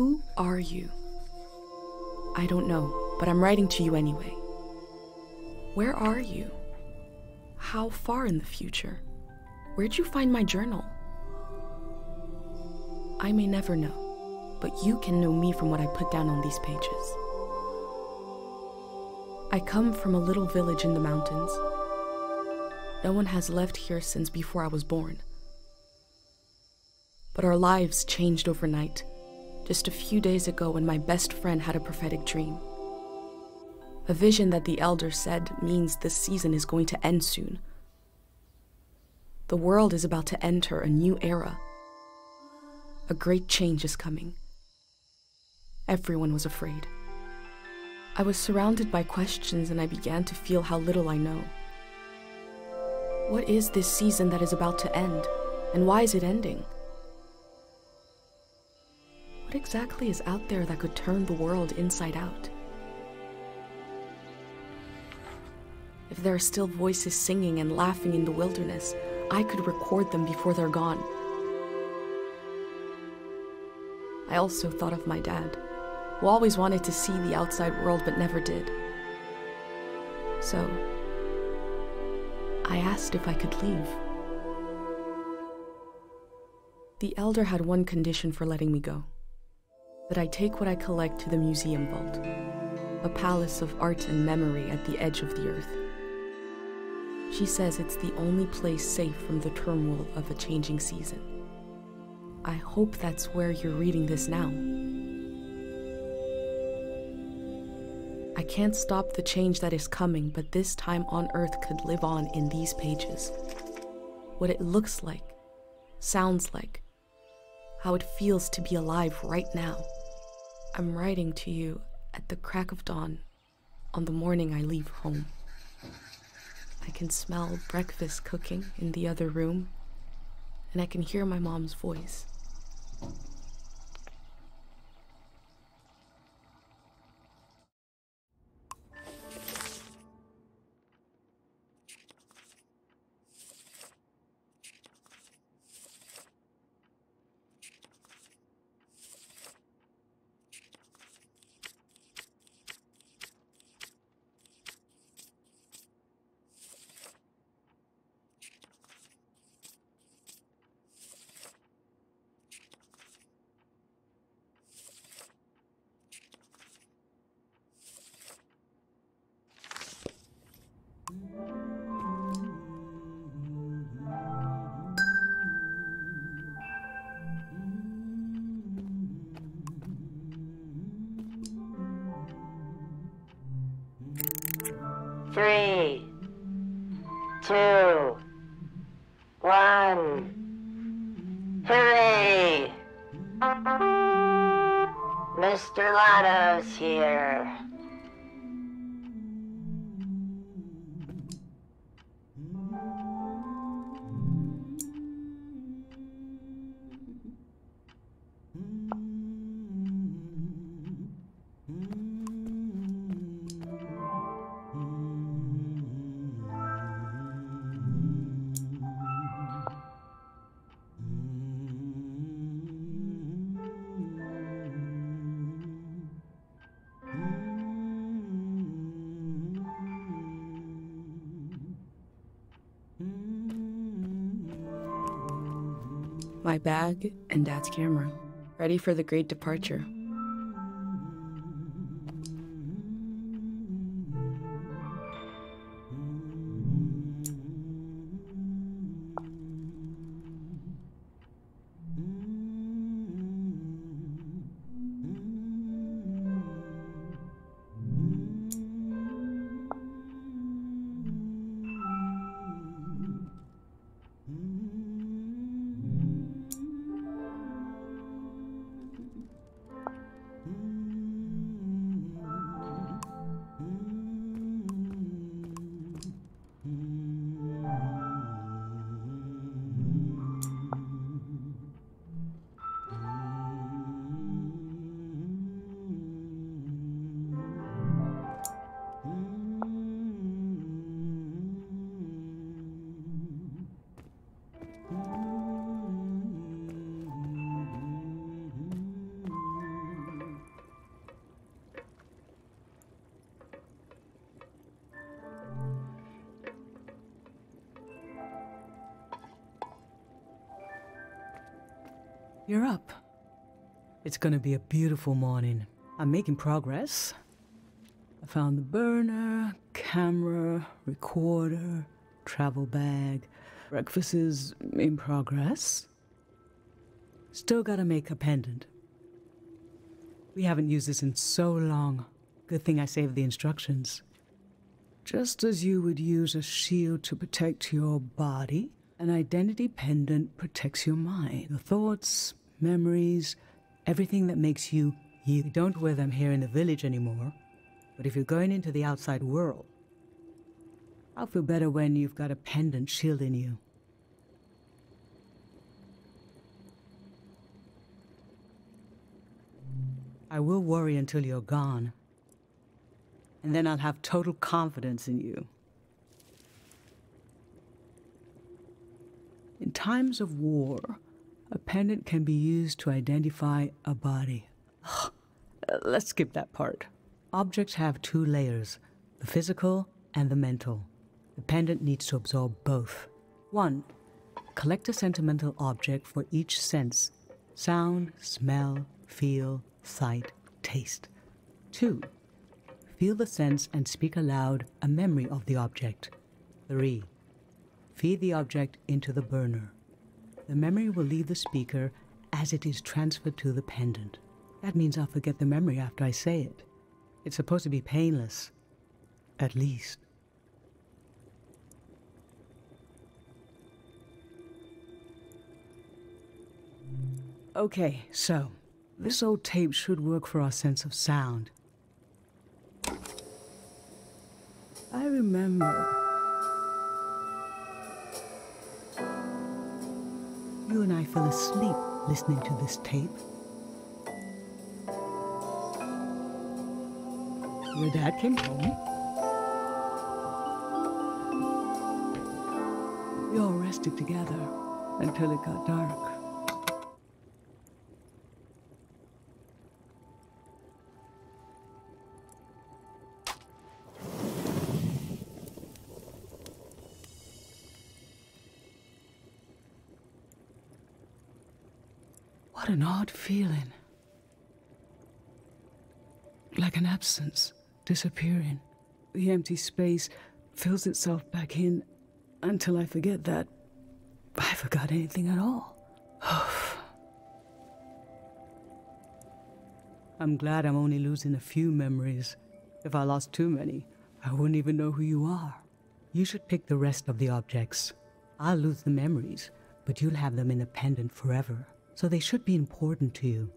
Who are you? I don't know, but I'm writing to you anyway. Where are you? How far in the future? Where'd you find my journal? I may never know, but you can know me from what I put down on these pages. I come from a little village in the mountains. No one has left here since before I was born. But our lives changed overnight, just a few days ago when my best friend had a prophetic dream. A vision that the elder said means this season is going to end soon. The world is about to enter a new era. A great change is coming. Everyone was afraid. I was surrounded by questions and I began to feel how little I know. What is this season that is about to end, and why is it ending? What exactly is out there that could turn the world inside out? If there are still voices singing and laughing in the wilderness, I could record them before they're gone. I also thought of my dad, who always wanted to see the outside world but never did. So, I asked if I could leave. The elder had one condition for letting me go: that I take what I collect to the museum vault, a palace of art and memory at the edge of the earth. She says it's the only place safe from the turmoil of a changing season. I hope that's where you're reading this now. I can't stop the change that is coming, but this time on Earth could live on in these pages. What it looks like, sounds like, how it feels to be alive right now. I'm writing to you at the crack of dawn on the morning I leave home. I can smell breakfast cooking in the other room, and I can hear my mom's voice. Three, two, one, hooray! Mr. Lotto's here. My bag and Dad's camera, ready for the great departure. You're up. It's gonna be a beautiful morning. I'm making progress. I found the burner, camera, recorder, travel bag. Breakfast is in progress. Still gotta make a pendant. We haven't used this in so long. Good thing I saved the instructions. Just as you would use a shield to protect your body, an identity pendant protects your mind. Your thoughts, memories, everything that makes you you. We don't wear them here in the village anymore, but if you're going into the outside world, I'll feel better when you've got a pendant shielding you. I will worry until you're gone, and then I'll have total confidence in you. In times of war, a pendant can be used to identify a body. Let's skip that part. Objects have two layers, the physical and the mental. The pendant needs to absorb both. 1. Collect a sentimental object for each sense: sound, smell, feel, sight, taste. 2. Feel the sense and speak aloud a memory of the object. 3. Feed the object into the burner. The memory will leave the speaker as it is transferred to the pendant. That means I'll forget the memory after I say it. It's supposed to be painless, at least. Okay, so this old tape should work for our sense of sound. I remember you and I fell asleep listening to this tape. Your dad came home. We all rested together until it got dark. What an odd feeling. Like an absence, disappearing. The empty space fills itself back in until I forget that I forgot anything at all. I'm glad I'm only losing a few memories. If I lost too many, I wouldn't even know who you are. You should pick the rest of the objects. I'll lose the memories, but you'll have them in a pendant forever. So they should be important to you.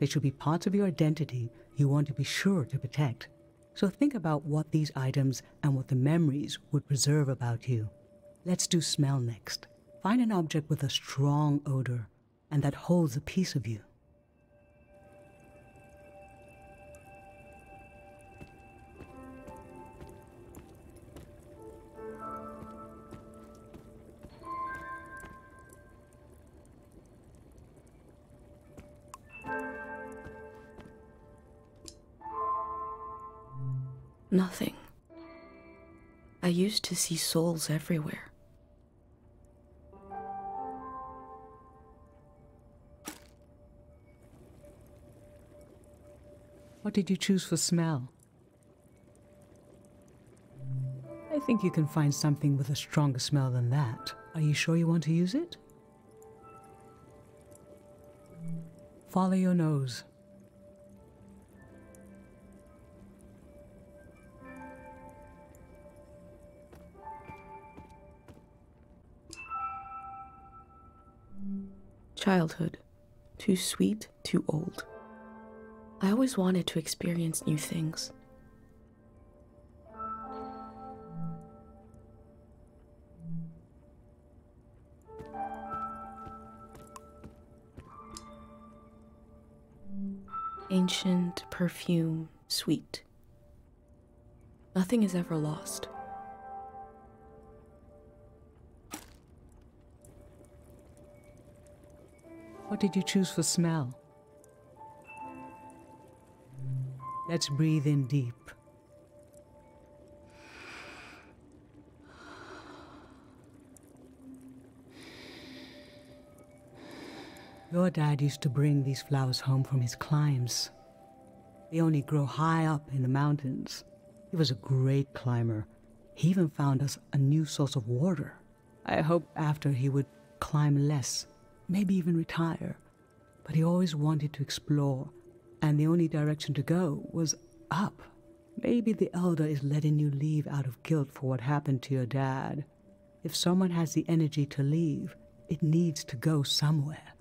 They should be parts of your identity you want to be sure to protect. So think about what these items and what the memories would preserve about you. Let's do smell next. Find an object with a strong odor and that holds a piece of you. Nothing. I used to see souls everywhere. What did you choose for smell? I think you can find something with a stronger smell than that. Are you sure you want to use it? Follow your nose. Childhood. Too sweet, too old. I always wanted to experience new things. Ancient, perfume, sweet. Nothing is ever lost. What did you choose for smell? Let's breathe in deep. Your dad used to bring these flowers home from his climbs. They only grow high up in the mountains. He was a great climber. He even found us a new source of water. I hoped after he would climb less, maybe even retire. But he always wanted to explore, and the only direction to go was up. Maybe the Elder is letting you leave out of guilt for what happened to your dad. If someone has the energy to leave, it needs to go somewhere.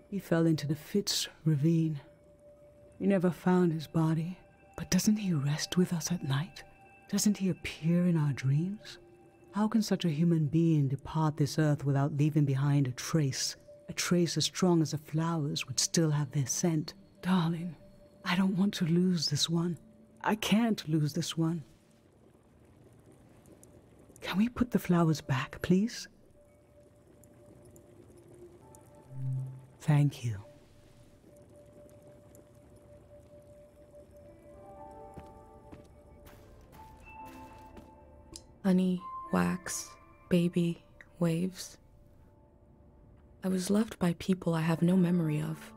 He fell into the Fitz ravine. We never found his body, but doesn't he rest with us at night? Doesn't he appear in our dreams? How can such a human being depart this earth without leaving behind a trace as strong as the flowers would still have their scent? Darling, I don't want to lose this one. I can't lose this one. Can we put the flowers back, please? Thank you. Honey, wax, baby, waves. I was loved by people I have no memory of.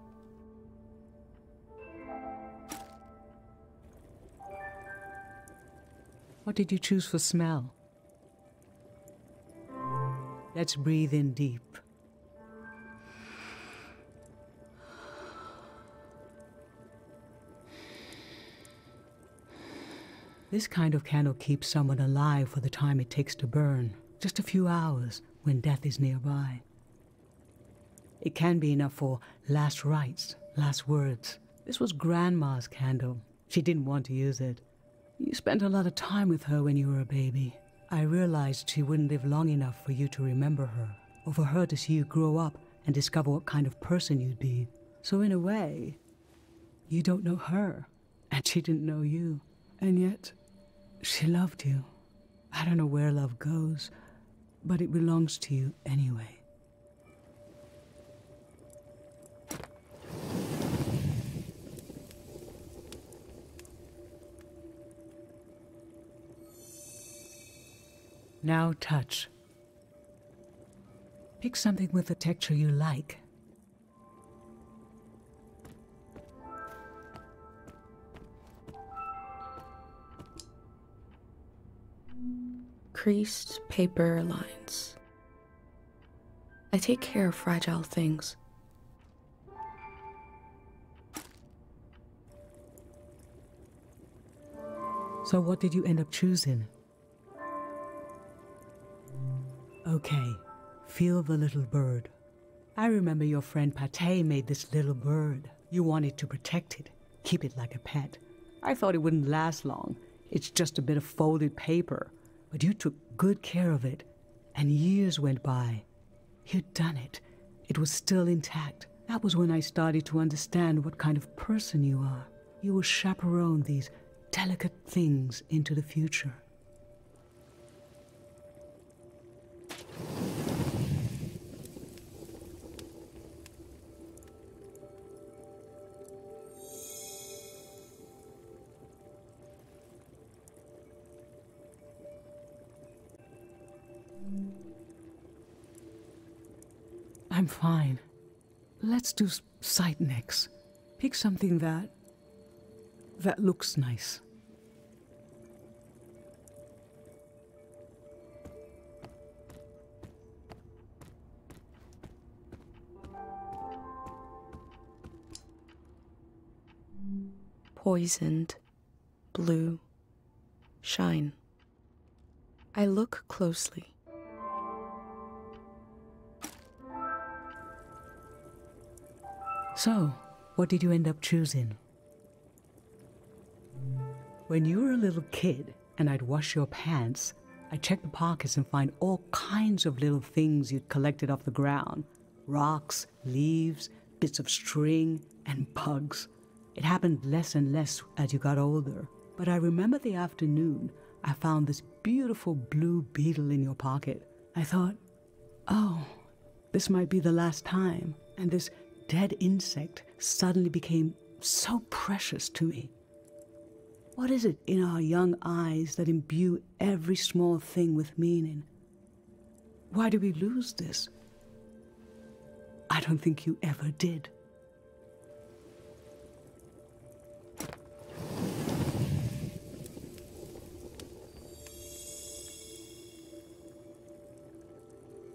What did you choose for smell? Let's breathe in deep. This kind of candle keeps someone alive for the time it takes to burn, just a few hours when death is nearby. It can be enough for last rites, last words. This was Grandma's candle. She didn't want to use it. You spent a lot of time with her when you were a baby. I realized she wouldn't live long enough for you to remember her, or for her to see you grow up and discover what kind of person you'd be. So in a way, you don't know her, and she didn't know you. And yet, she loved you. I don't know where love goes, but it belongs to you anyway. Now touch. Pick something with a texture you like. Creased paper lines. I take care of fragile things. So what did you end up choosing? Okay, feel the little bird. I remember your friend Pate made this little bird. You wanted to protect it, keep it like a pet. I thought it wouldn't last long. It's just a bit of folded paper. But you took good care of it, and years went by. You'd done it. It was still intact. That was when I started to understand what kind of person you are. You will chaperone these delicate things into the future. I'm fine. Let's do sight next. Pick something that looks nice. Poisoned, blue, shine. I look closely. So, what did you end up choosing? When you were a little kid and I'd wash your pants, I'd check the pockets and find all kinds of little things you'd collected off the ground. Rocks, leaves, bits of string, and bugs. It happened less and less as you got older. But I remember the afternoon I found this beautiful blue beetle in your pocket. I thought, oh, this might be the last time. And this dead insect suddenly became so precious to me. What is it in our young eyes that imbue every small thing with meaning? Why do we lose this? I don't think you ever did.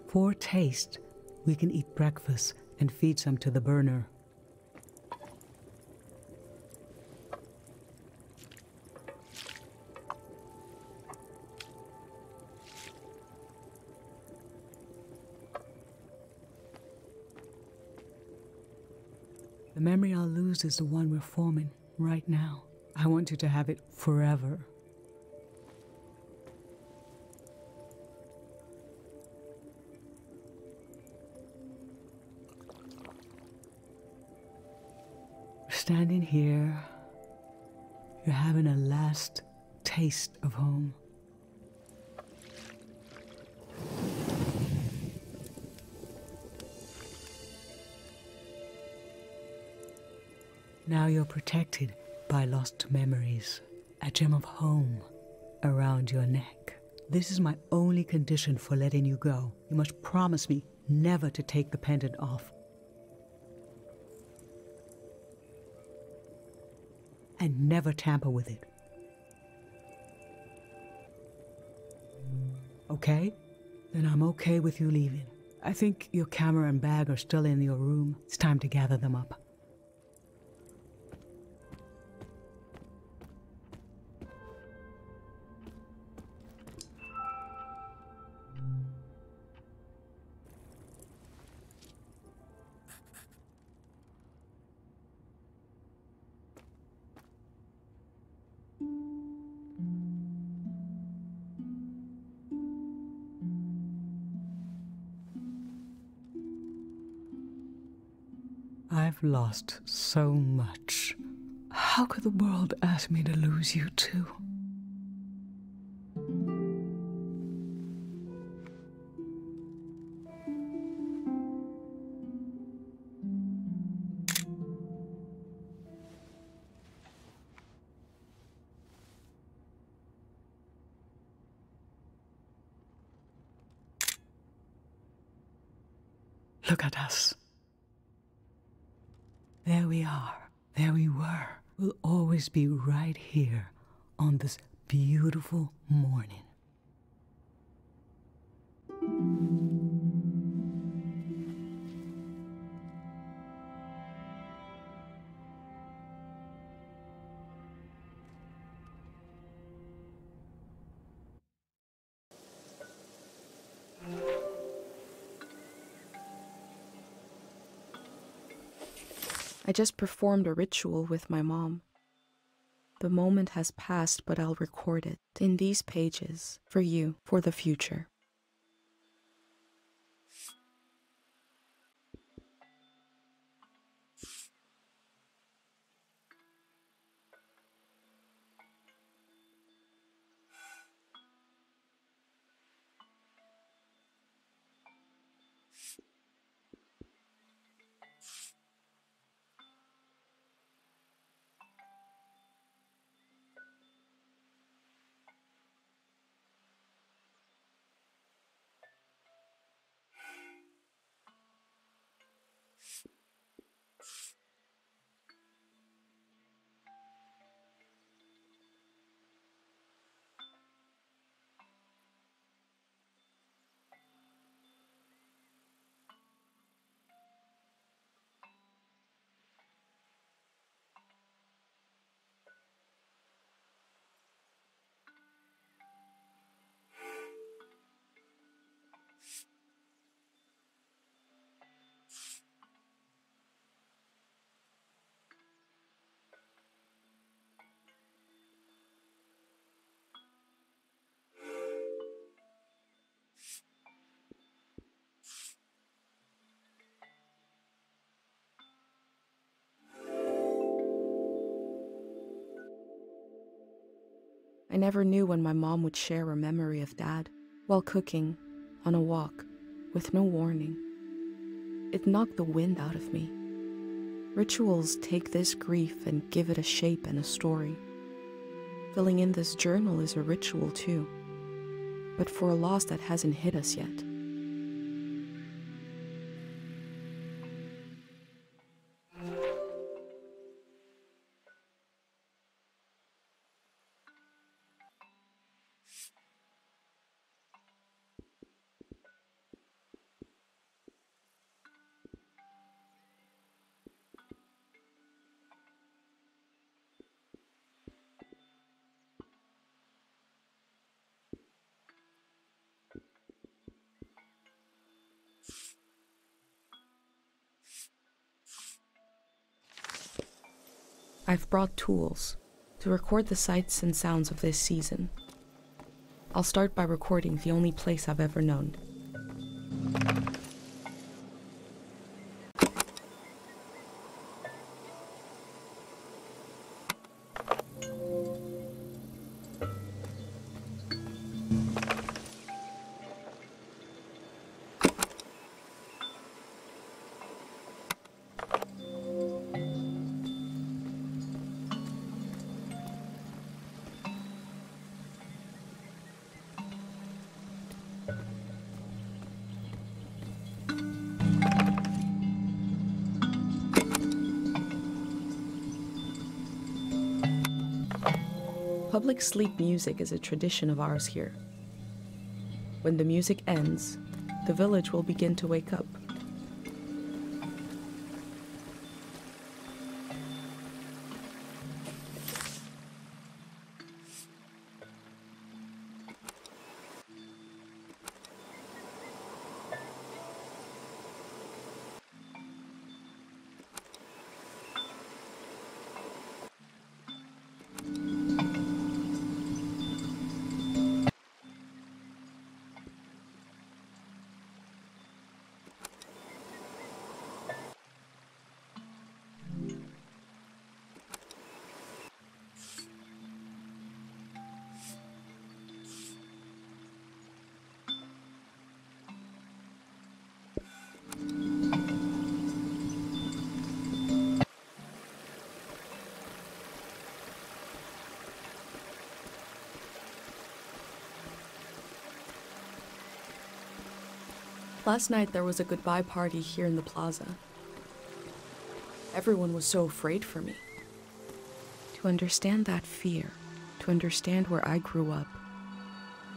For taste, we can eat breakfast and feed some to the burner. The memory I'll lose is the one we're forming right now. I want you to have it forever. We're standing here. You're having a last taste of home. Now you're protected by lost memories, a gem of home around your neck. This is my only condition for letting you go. You must promise me never to take the pendant off. And never tamper with it. Okay? Then I'm okay with you leaving. I think your camera and bag are still in your room. It's time to gather them up. I've lost so much. How could the world ask me to lose you too? Look at us. There we are. There we were. We'll always be right here on this beautiful morning. I just performed a ritual with my mom. The moment has passed, but I'll record it in these pages for you, for the future. I never knew when my mom would share a memory of Dad while cooking, on a walk, with no warning. It knocked the wind out of me. Rituals take this grief and give it a shape and a story. Filling in this journal is a ritual too, but for a loss that hasn't hit us yet. I've brought tools to record the sights and sounds of this season. I'll start by recording the only place I've ever known. Public sleep music is a tradition of ours here. When the music ends, the village will begin to wake up. Last night there was a goodbye party here in the plaza. Everyone was so afraid for me. To understand that fear, to understand where I grew up,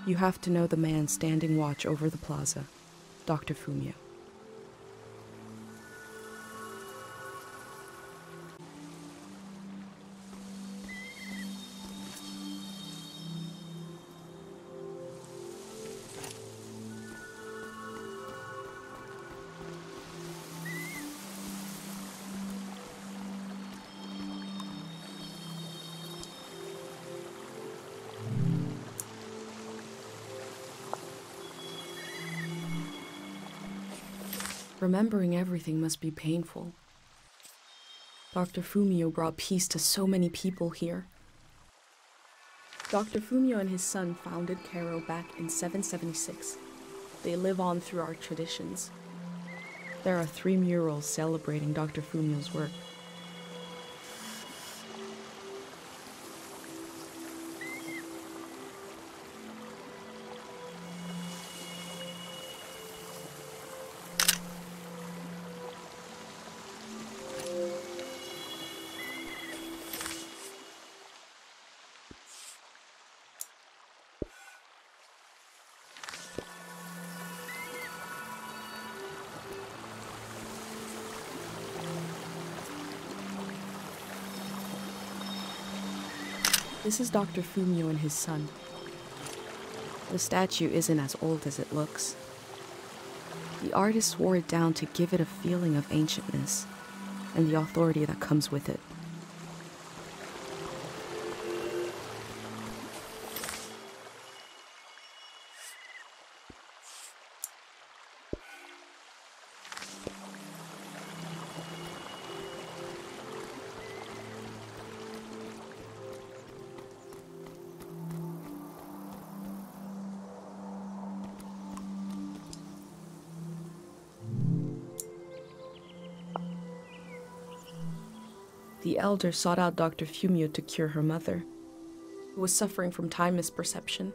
you have to know the man standing watch over the plaza, Dr. Fumio. Remembering everything must be painful. Dr. Fumio brought peace to so many people here. Dr. Fumio and his son founded Cairo back in 776. They live on through our traditions. There are 3 murals celebrating Dr. Fumio's work. This is Dr. Fumio and his son. The statue isn't as old as it looks. The artist wore it down to give it a feeling of ancientness and the authority that comes with it. The elder sought out Dr. Fumio to cure her mother, who was suffering from time misperception.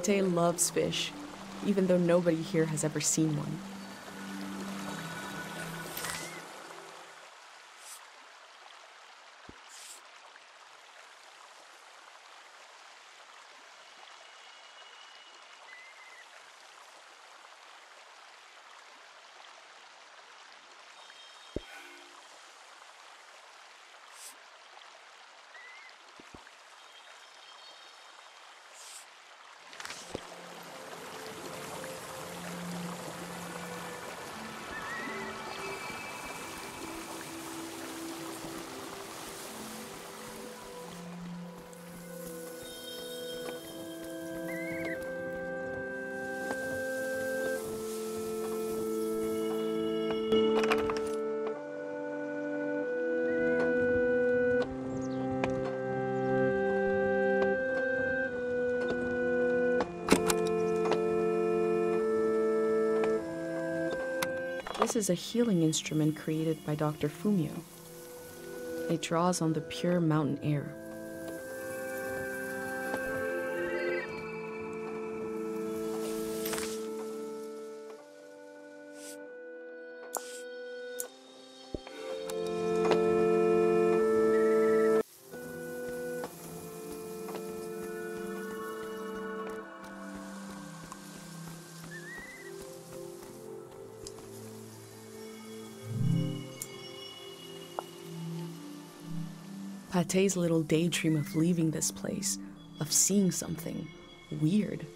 Pate loves fish, even though nobody here has ever seen one. This is a healing instrument created by Dr. Fumio. It draws on the pure mountain air. Pate's little daydream of leaving this place, of seeing something weird.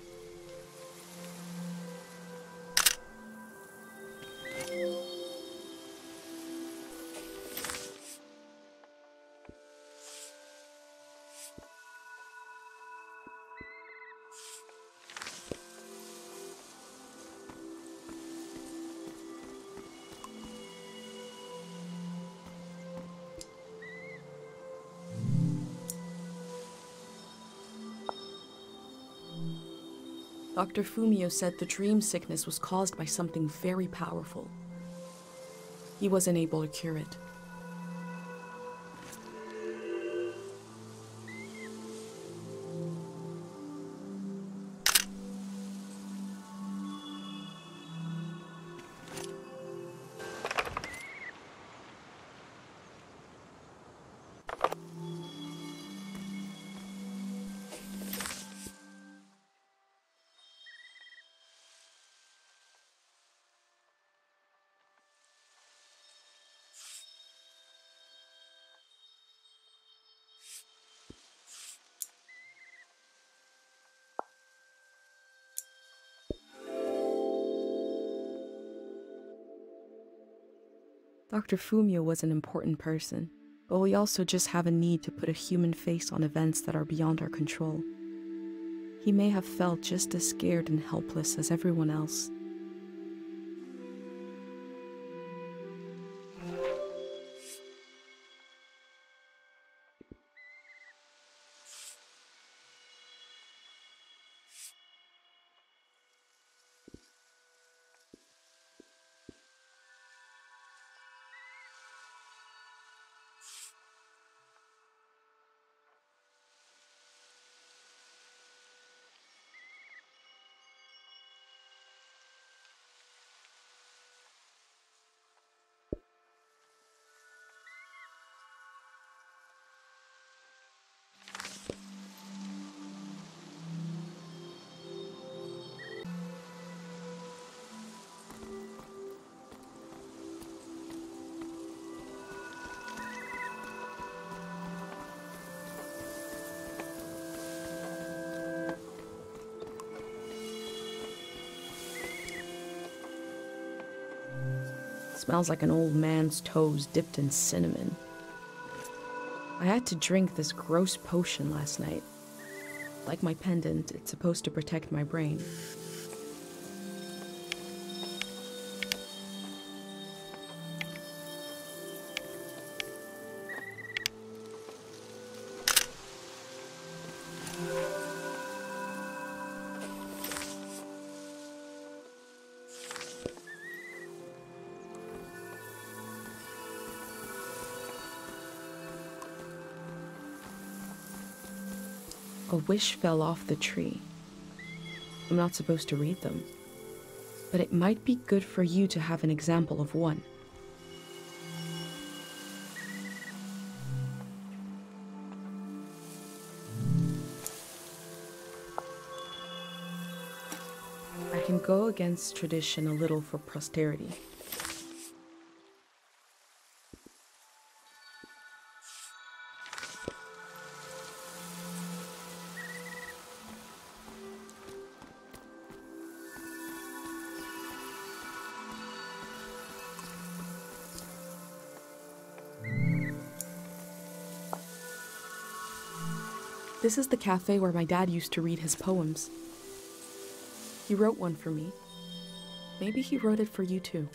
Dr. Fumio said the dream sickness was caused by something very powerful. He wasn't able to cure it. Dr. Fumio was an important person, but we also just have a need to put a human face on events that are beyond our control. He may have felt just as scared and helpless as everyone else. Smells like an old man's toes dipped in cinnamon. I had to drink this gross potion last night. Like my pendant, it's supposed to protect my brain. A wish fell off the tree. I'm not supposed to read them. But it might be good for you to have an example of one. I can go against tradition a little for posterity. This is the cafe where my dad used to read his poems. He wrote one for me. Maybe he wrote it for you too.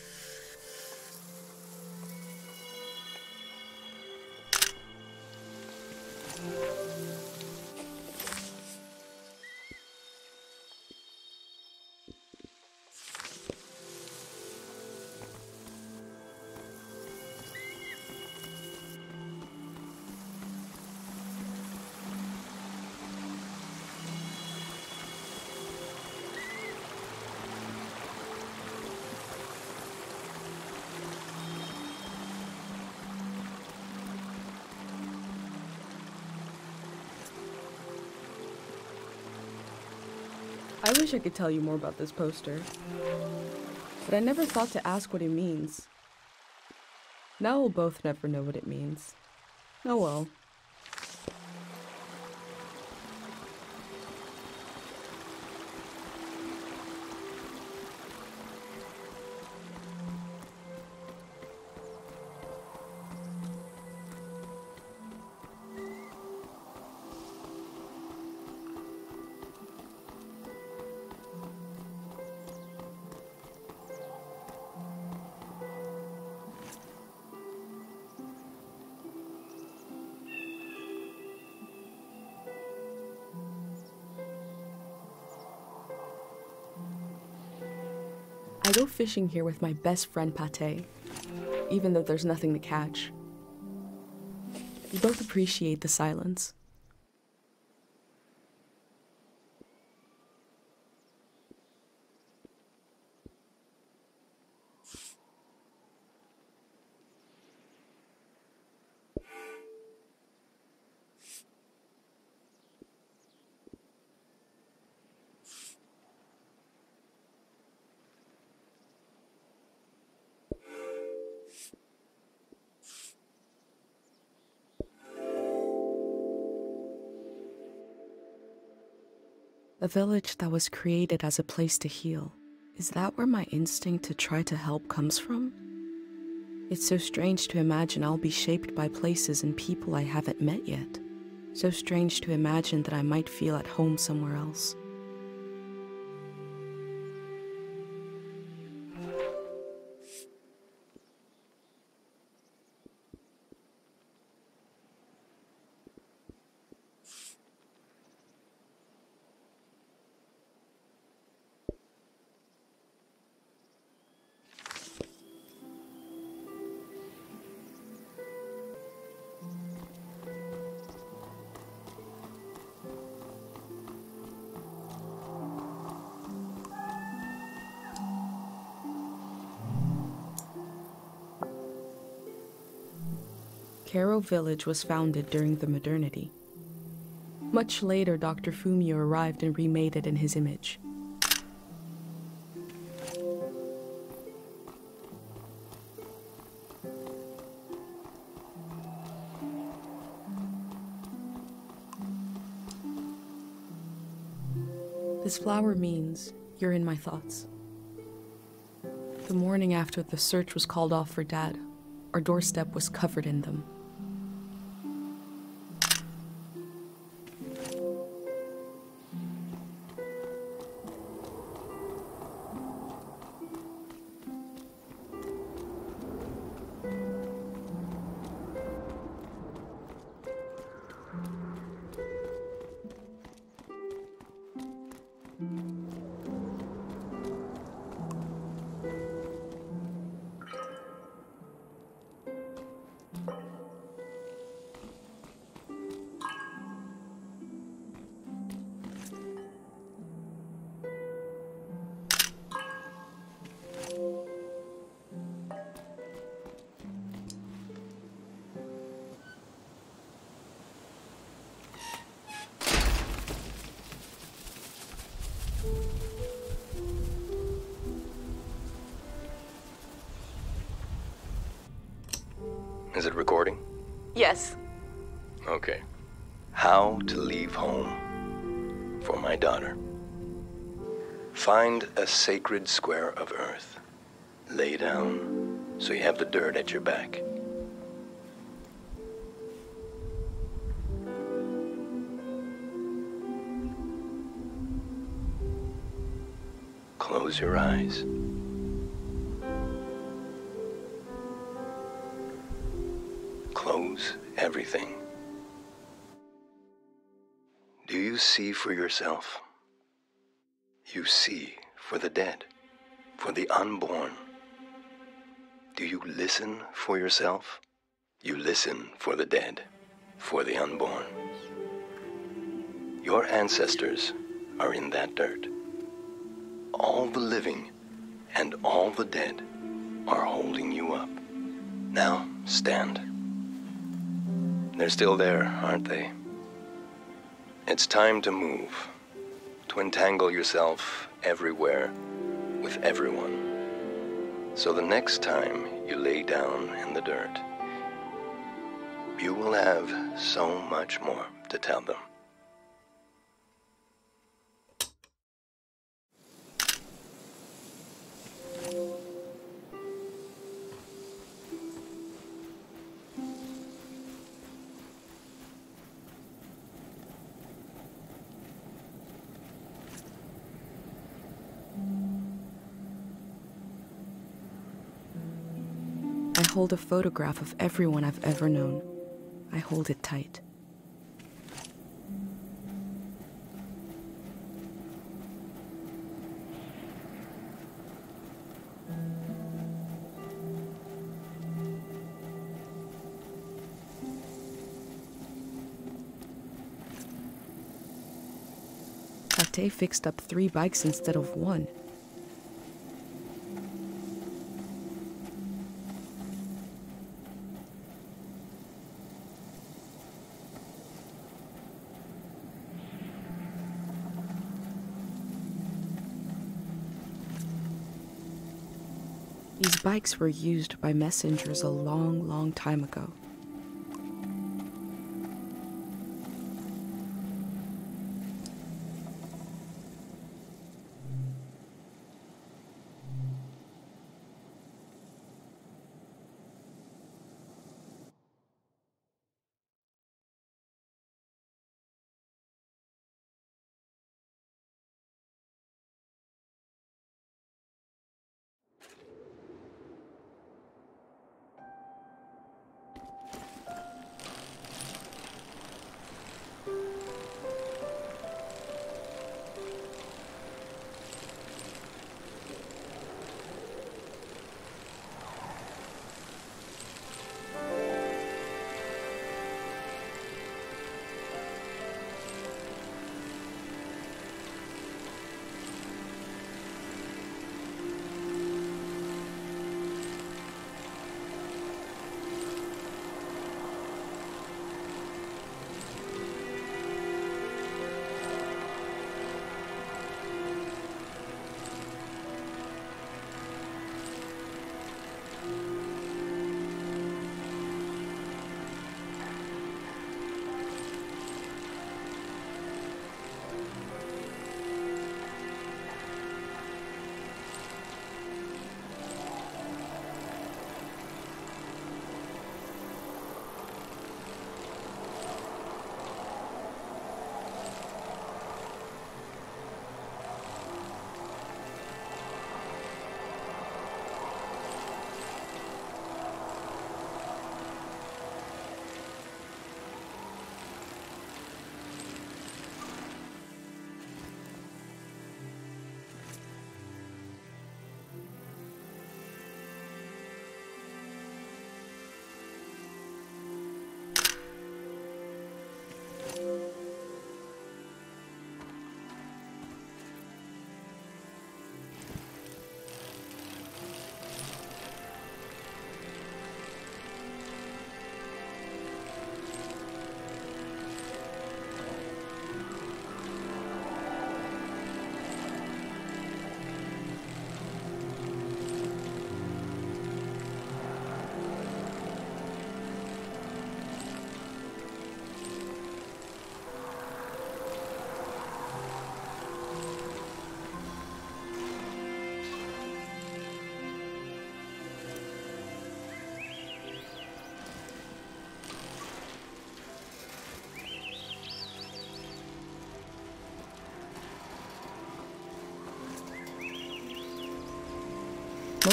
I wish I could tell you more about this poster, but I never thought to ask what it means. Now we'll both never know what it means. Oh well. I go fishing here with my best friend Pate, even though there's nothing to catch. We both appreciate the silence. A village that was created as a place to heal. Is that where my instinct to try to help comes from? It's so strange to imagine I'll be shaped by places and people I haven't met yet. So strange to imagine that I might feel at home somewhere else. Kero Village was founded during the modernity. Much later, Dr. Fumio arrived and remade it in his image. This flower means you're in my thoughts. The morning after the search was called off for Dad, our doorstep was covered in them. Is it recording? Yes. Okay. How to leave home for my daughter. Find a sacred square of earth. Lay down so you have the dirt at your back. Close your eyes. Close everything. Do you see for yourself? You see for the dead, for the unborn. Do you listen for yourself? You listen for the dead, for the unborn. Your ancestors are in that dirt. All the living and all the dead are holding you up. Now, stand. They're still there, aren't they? It's time to move, to entangle yourself everywhere with everyone. So the next time you lay down in the dirt, you will have so much more to tell them. I hold a photograph of everyone I've ever known. I hold it tight. Tate fixed up 3 bikes instead of 1. These bikes were used by messengers a long, long time ago.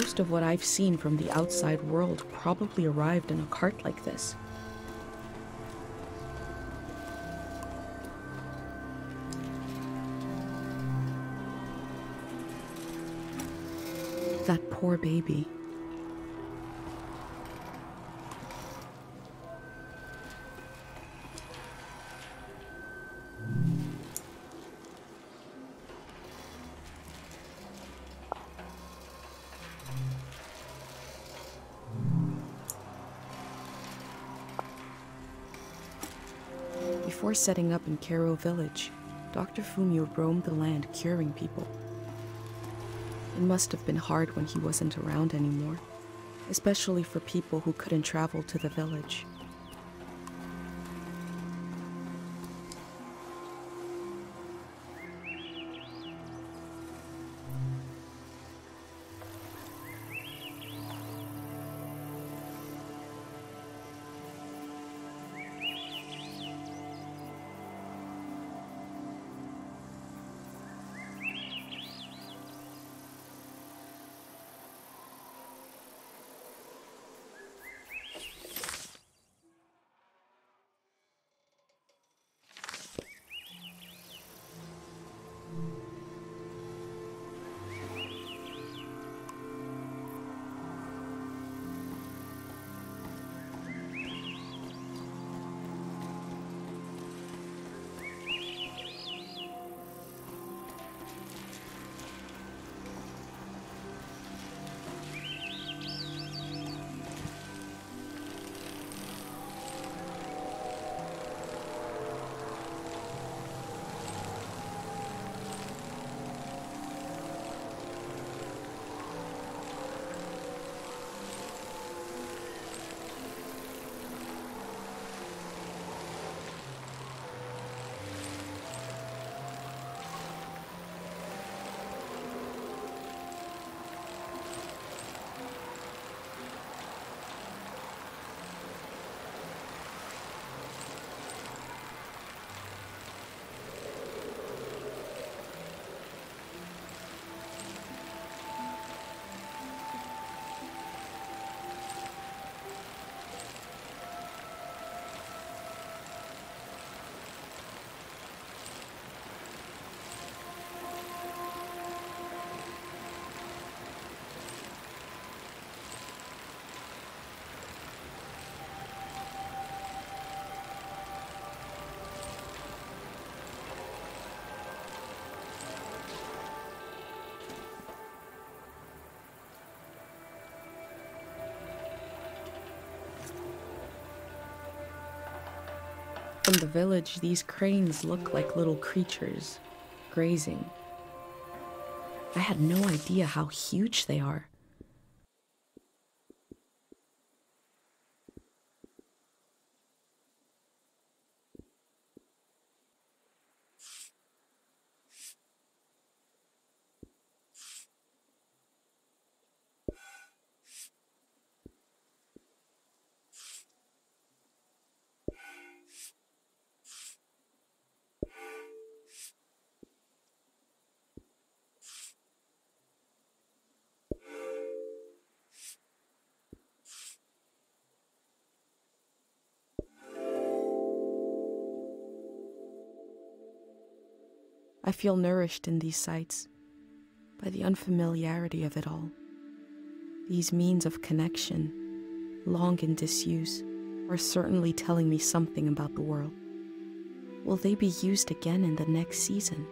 Most of what I've seen from the outside world probably arrived in a cart like this. That poor baby. Before setting up in Cairo village, Dr. Fumio roamed the land curing people. It must have been hard when he wasn't around anymore, especially for people who couldn't travel to the village. From the village, these cranes look like little creatures, grazing. I had no idea how huge they are. I feel nourished in these sights by the unfamiliarity of it all. These means of connection, long in disuse, are certainly telling me something about the world. Will they be used again in the next season?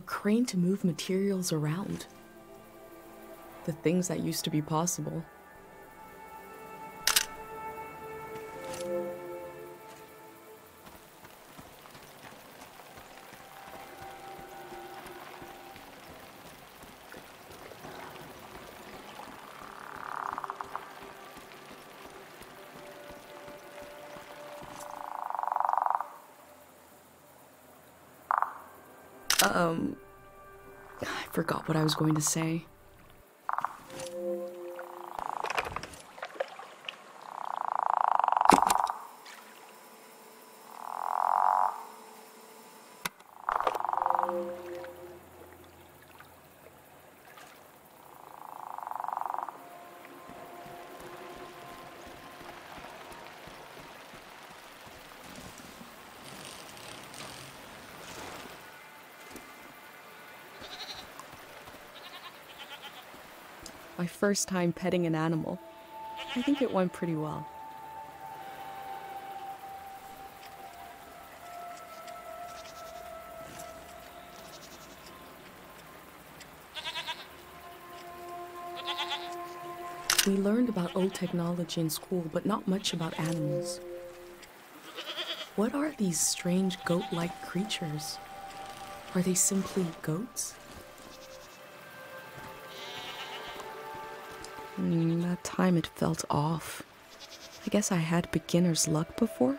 crane to move materials around. The things that used to be possible. I forgot what I was going to say. My first time petting an animal. I think it went pretty well. We learned about old technology in school, but not much about animals. What are these strange goat-like creatures? Are they simply goats? That time it felt off. I guess I had beginner's luck before.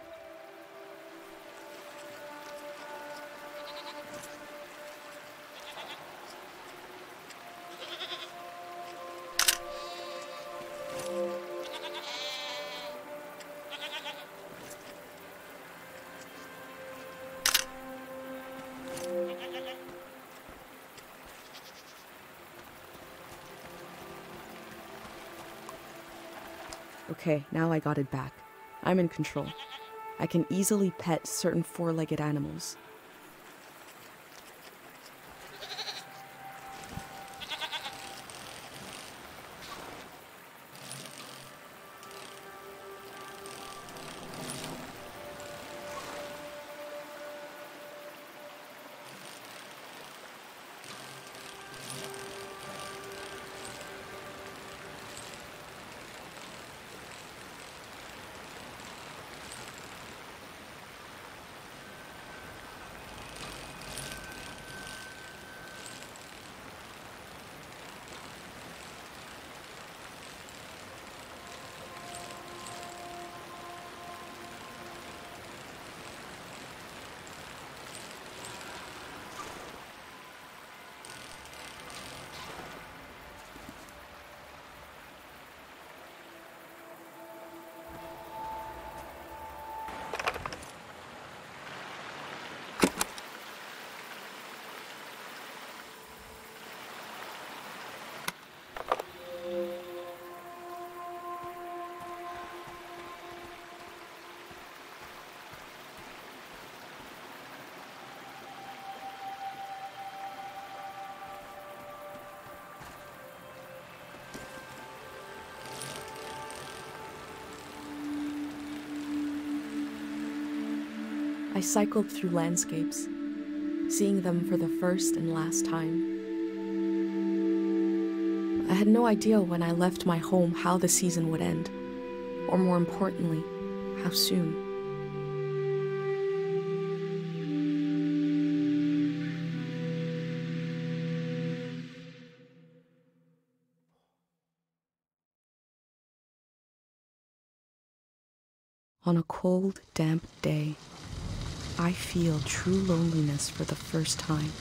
Okay, now I got it back. I'm in control. I can easily pet certain four-legged animals. I cycled through landscapes, seeing them for the first and last time. I had no idea when I left my home how the season would end, or more importantly, how soon. On a cold, damp day, I feel true loneliness for the first time.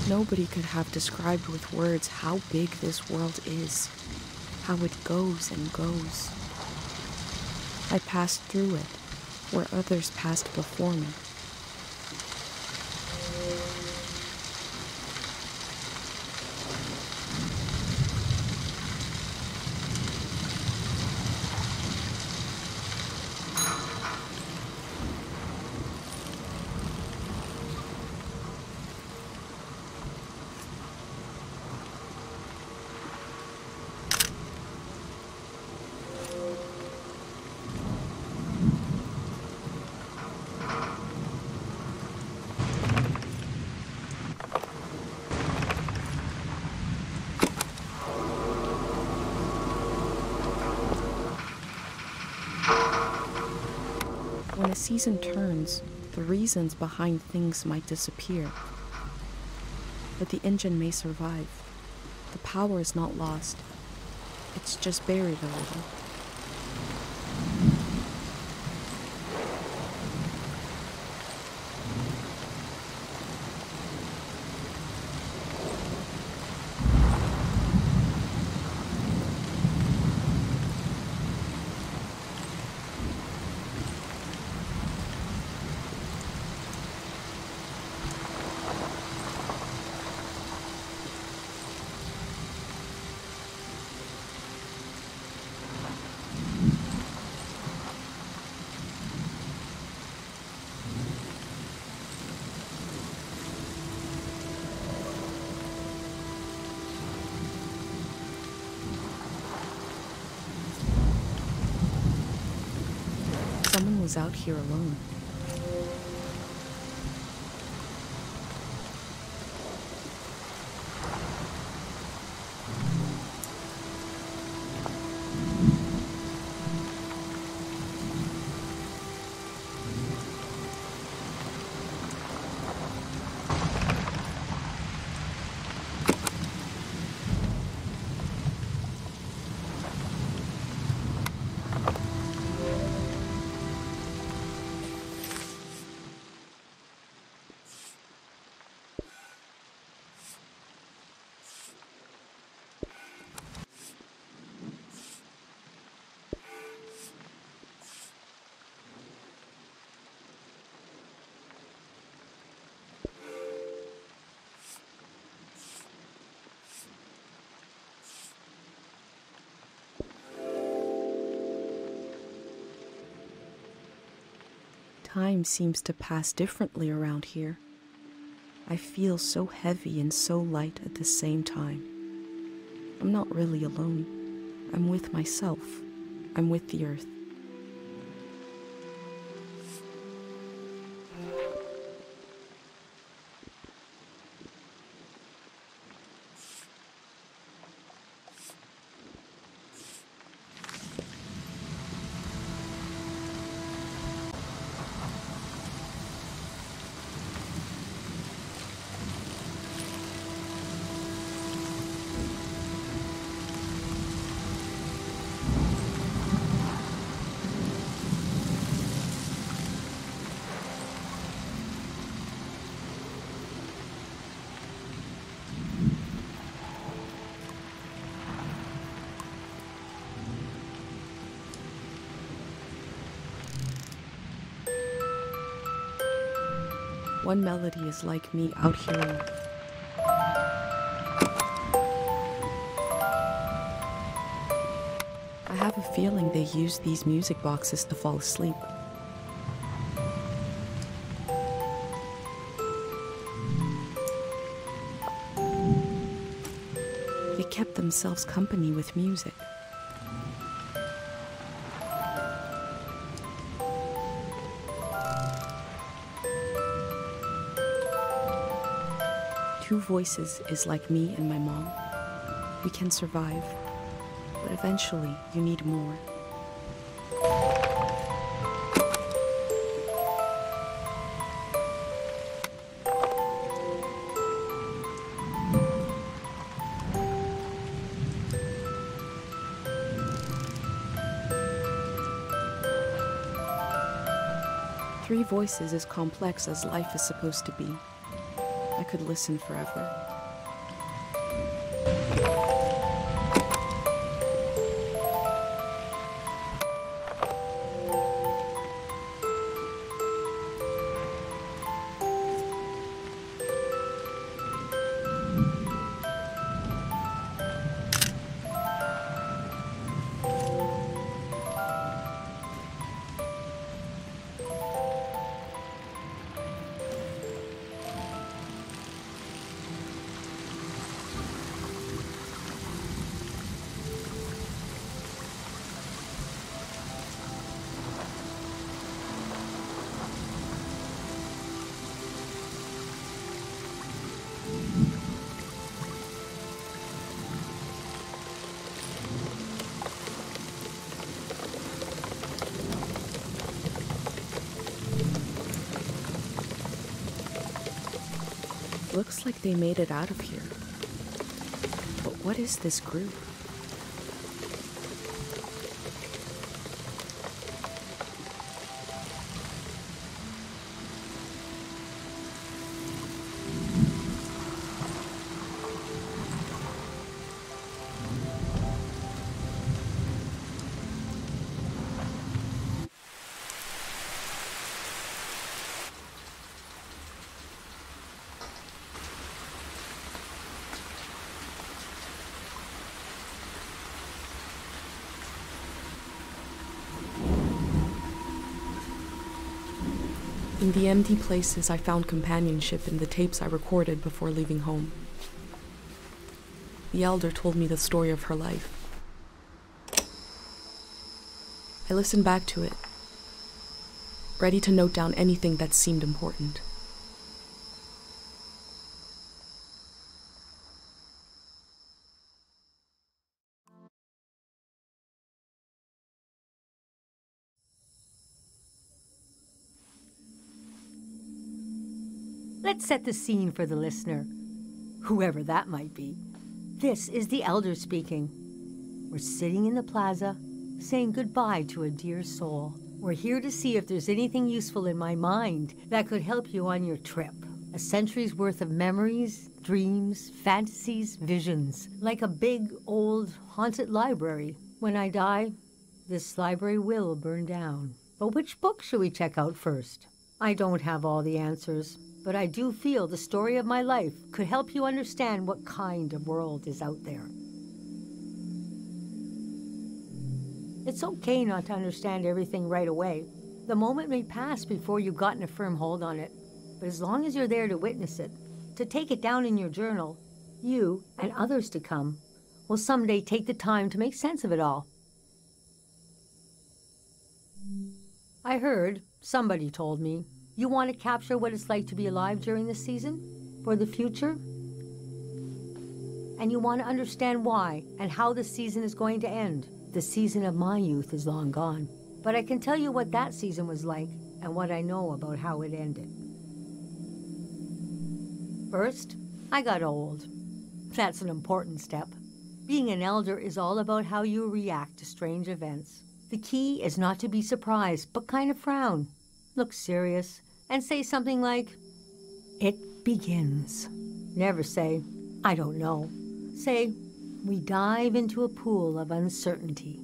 Nobody could have described with words how big this world is, how it goes and goes. I passed through it, where others passed before me. season turns, the reasons behind things might disappear. But the engine may survive. The power is not lost. It's just buried a little. Someone was out here alone. Time seems to pass differently around here. I feel so heavy and so light at the same time. I'm not really alone. I'm with myself. I'm with the earth. One melody is like me out here alone. I have a feeling they use these music boxes to fall asleep. They kept themselves company with music. Two voices is like me and my mom. We can survive, but eventually you need more. Three voices is complex as life is supposed to be. I could listen forever. Looks like they made it out of here. But what is this group? In the empty places, I found companionship in the tapes I recorded before leaving home. The elder told me the story of her life. I listened back to it, ready to note down anything that seemed important. Let's set the scene for the listener, whoever that might be. This is the elder speaking. We're sitting in the plaza, saying goodbye to a dear soul. We're here to see if there's anything useful in my mind that could help you on your trip. A century's worth of memories, dreams, fantasies, visions. Like a big, old, haunted library. When I die, this library will burn down. But which book should we check out first? I don't have all the answers, but I do feel the story of my life could help you understand what kind of world is out there. It's okay not to understand everything right away. The moment may pass before you've gotten a firm hold on it, but as long as you're there to witness it, to take it down in your journal, you and others to come will someday take the time to make sense of it all. I heard, somebody told me, you want to capture what it's like to be alive during this season, for the future? And you want to understand why and how the season is going to end. The season of my youth is long gone, but I can tell you what that season was like and what I know about how it ended. First, I got old. That's an important step. Being an elder is all about how you react to strange events. The key is not to be surprised, but kind of frown, look serious, and say something like, "It begins." Never say, "I don't know." Say, "We dive into a pool of uncertainty."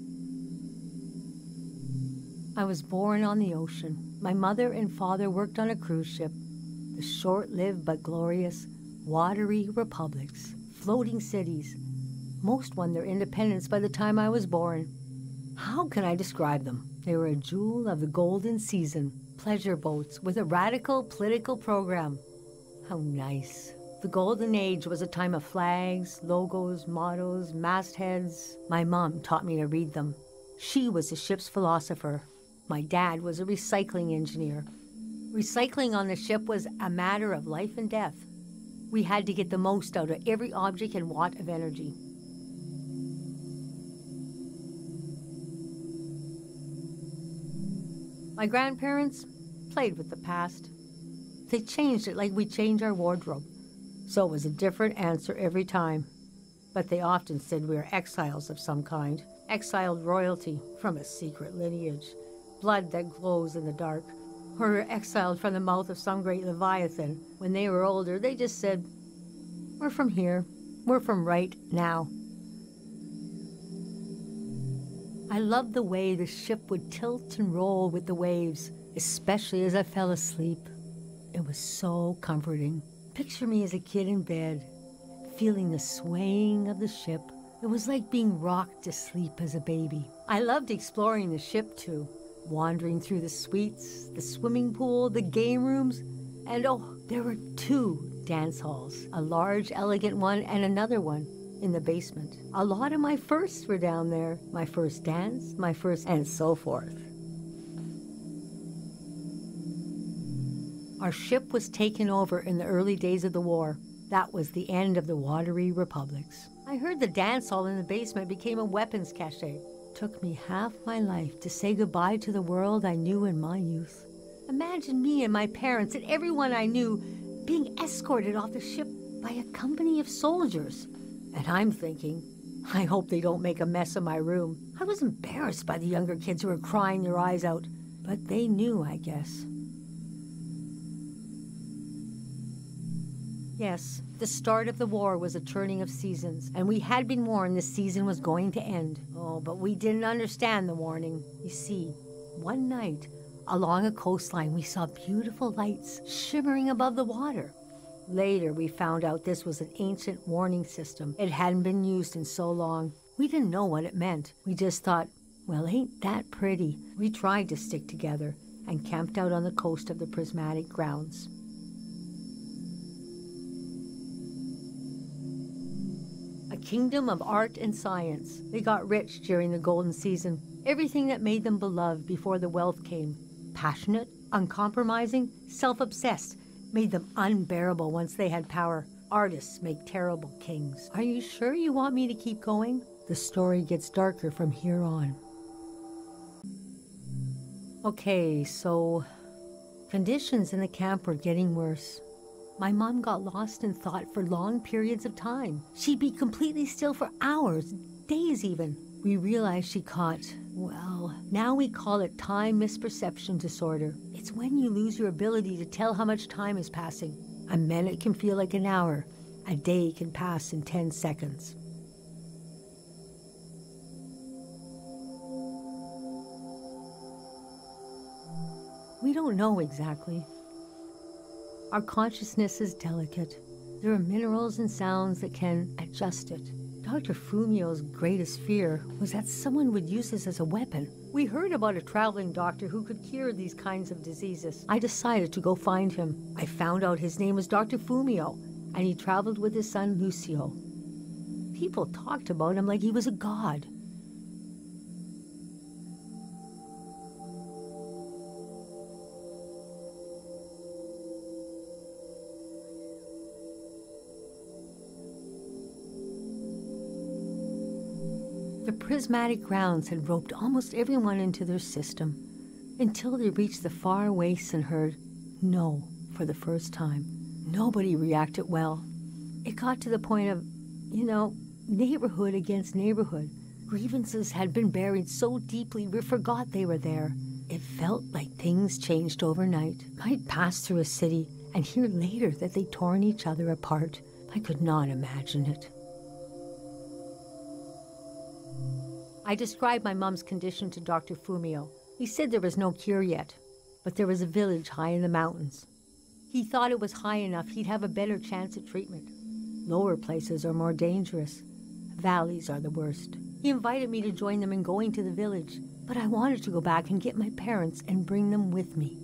I was born on the ocean. My mother and father worked on a cruise ship. The short-lived but glorious watery republics, floating cities. Most won their independence by the time I was born. How can I describe them? They were a jewel of the golden season. Pleasure boats with a radical political program. How nice. The golden age was a time of flags, logos, mottos, mastheads. My mom taught me to read them. She was the ship's philosopher. My dad was a recycling engineer. Recycling on the ship was a matter of life and death. We had to get the most out of every object and watt of energy. My grandparents played with the past. They changed it like we change our wardrobe. So it was a different answer every time. But they often said we were exiles of some kind. Exiled royalty from a secret lineage. Blood that glows in the dark. Or we're exiled from the mouth of some great leviathan. When they were older, they just said, "We're from here. We're from right now." I loved the way the ship would tilt and roll with the waves, especially as I fell asleep. It was so comforting. Picture me as a kid in bed, feeling the swaying of the ship. It was like being rocked to sleep as a baby. I loved exploring the ship too, wandering through the suites, the swimming pool, the game rooms, and oh, there were 2 dance halls, a large, elegant one and another one in the basement. A lot of my firsts were down there. My first dance, my first, and so forth. Our ship was taken over in the early days of the war. That was the end of the watery republics. I heard the dance hall in the basement became a weapons cache. Took me half my life to say goodbye to the world I knew in my youth. Imagine me and my parents and everyone I knew being escorted off the ship by a company of soldiers. And I'm thinking, I hope they don't make a mess of my room. I was embarrassed by the younger kids who were crying their eyes out, but they knew, I guess. Yes, the start of the war was a turning of seasons, and we had been warned this season was going to end. Oh, but we didn't understand the warning. You see, one night, along a coastline, we saw beautiful lights shimmering above the water. Later, we found out this was an ancient warning system. It hadn't been used in so long. We didn't know what it meant. We just thought, well, ain't that pretty? We tried to stick together and camped out on the coast of the prismatic grounds. A kingdom of art and science. They got rich during the golden season. Everything that made them beloved before the wealth came. Passionate, uncompromising, self-obsessed, made them unbearable once they had power. Artists make terrible kings. Are you sure you want me to keep going? The story gets darker from here on. Okay, so conditions in the camp were getting worse. My mom got lost in thought for long periods of time. She'd be completely still for hours, days even. We realized she caught, well, now we call it time misperception disorder. It's when you lose your ability to tell how much time is passing. A minute can feel like an hour. A day can pass in 10 seconds. We don't know exactly. Our consciousness is delicate. There are minerals and sounds that can adjust it. Dr. Fumio's greatest fear was that someone would use this as a weapon. We heard about a traveling doctor who could cure these kinds of diseases. I decided to go find him. I found out his name was Dr. Fumio, and he traveled with his son Lucio. People talked about him like he was a god. The prismatic grounds had roped almost everyone into their system until they reached the far wastes and heard no for the first time. Nobody reacted well. It got to the point of, neighborhood against neighborhood. Grievances had been buried so deeply we forgot they were there. It felt like things changed overnight. I'd pass through a city and hear later that they'd torn each other apart. I could not imagine it. I described my mom's condition to Dr. Fumio. He said there was no cure yet, but there was a village high in the mountains. He thought it was high enough he'd have a better chance at treatment. Lower places are more dangerous. Valleys are the worst. He invited me to join them in going to the village, but I wanted to go back and get my parents and bring them with me.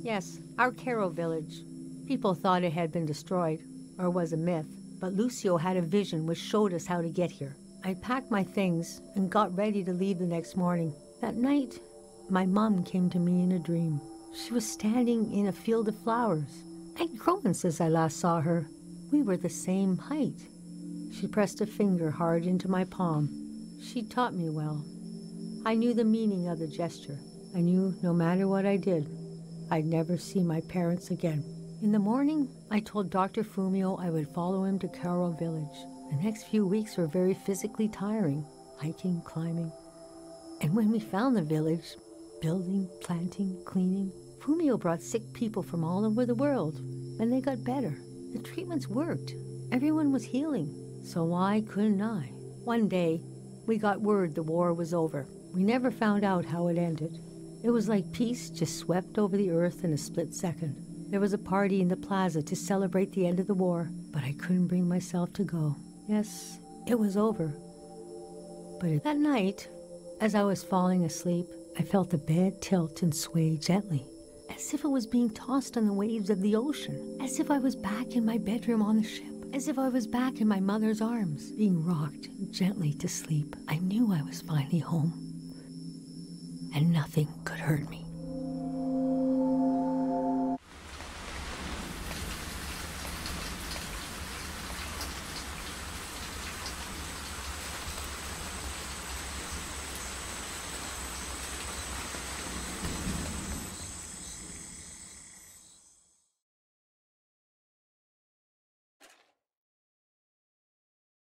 Yes, our Caro village. People thought it had been destroyed, or was a myth. But Lucio had a vision which showed us how to get here. I packed my things and got ready to leave the next morning. That night, my mom came to me in a dream. She was standing in a field of flowers. I'd grown since I last saw her. We were the same height. She pressed a finger hard into my palm. She taught me well. I knew the meaning of the gesture. I knew no matter what I did, I'd never see my parents again. In the morning, I told Dr. Fumio I would follow him to Caro village. The next few weeks were very physically tiring, hiking, climbing. And when we found the village, building, planting, cleaning, Fumio brought sick people from all over the world, and they got better. The treatments worked. Everyone was healing, so why couldn't I? One day, we got word the war was over. We never found out how it ended. It was like peace just swept over the earth in a split second. There was a party in the plaza to celebrate the end of the war, but I couldn't bring myself to go. Yes, it was over. But that night, as I was falling asleep, I felt the bed tilt and sway gently, as if it was being tossed on the waves of the ocean, as if I was back in my bedroom on the ship, as if I was back in my mother's arms, being rocked gently to sleep. I knew I was finally home, and nothing could hurt me.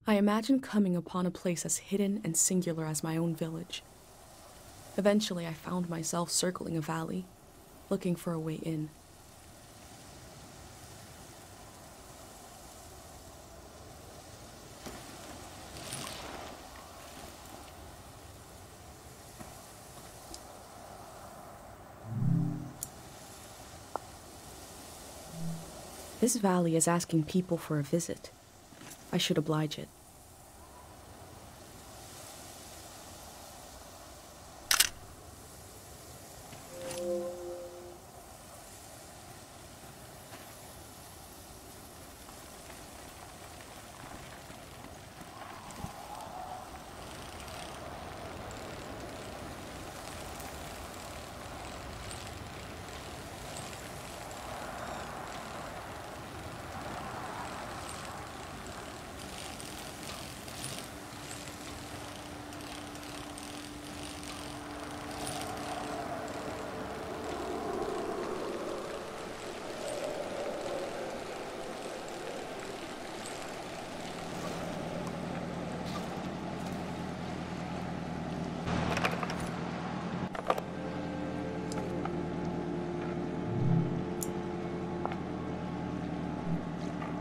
I imagined coming upon a place as hidden and singular as my own village. Eventually, I found myself circling a valley, looking for a way in. This valley is asking people for a visit. I should oblige it.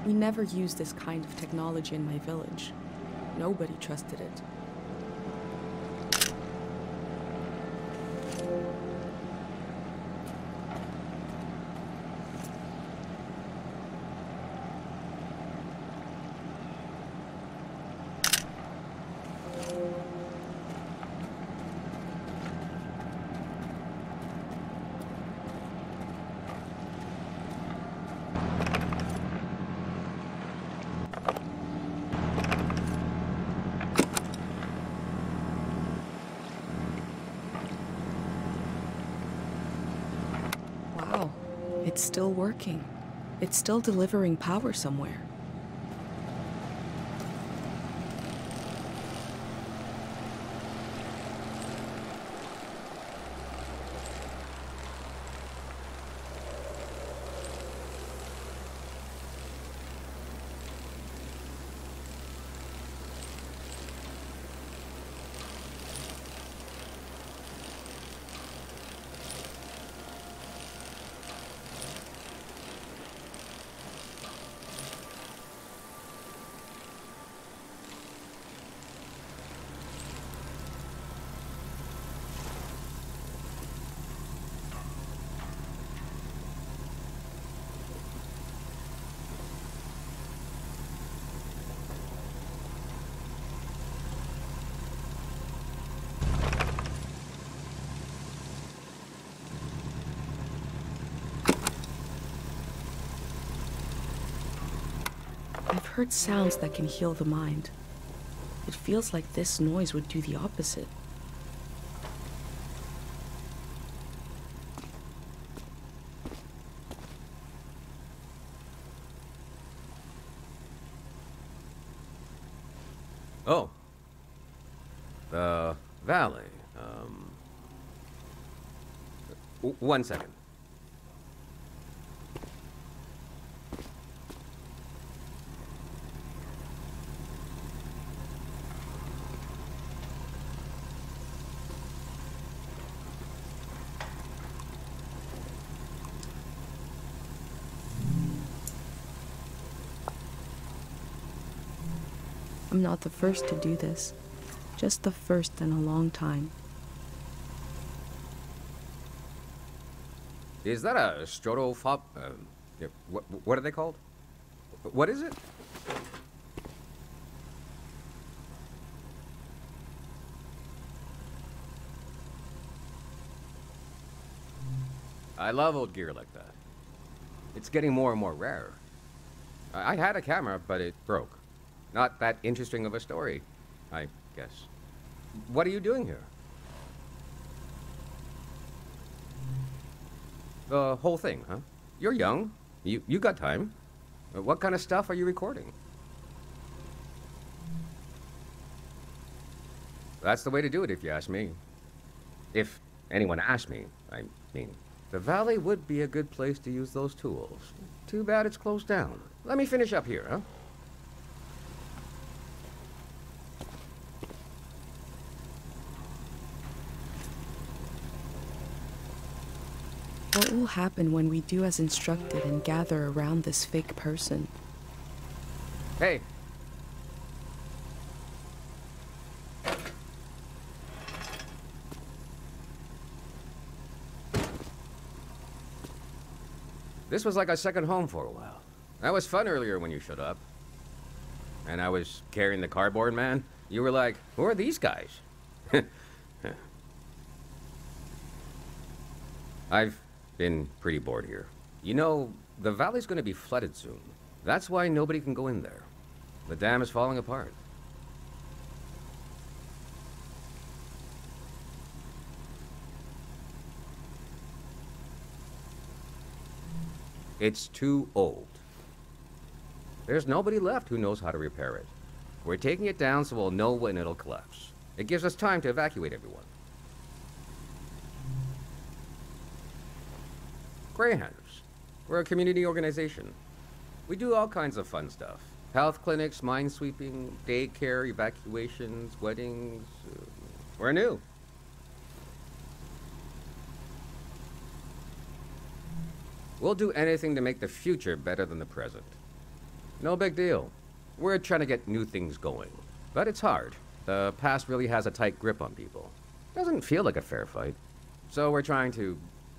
We never used this kind of technology in my village. Nobody trusted it. Wow, it's still working. It's still delivering power somewhere. I've heard sounds that can heal the mind. It feels like this noise would do the opposite. Oh. The valley. One second. I'm not the first to do this, just the first in a long time. Is that a strotophob? What are they called? What is it? I love old gear like that. It's getting more and more rare. I had a camera, but it broke. Not that interesting of a story, I guess. What are you doing here? The whole thing, huh? You're young. You got time. What kind of stuff are you recording? That's the way to do it, if you ask me. If anyone asked me, I mean. The valley would be a good place to use those tools. Too bad it's closed down. Let me finish up here, huh? What will happen when we do as instructed and gather around this fake person? Hey! This was like a second home for a while. That was fun earlier when you showed up. And I was carrying the cardboard man. You were like, who are these guys? I've been pretty bored here. You know, the valley's gonna be flooded soon. That's why nobody can go in there. The dam is falling apart. It's too old. There's nobody left who knows how to repair it. We're taking it down so we'll know when it'll collapse. It gives us time to evacuate everyone. Greyhounders. We're a community organization. We do all kinds of fun stuff. Health clinics, mine sweeping, daycare, evacuations, weddings. We're new. We'll do anything to make the future better than the present. No big deal. We're trying to get new things going. But it's hard. The past really has a tight grip on people. Doesn't feel like a fair fight. So we're trying to,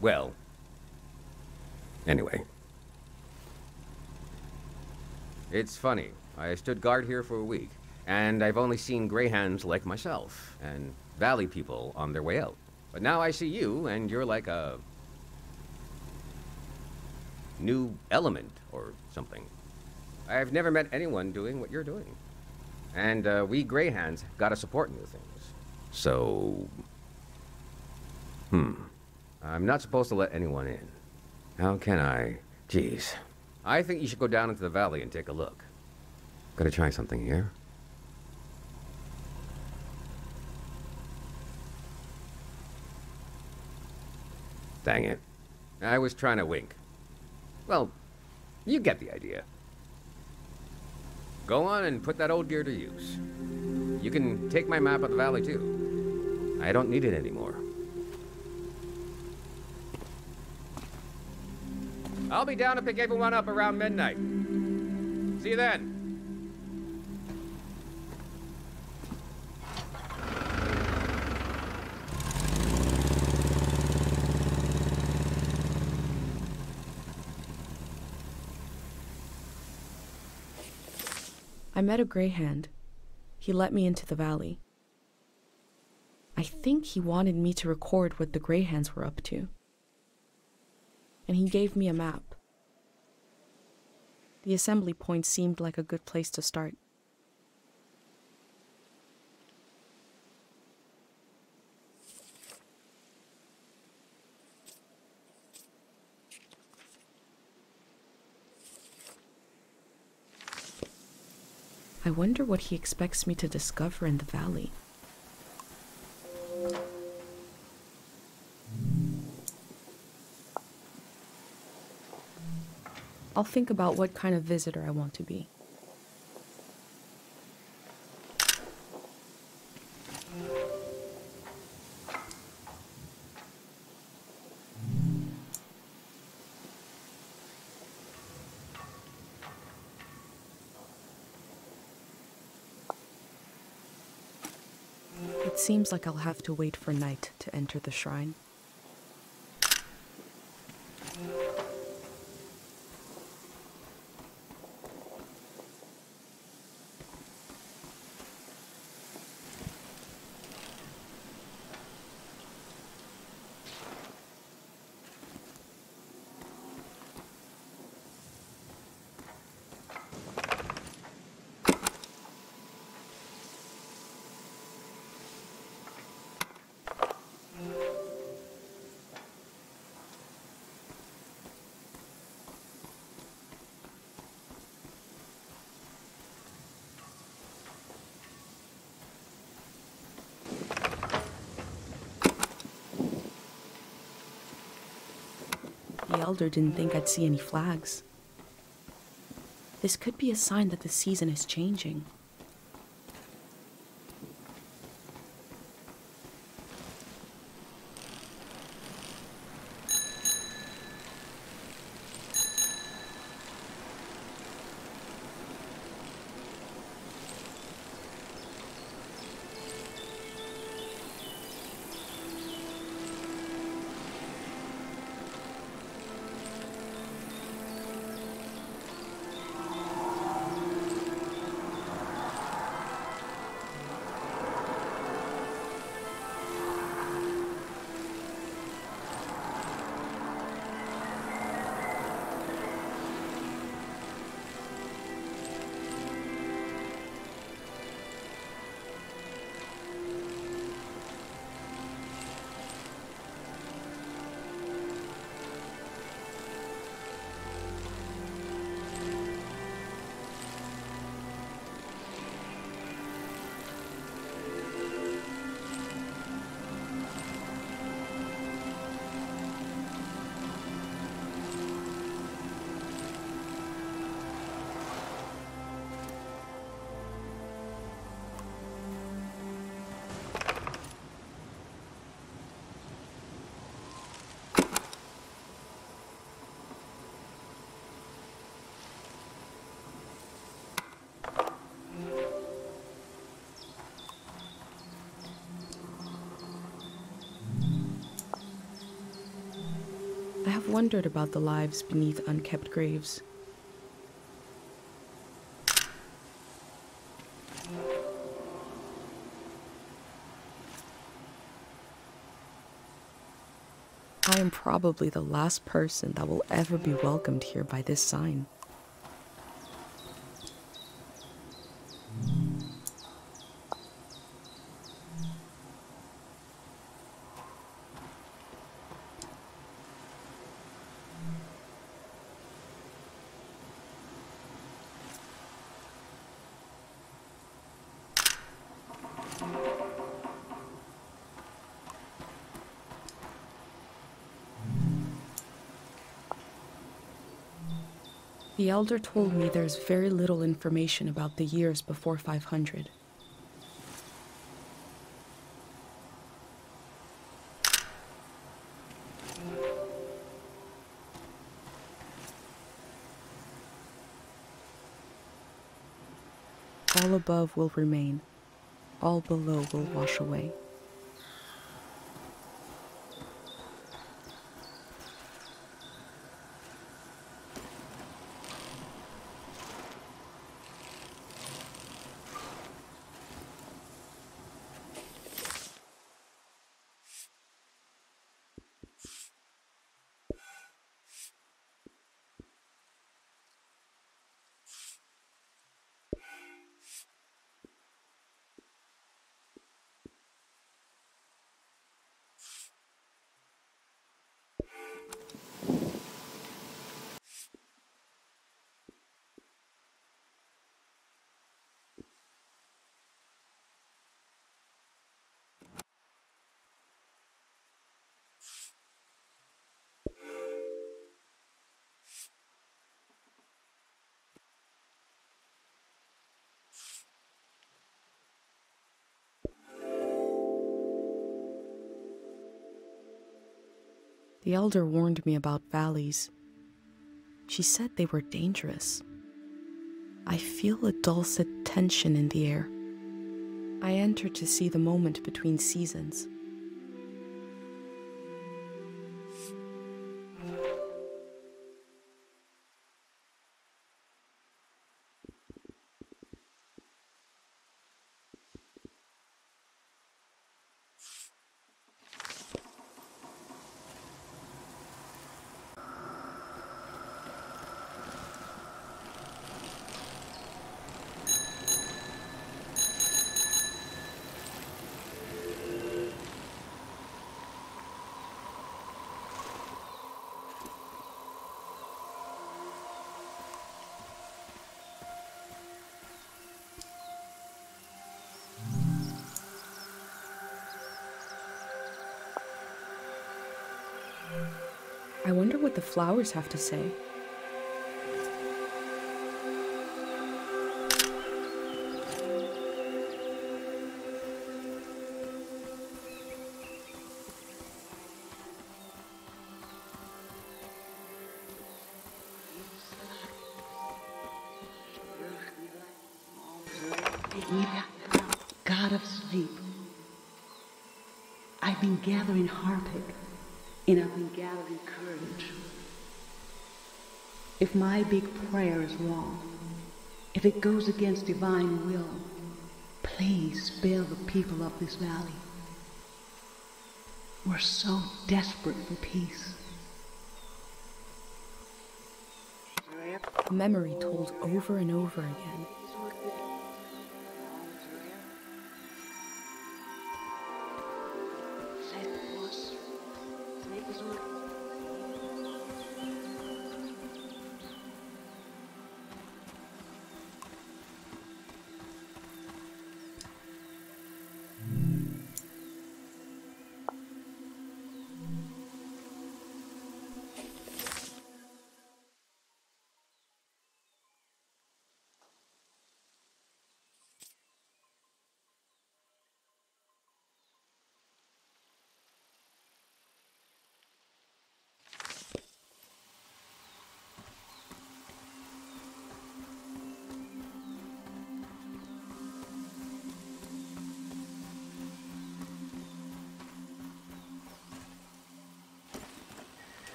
well, anyway. It's funny. I stood guard here for a week, and I've only seen greyhounds like myself, and valley people on their way out. But now I see you, and you're like a new element or something. I've never met anyone doing what you're doing. And we greyhounds gotta support new things. So, I'm not supposed to let anyone in. How can I? Jeez. I think you should go down into the valley and take a look. Gotta try something here. Dang it. I was trying to wink. Well, you get the idea. Go on and put that old gear to use. You can take my map of the valley, too. I don't need it anymore. I'll be down to pick everyone up around midnight. See you then. I met a greyhound. He let me into the valley. I think he wanted me to record what the greyhounds were up to. And he gave me a map. The assembly point seemed like a good place to start. I wonder what he expects me to discover in the valley. I'll think about what kind of visitor I want to be. It seems like I'll have to wait for night to enter the shrine. The elder didn't think I'd see any flags. This could be a sign that the season is changing. I have wondered about the lives beneath unkept graves. I am probably the last person that will ever be welcomed here by this sign. The elder told me there's very little information about the years before 500. All above will remain, all below will wash away. The elder warned me about valleys. She said they were dangerous. I feel a dulcet tension in the air. I enter to see the moment between seasons. I wonder what the flowers have to say. God of sleep, I've been gathering heartache, and I've been gathering courage. If my big prayer is wrong, if it goes against divine will, please spare the people of this valley. We're so desperate for peace. A memory told over and over again.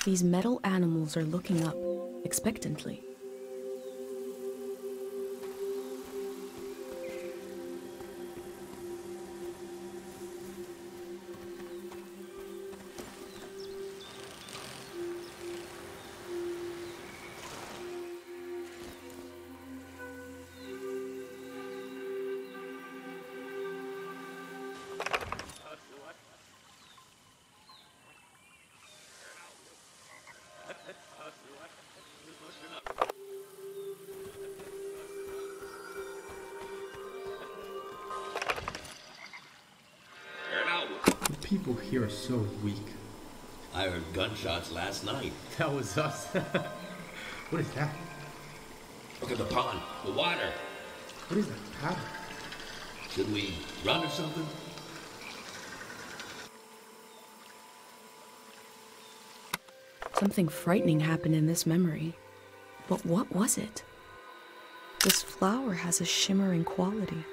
These metal animals are looking up, expectantly. The people here are so weak. I heard gunshots last night. That was us. What is that? Look at the pond, the water. What is that pattern? Should we run or something? Something frightening happened in this memory. But what was it? This flower has a shimmering quality.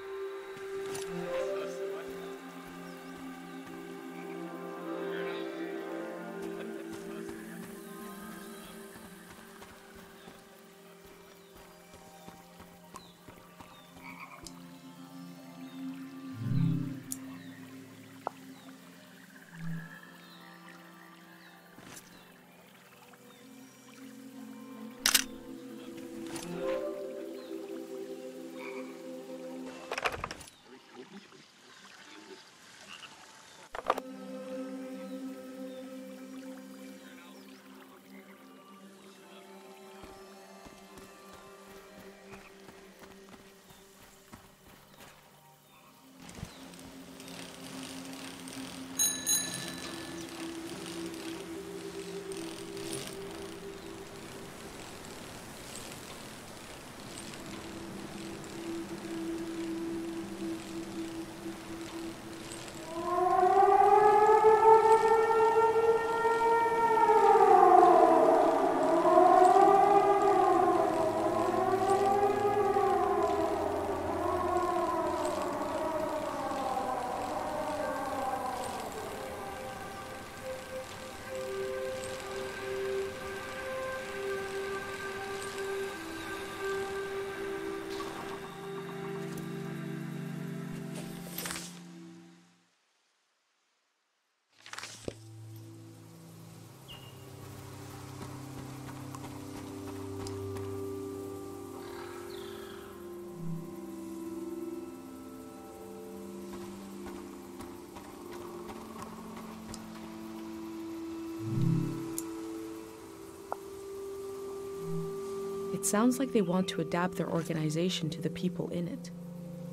It sounds like they want to adapt their organization to the people in it,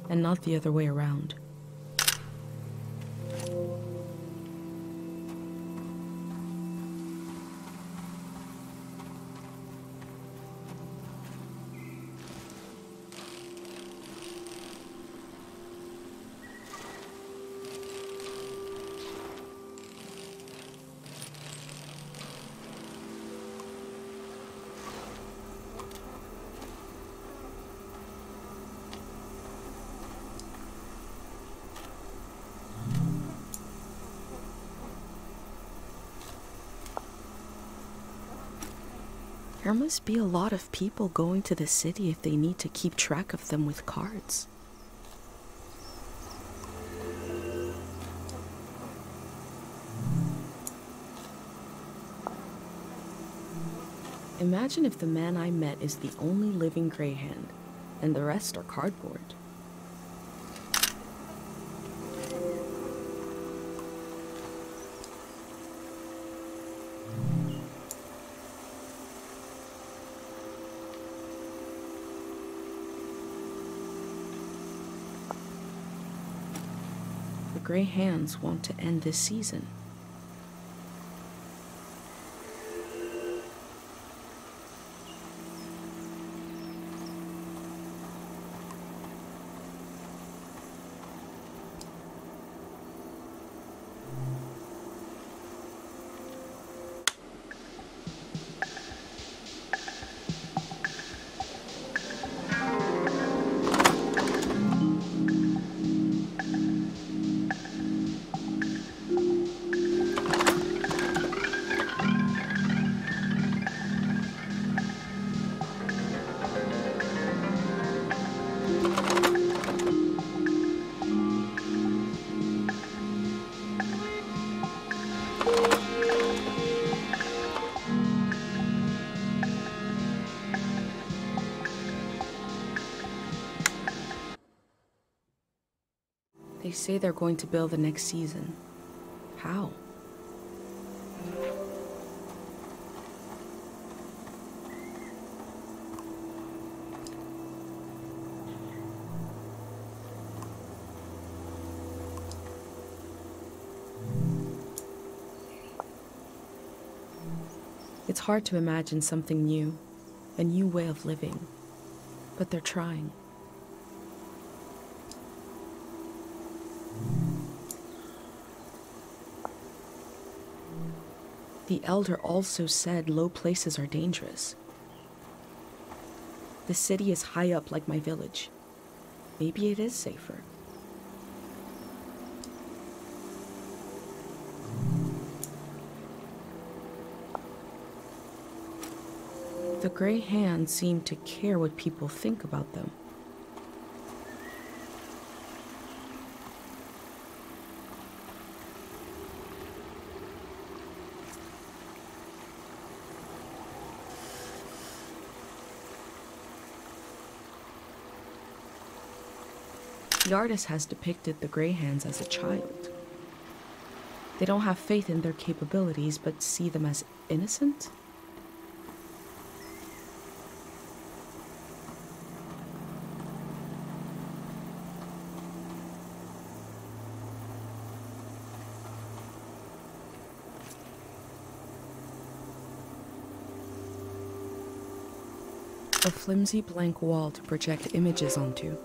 and not the other way around. There must be a lot of people going to the city if they need to keep track of them with cards. Imagine if the man I met is the only living Greyhand, and the rest are cardboard. The Grey Hands want to end this season. They say they're going to build the next season. How? It's hard to imagine something new, a new way of living, but they're trying. The elder also said low places are dangerous. The city is high up like my village. Maybe it is safer. The gray hands seem to care what people think about them. The artist has depicted the gray hands as a child. They don't have faith in their capabilities, but see them as innocent? A flimsy blank wall to project images onto.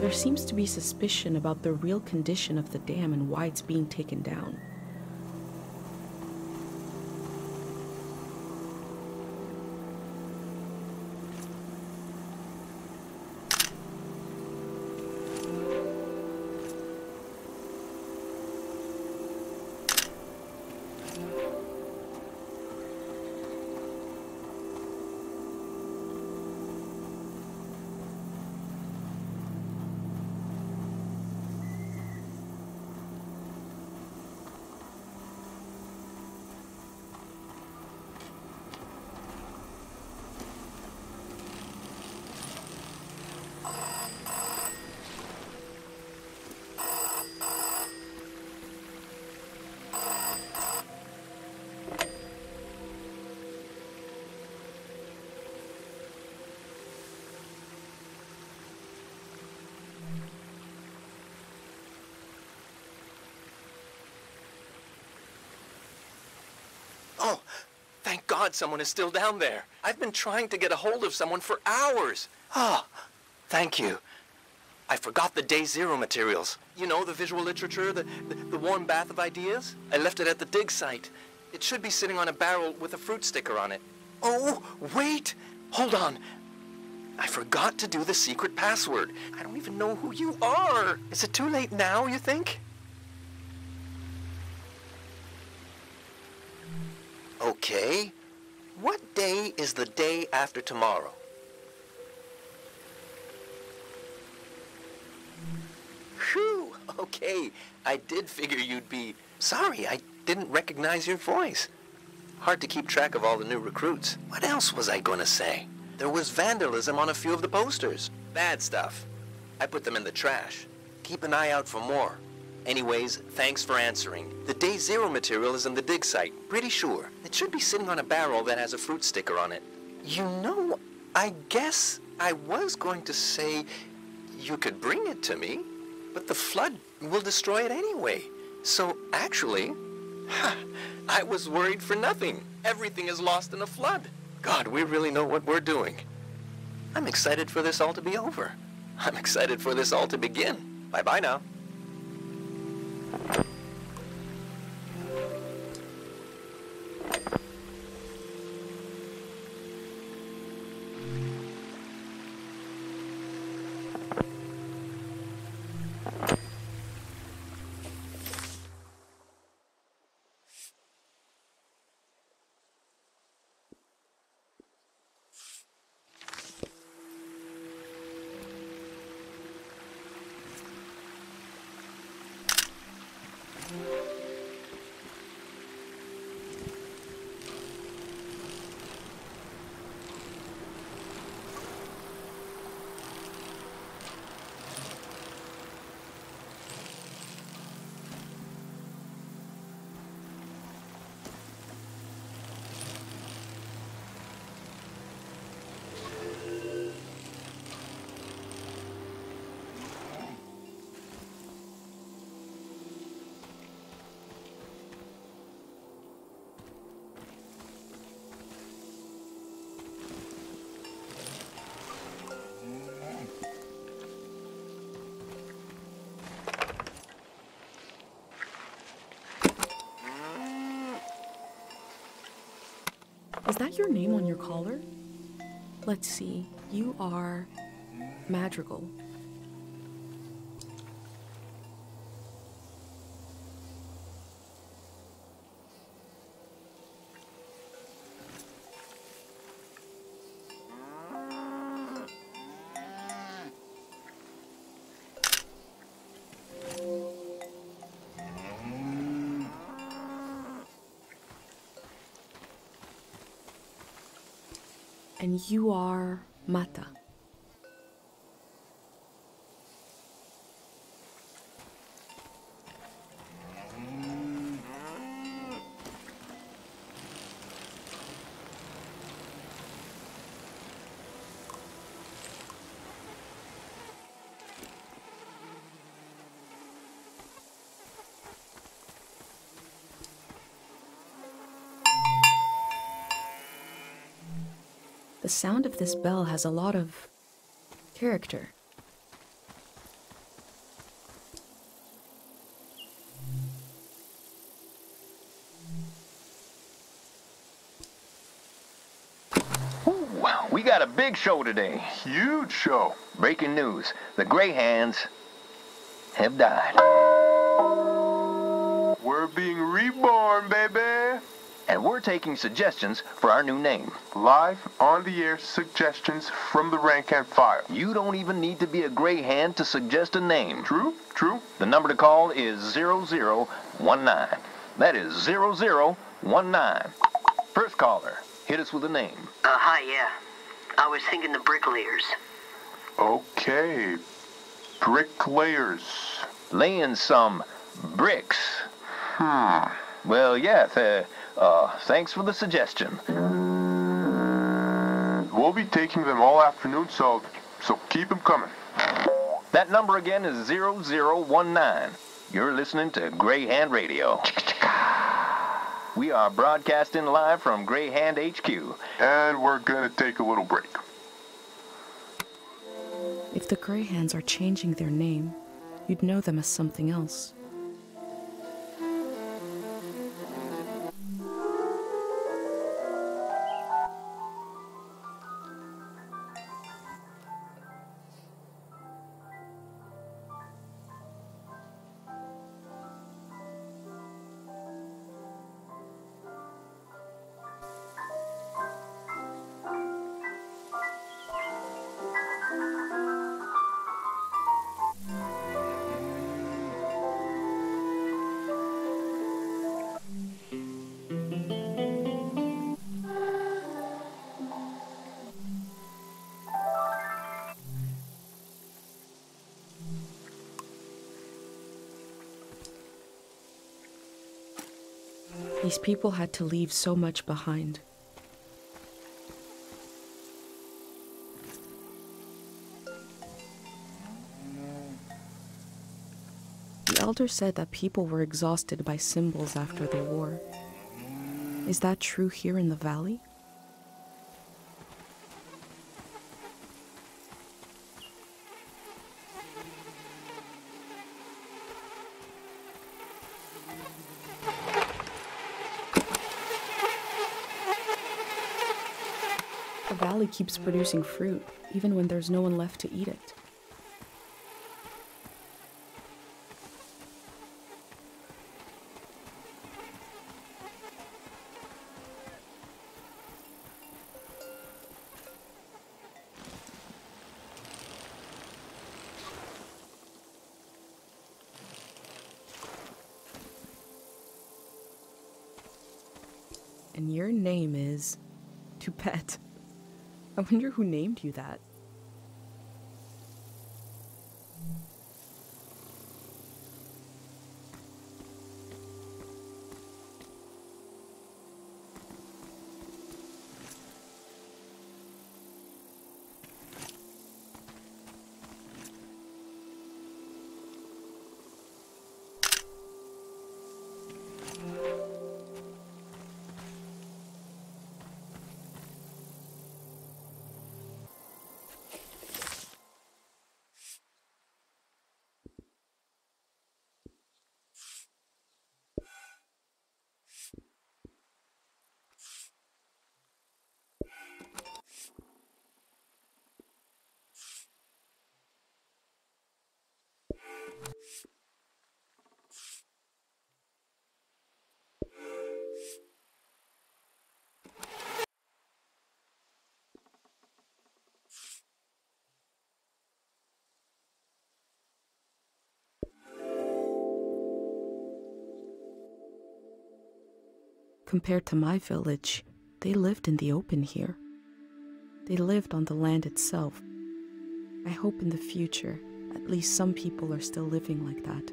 There seems to be suspicion about the real condition of the dam and why it's being taken down. Oh, thank God someone is still down there. I've been trying to get a hold of someone for hours. Ah, thank you. I forgot the day zero materials. You know, the visual literature, the warm bath of ideas? I left it at the dig site. It should be sitting on a barrel with a fruit sticker on it. Oh, wait! Hold on. I forgot to do the secret password. I don't even know who you are. Is it too late now, you think? Okay. What day is the day after tomorrow? Phew, okay. I did figure you'd be... Sorry, I didn't recognize your voice. Hard to keep track of all the new recruits. What else was I gonna say? There was vandalism on a few of the posters. Bad stuff. I put them in the trash. Keep an eye out for more. Anyways, thanks for answering. The day zero material is in the dig site. Pretty sure. It should be sitting on a barrel that has a fruit sticker on it. You know, I guess I was going to say you could bring it to me, but the flood will destroy it anyway. So actually, I was worried for nothing. Everything is lost in a flood. God, we really know what we're doing. I'm excited for this all to be over. I'm excited for this all to begin. Bye-bye now. Is that your name on your collar? Let's see. You are Madrigal. And you are Mata. The sound of this bell has a lot of character. Ooh, we got a big show today. Huge show. Breaking news. The Grey Hands have died. We're being reborn, baby. And we're taking suggestions for our new name. Live on the air suggestions from the rank and file. You don't even need to be a Grey Hand to suggest a name. True, true. The number to call is 0019. That is 0019. First caller, hit us with a name. Hi, yeah. I was thinking the bricklayers. Okay. Bricklayers. Laying some bricks. Well, yeah, thanks for the suggestion. We'll be taking them all afternoon, so keep them coming. That number again is 0019. You're listening to Grey Hand Radio. We are broadcasting live from Grey Hand HQ. And we're gonna take a little break. If the Grey Hands are changing their name, you'd know them as something else. These people had to leave so much behind. The elder said that people were exhausted by symbols after the war. Is that true here in the valley? The valley keeps producing fruit, even when there's no one left to eat it. And your name is Tupet. I wonder who named you that. Compared to my village, they lived in the open here. They lived on the land itself. I hope in the future, at least some people are still living like that.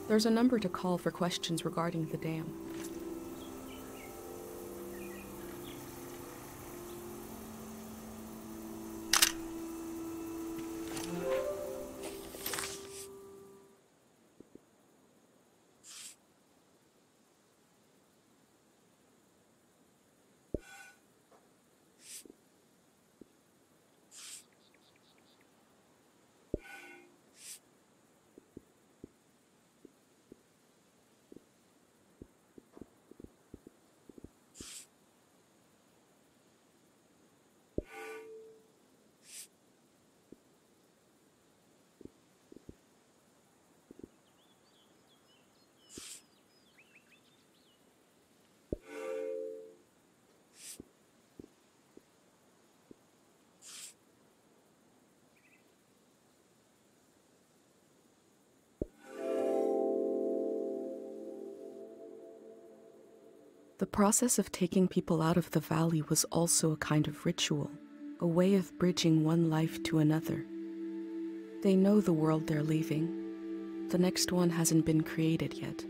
There's a number to call for questions regarding the dam. The process of taking people out of the valley was also a kind of ritual, a way of bridging one life to another. They know the world they're leaving. The next one hasn't been created yet.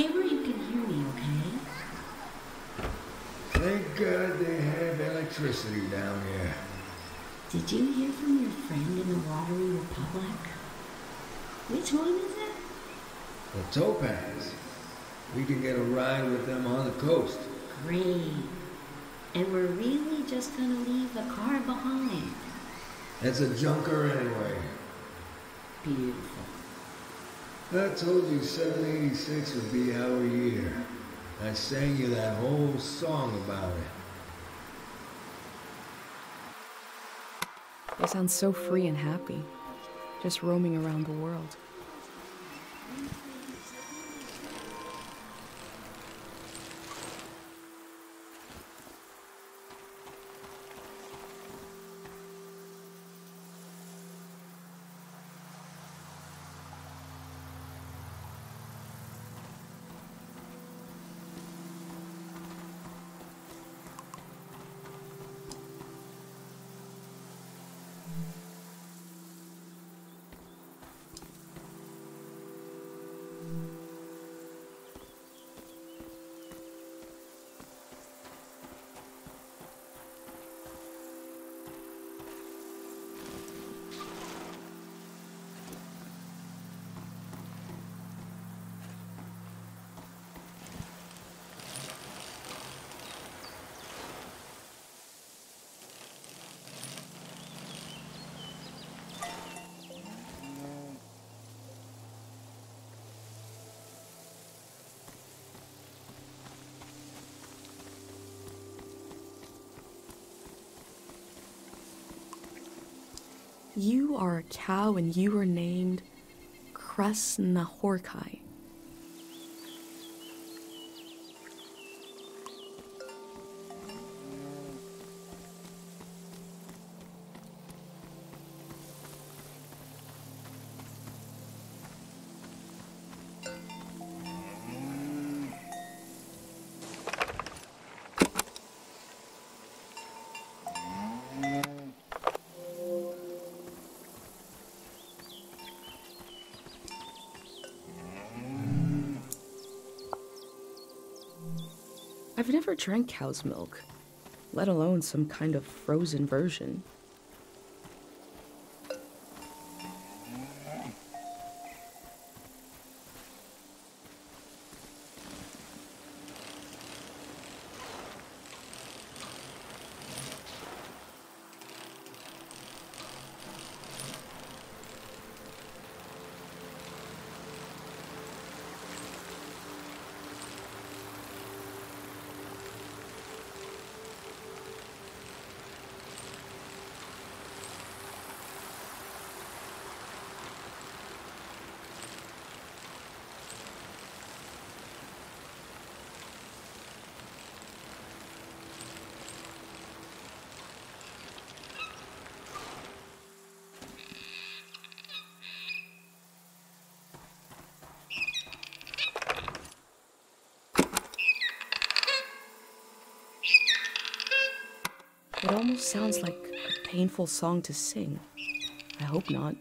Stay where you can hear me, okay? Thank God they have electricity down here. Did you hear from your friend in the Watery Republic? Which one is it? The Topaz. We can get a ride with them on the coast. Great. And we're really just gonna leave the car behind. It's a junker anyway. Beautiful. I told you 786 would be our year. I sang you that whole song about it. They sound so free and happy, just roaming around the world. You are a cow and you are named Krasnahorkai. I've never drank cow's milk, let alone some kind of frozen version. It almost sounds like a painful song to sing. I hope not.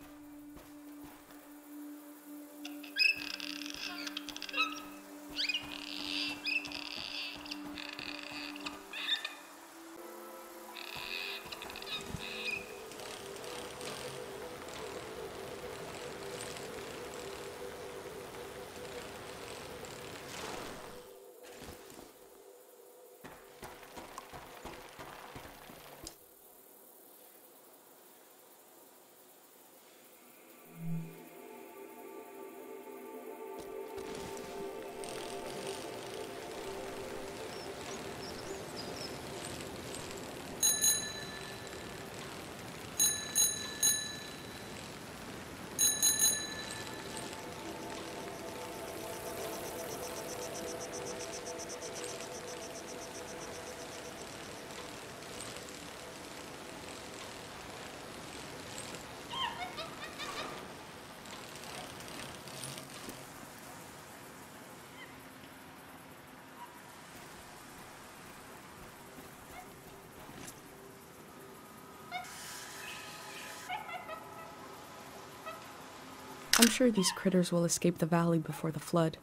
I'm sure these critters will escape the valley before the flood.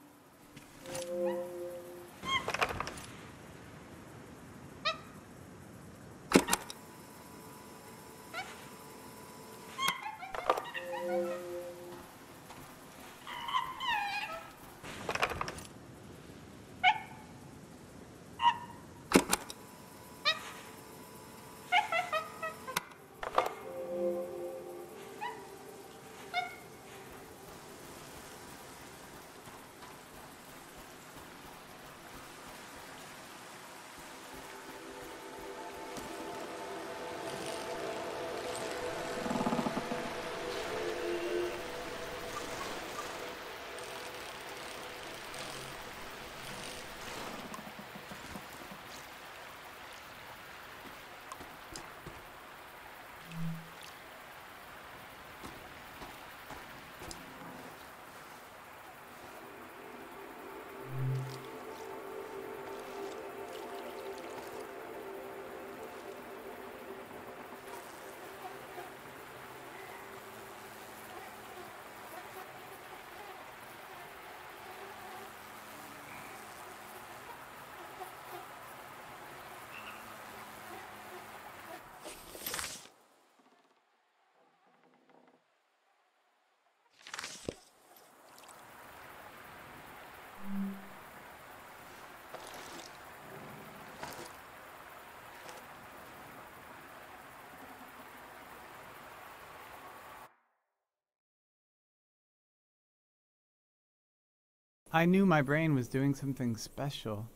I knew my brain was doing something special.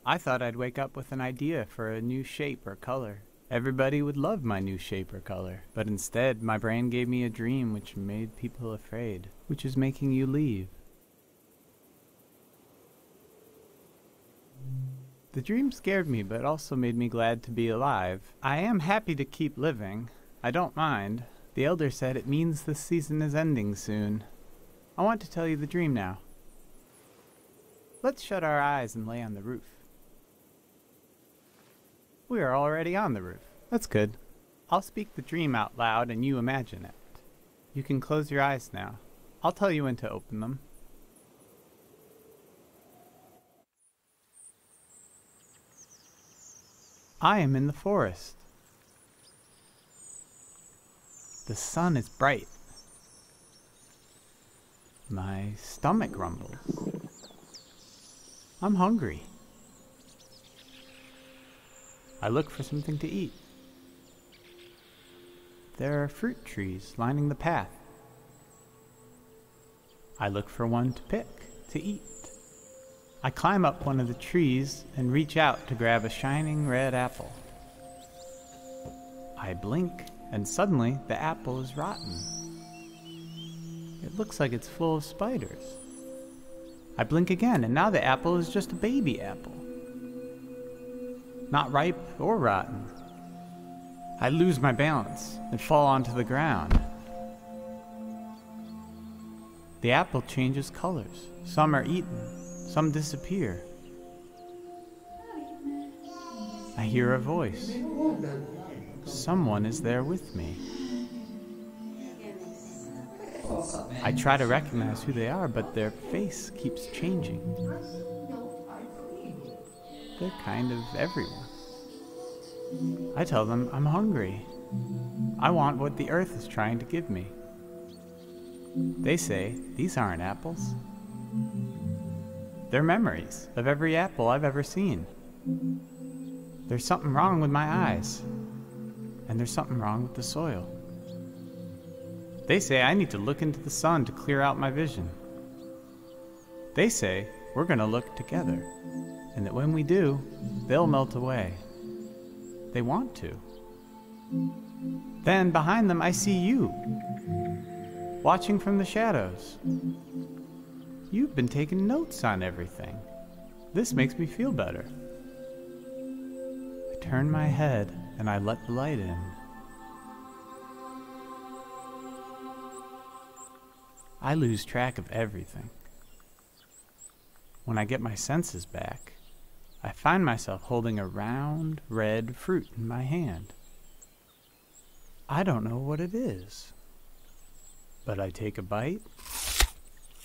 I thought I'd wake up with an idea for a new shape or color, Everybody would love my new shape or color, but instead my brain gave me a dream which made people afraid, which is making you leave. The dream scared me, but also made me glad to be alive. I am happy to keep living. I don't mind. The elder said it means the season is ending soon. I want to tell you the dream now. Let's shut our eyes and lay on the roof. We are already on the roof. That's good. I'll speak the dream out loud and you imagine it. You can close your eyes now. I'll tell you when to open them. I am in the forest. The sun is bright. My stomach rumbles. I'm hungry. I look for something to eat. There are fruit trees lining the path. I look for one to pick, to eat. I climb up one of the trees and reach out to grab a shining red apple. I blink, and suddenly the apple is rotten. It looks like it's full of spiders. I blink again, and now the apple is just a baby apple. Not ripe or rotten. I lose my balance and fall onto the ground. The apple changes colors. Some are eaten. Some disappear. I hear a voice. Someone is there with me. I try to recognize who they are, but their face keeps changing. They're kind of everywhere. I tell them I'm hungry. I want what the earth is trying to give me. They say, these aren't apples. They're memories of every apple I've ever seen. There's something wrong with my eyes. And there's something wrong with the soil. They say I need to look into the sun to clear out my vision. They say we're going to look together, and that when we do, they'll melt away. They want to. Then behind them I see you, watching from the shadows. You've been taking notes on everything. This makes me feel better. I turn my head and I let the light in. I lose track of everything. When I get my senses back, I find myself holding a round, red fruit in my hand. I don't know what it is, but I take a bite,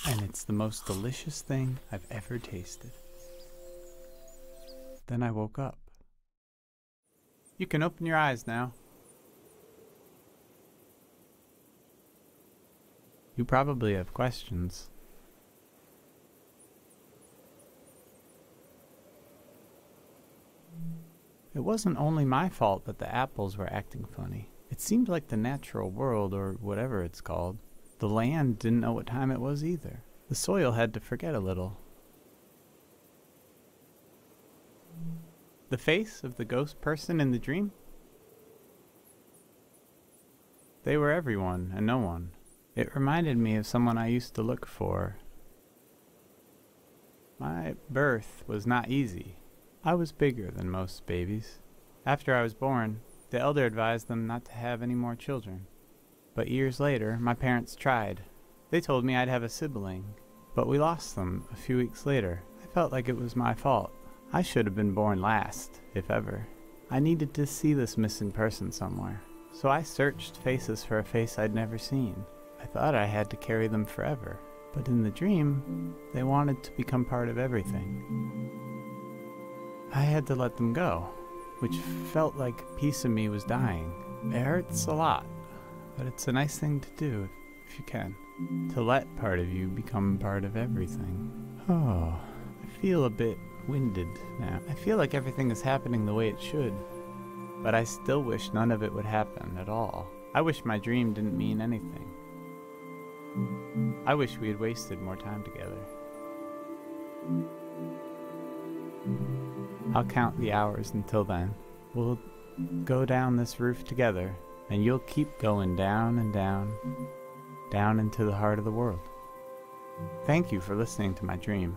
and it's the most delicious thing I've ever tasted. Then I woke up. You can open your eyes now. You probably have questions. It wasn't only my fault that the apples were acting funny. It seemed like the natural world, or whatever it's called, the land didn't know what time it was either. The soil had to forget a little. The face of the ghost person in the dream? They were everyone and no one. It reminded me of someone I used to look for. My birth was not easy. I was bigger than most babies. After I was born, the elder advised them not to have any more children. But years later, my parents tried. They told me I'd have a sibling, but we lost them a few weeks later. I felt like it was my fault. I should have been born last, if ever. I needed to see this missing person somewhere, so I searched faces for a face I'd never seen. I thought I had to carry them forever, but in the dream, they wanted to become part of everything. I had to let them go, which felt like a piece of me was dying. It hurts a lot, but it's a nice thing to do if you can. To let part of you become part of everything. Oh, I feel a bit winded now. I feel like everything is happening the way it should, but I still wish none of it would happen at all. I wish my dream didn't mean anything. I wish we had wasted more time together. I'll count the hours until then. Will Go down this roof together, and you'll keep going down and down, down into the heart of the world. Thank you for listening to my dream.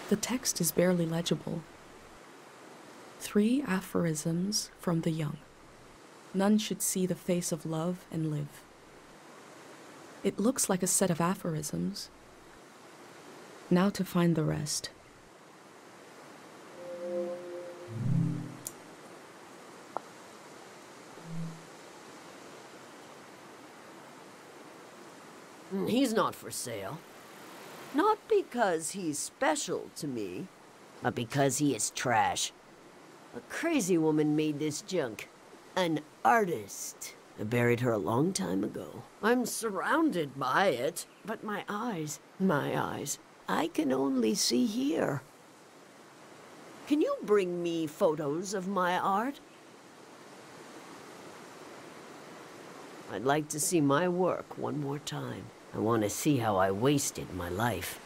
The text is barely legible. 3 aphorisms from the young. None should see the face of love and live. It looks like a set of aphorisms. Now to find the rest. He's not for sale. Not because he's special to me, but because he is trash. A crazy woman made this junk. An artist. I buried her a long time ago. I'm surrounded by it, but my eyes, I can only see here. Can you bring me photos of my art? I'd like to see my work one more time. I want to see how I wasted my life.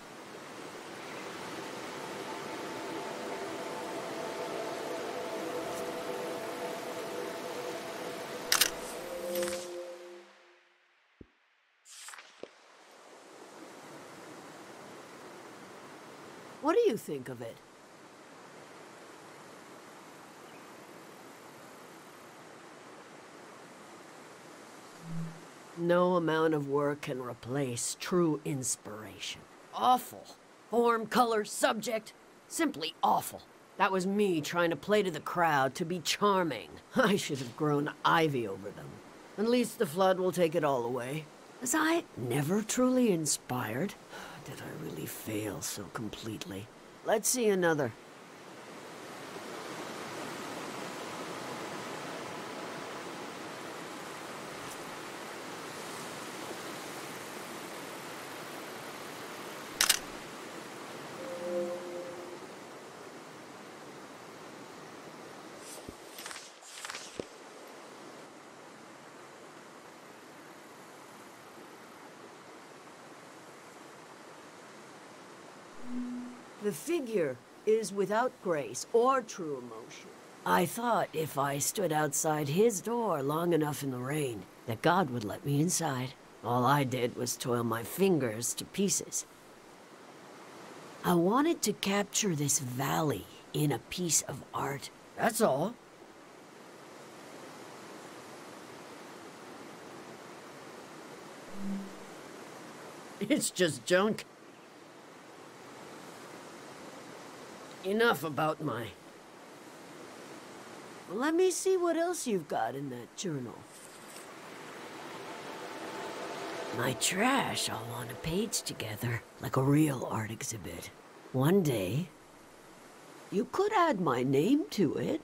What do you think of it? No amount of work can replace true inspiration. Awful. Form, color, subject. Simply awful. That was me trying to play to the crowd, to be charming. I should have grown ivy over them. At least the flood will take it all away. Was I never truly inspired? Did I really fail so completely? Let's see another. The figure is without grace or true emotion. I thought if I stood outside his door long enough in the rain, that God would let me inside. All I did was toil my fingers to pieces. I wanted to capture this valley in a piece of art. That's all. It's just junk. Enough about my... Let me see what else you've got in that journal. My trash all on a page together, like a real art exhibit. One day, you could add my name to it.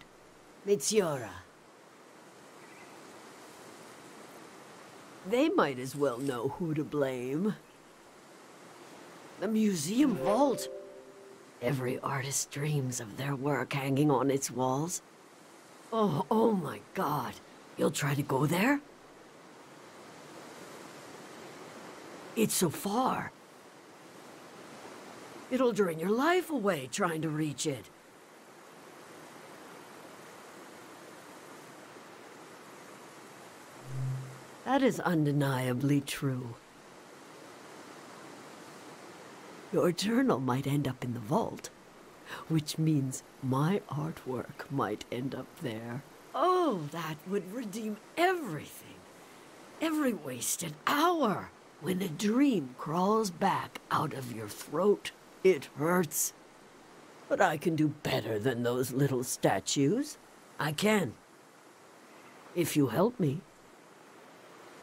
Mitziora. They might as well know who to blame. The museum vault. Every artist dreams of their work hanging on its walls. Oh my God. You'll try to go there? It's so far. It'll drain your life away trying to reach it. That is undeniably true. Your journal might end up in the vault, which means my artwork might end up there. Oh, that would redeem everything. Every wasted hour. When a dream crawls back out of your throat, it hurts. But I can do better than those little statues. I can. If you help me.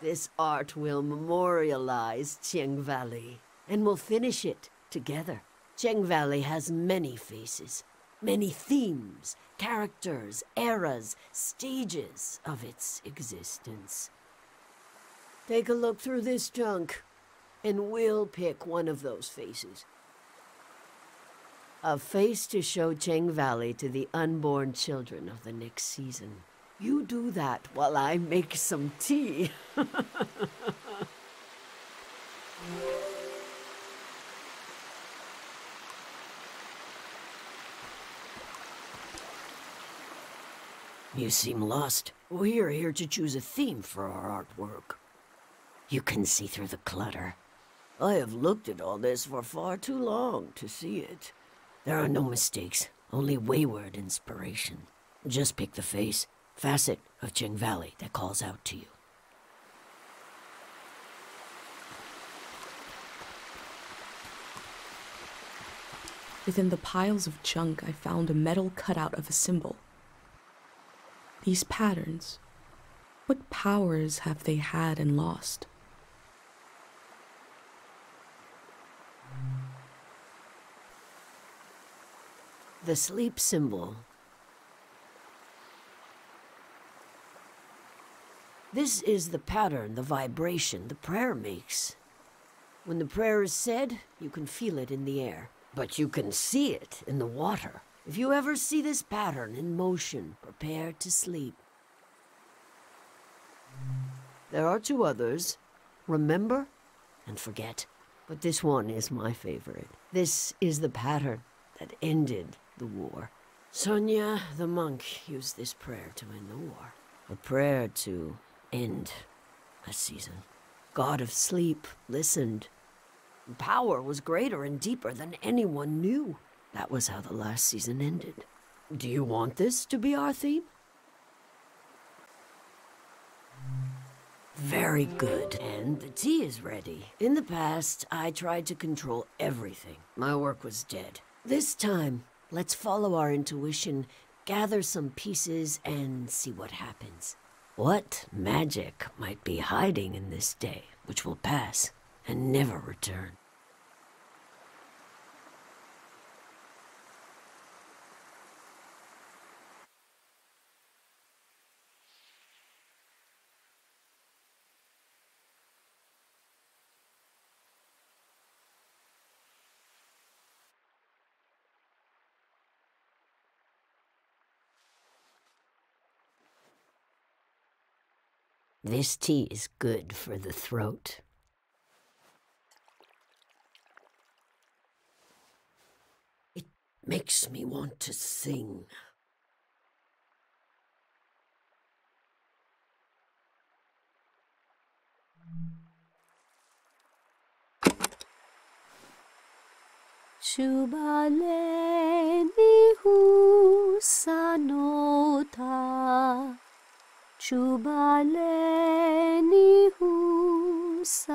This art will memorialize Cheng Valley, and we'll finish it together. Cheng Valley has many faces, many themes, characters, eras, stages of its existence. Take a look through this junk, and we'll pick one of those faces. A face to show Cheng Valley to the unborn children of the next season. You do that while I make some tea. You seem lost. We're here to choose a theme for our artwork. You can see through the clutter. I have looked at all this for far too long to see it. There are no mistakes, only wayward inspiration. Just pick the face, facet of Cheng Valley that calls out to you. Within the piles of junk, I found a metal cutout of a symbol. These patterns, what powers have they had and lost? The sleep symbol. This is the pattern, the vibration the prayer makes. When the prayer is said, you can feel it in the air, but you can see it in the water. If you ever see this pattern in motion, prepare to sleep. There are two others, remember and forget, but this one is my favorite. This is the pattern that ended the war. Sonia, the monk, used this prayer to end the war. A prayer to end a season. God of sleep listened. Power was greater and deeper than anyone knew. That was how the last season ended. Do you want this to be our theme? Very good. And the tea is ready. In the past, I tried to control everything. My work was dead. This time, let's follow our intuition, gather some pieces, and see what happens. What magic might be hiding in this day, which will pass and never return? This tea is good for the throat. It makes me want to sing. Chubaleni husanota. Chubaleni husabe.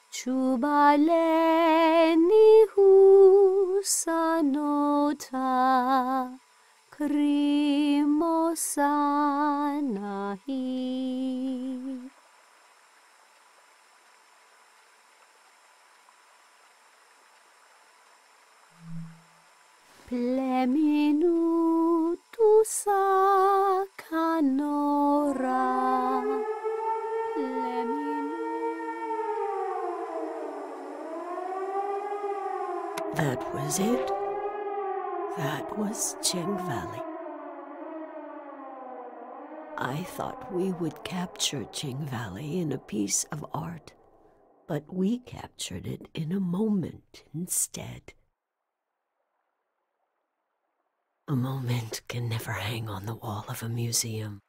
Chubaleni husanota. Krimosanahi. Pleminutu sakanora. That was it. That was Cheng Valley. I thought we would capture Cheng Valley in a piece of art, But we captured it in a moment instead. A moment can never hang on the wall of a museum,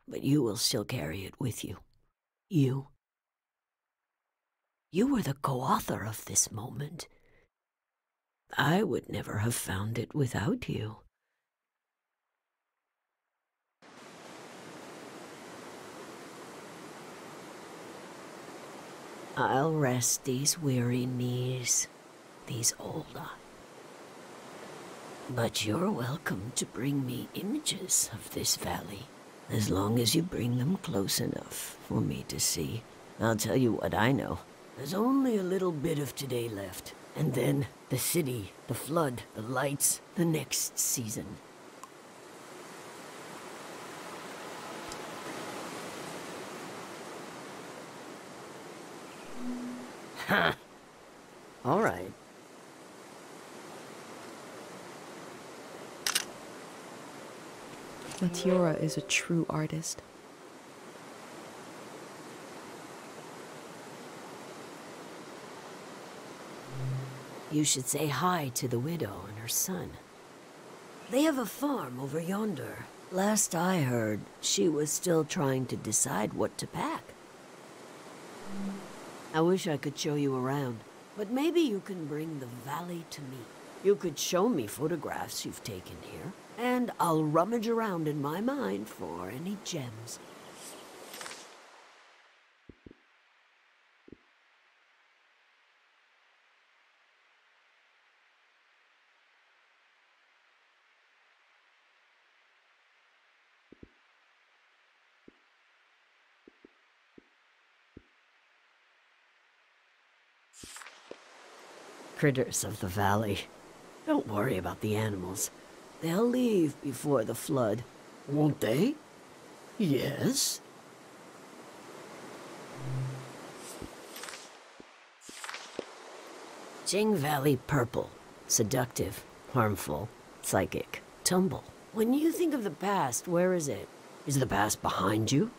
but you will still carry it with you. You were the co-author of this moment. I would never have found it without you. I'll rest these weary knees, these old eyes. But you're welcome to bring me images of this valley, as long as you bring them close enough for me to see. I'll tell you what I know. There's only a little bit of today left, and then the city, the flood, the lights, the next season. Ha! All right. Latiora is a true artist. You should say hi to the widow and her son. They have a farm over yonder. Last I heard, she was still trying to decide what to pack. I wish I could show you around, but maybe you can bring the valley to me. You could show me photographs you've taken here, and I'll rummage around in my mind for any gems. Critters of the valley. Don't worry about the animals. They'll leave before the flood, won't they? Yes? Jing Valley purple. Seductive, harmful, psychic, tumble. When you think of the past, where is it? Is the past behind you?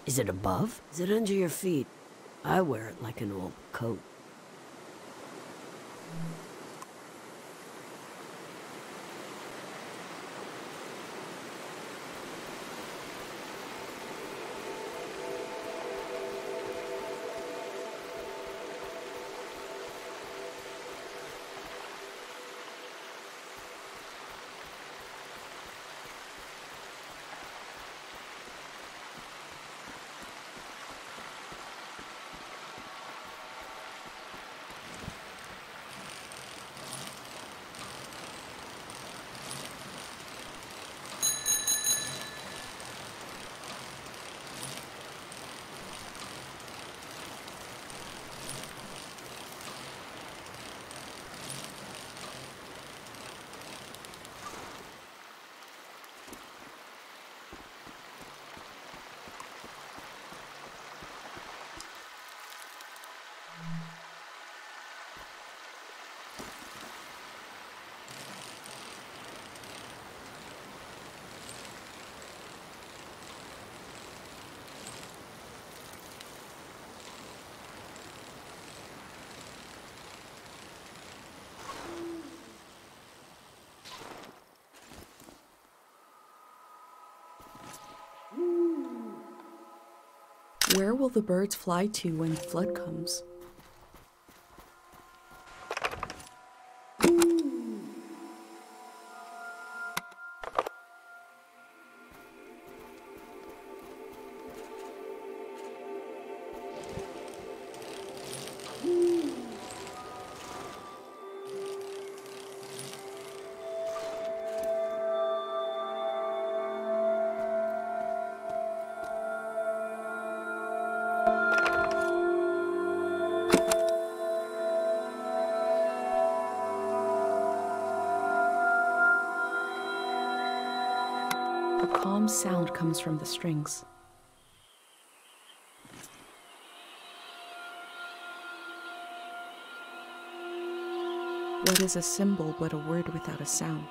Is it above? Is it under your feet? I wear it like an old coat. Where will the birds fly to when flood comes? A calm sound comes from the strings. What is a symbol but a word without a sound?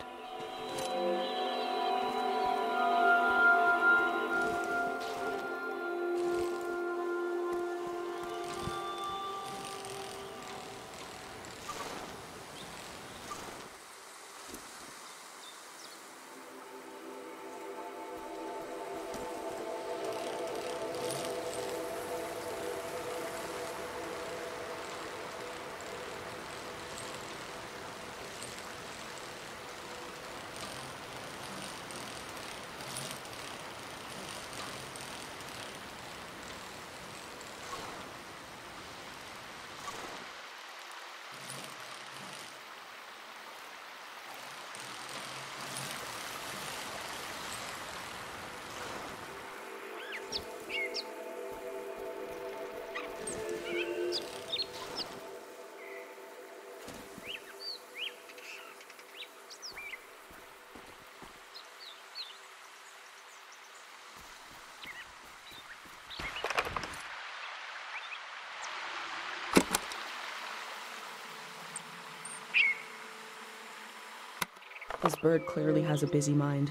This bird clearly has a busy mind.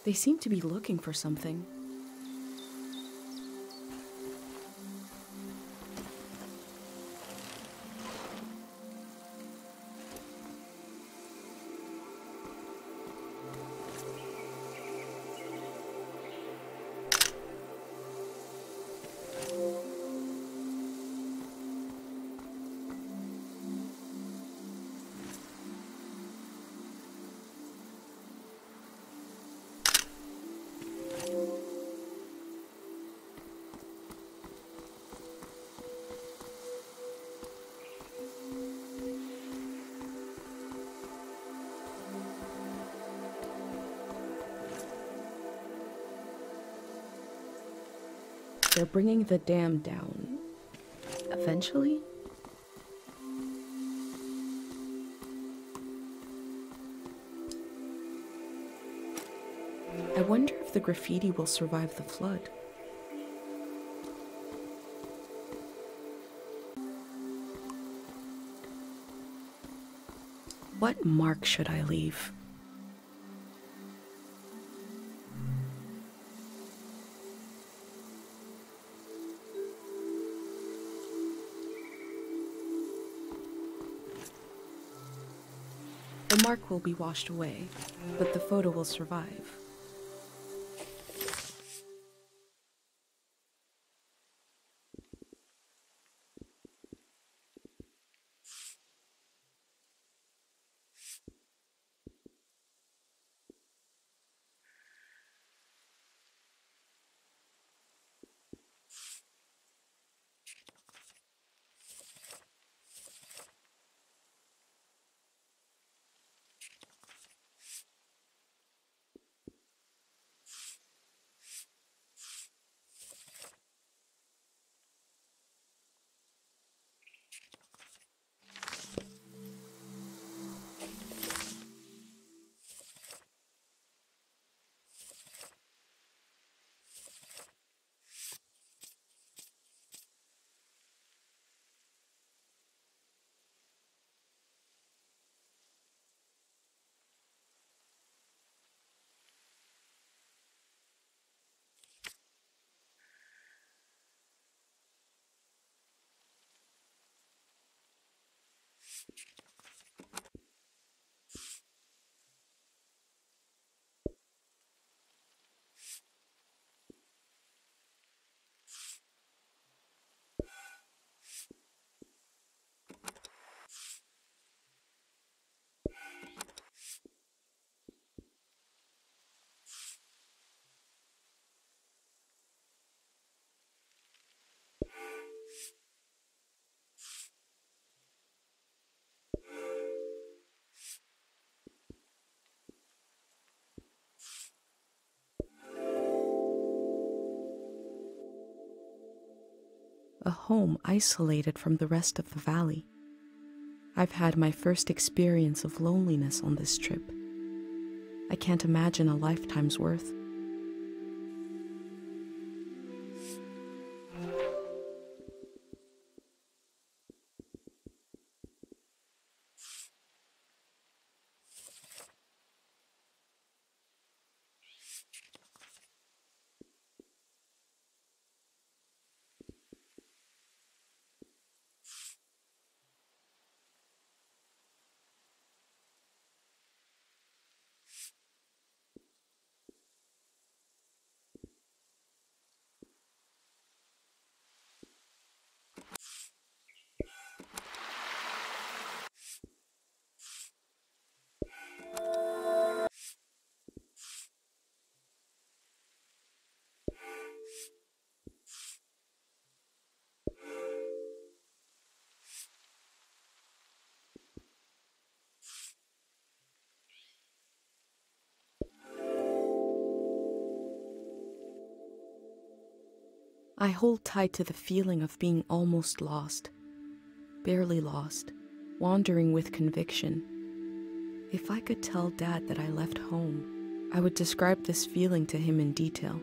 They seem to be looking for something. They're bringing the dam down. Eventually? I wonder if the graffiti will survive the flood. What mark should I leave? The mark will be washed away, but the photo will survive. A home isolated from the rest of the valley. I've had my first experience of loneliness on this trip. I can't imagine a lifetime's worth. I hold tight to the feeling of being almost lost, barely lost, wandering with conviction. If I could tell Dad that I left home, I would describe this feeling to him in detail.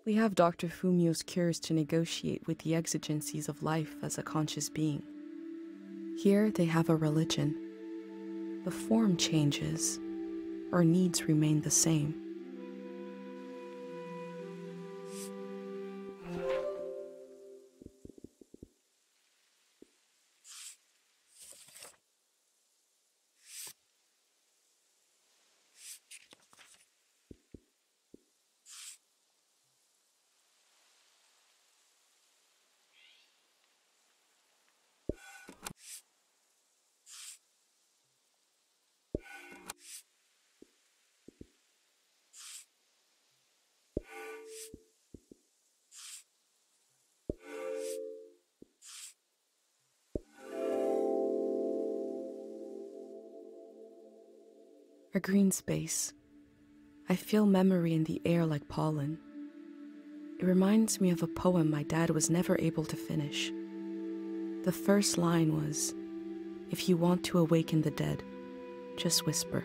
We have Dr. Fumio's cures to negotiate with the exigencies of life as a conscious being. Here they have a religion. The form changes, our needs remain the same. A green space. I feel memory in the air like pollen. It reminds me of a poem my dad was never able to finish. The first line was, "If you want to awaken the dead, just whisper."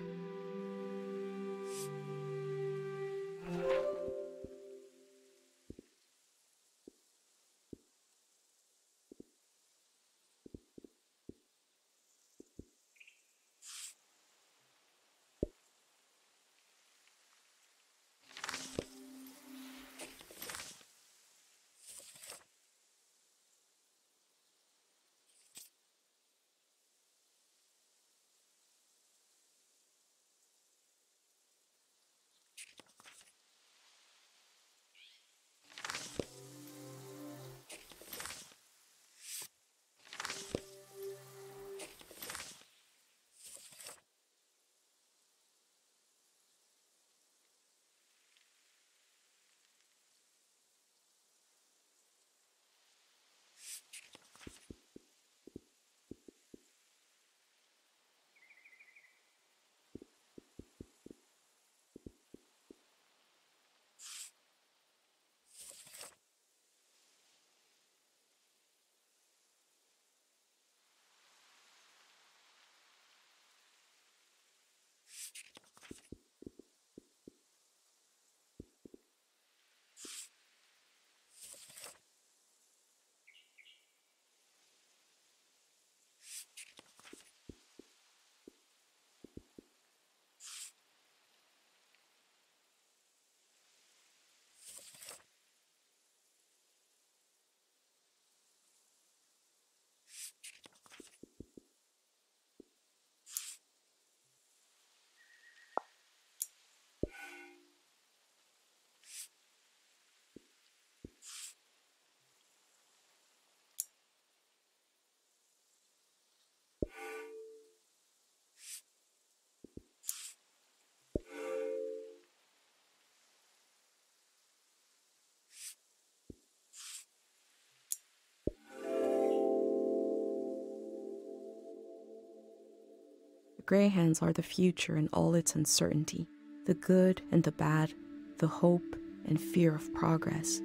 Grey hands are the future in all its uncertainty, the good and the bad, the hope and fear of progress.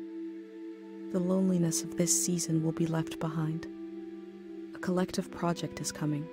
The loneliness of this season will be left behind. A collective project is coming.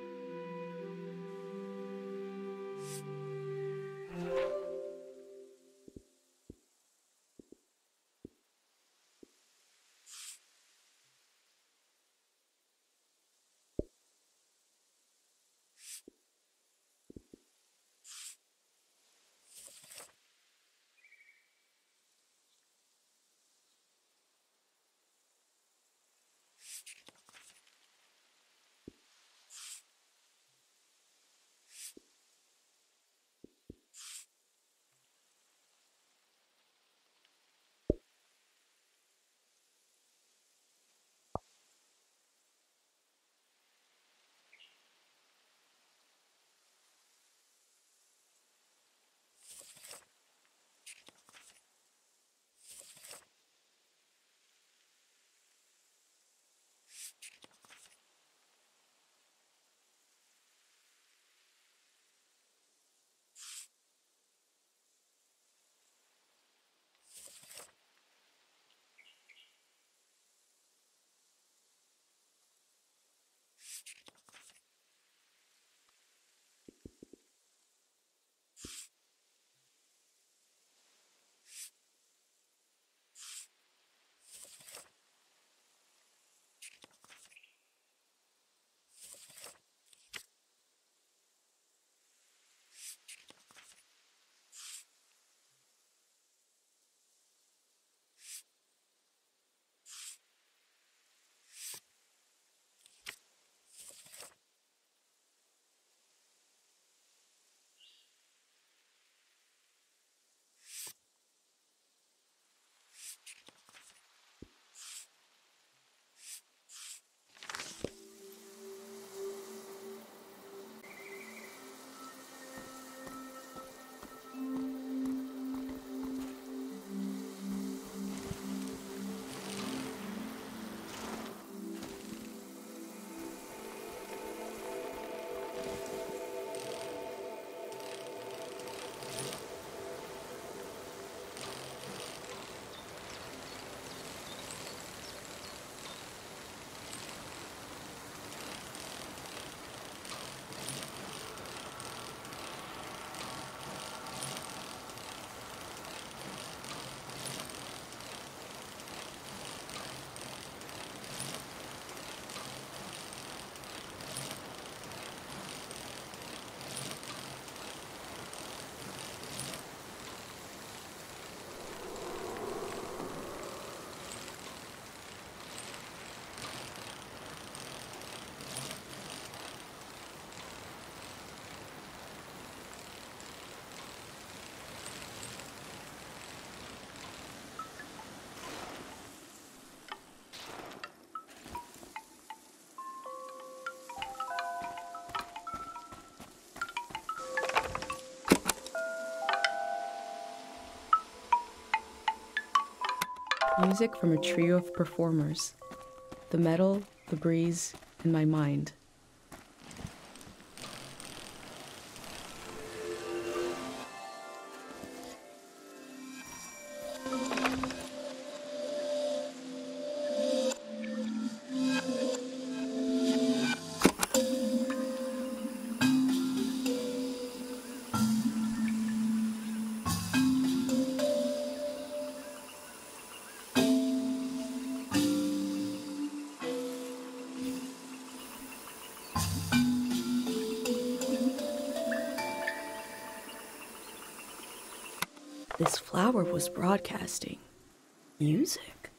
Music from a trio of performers. The metal, the breeze, and my mind. This flower was broadcasting music.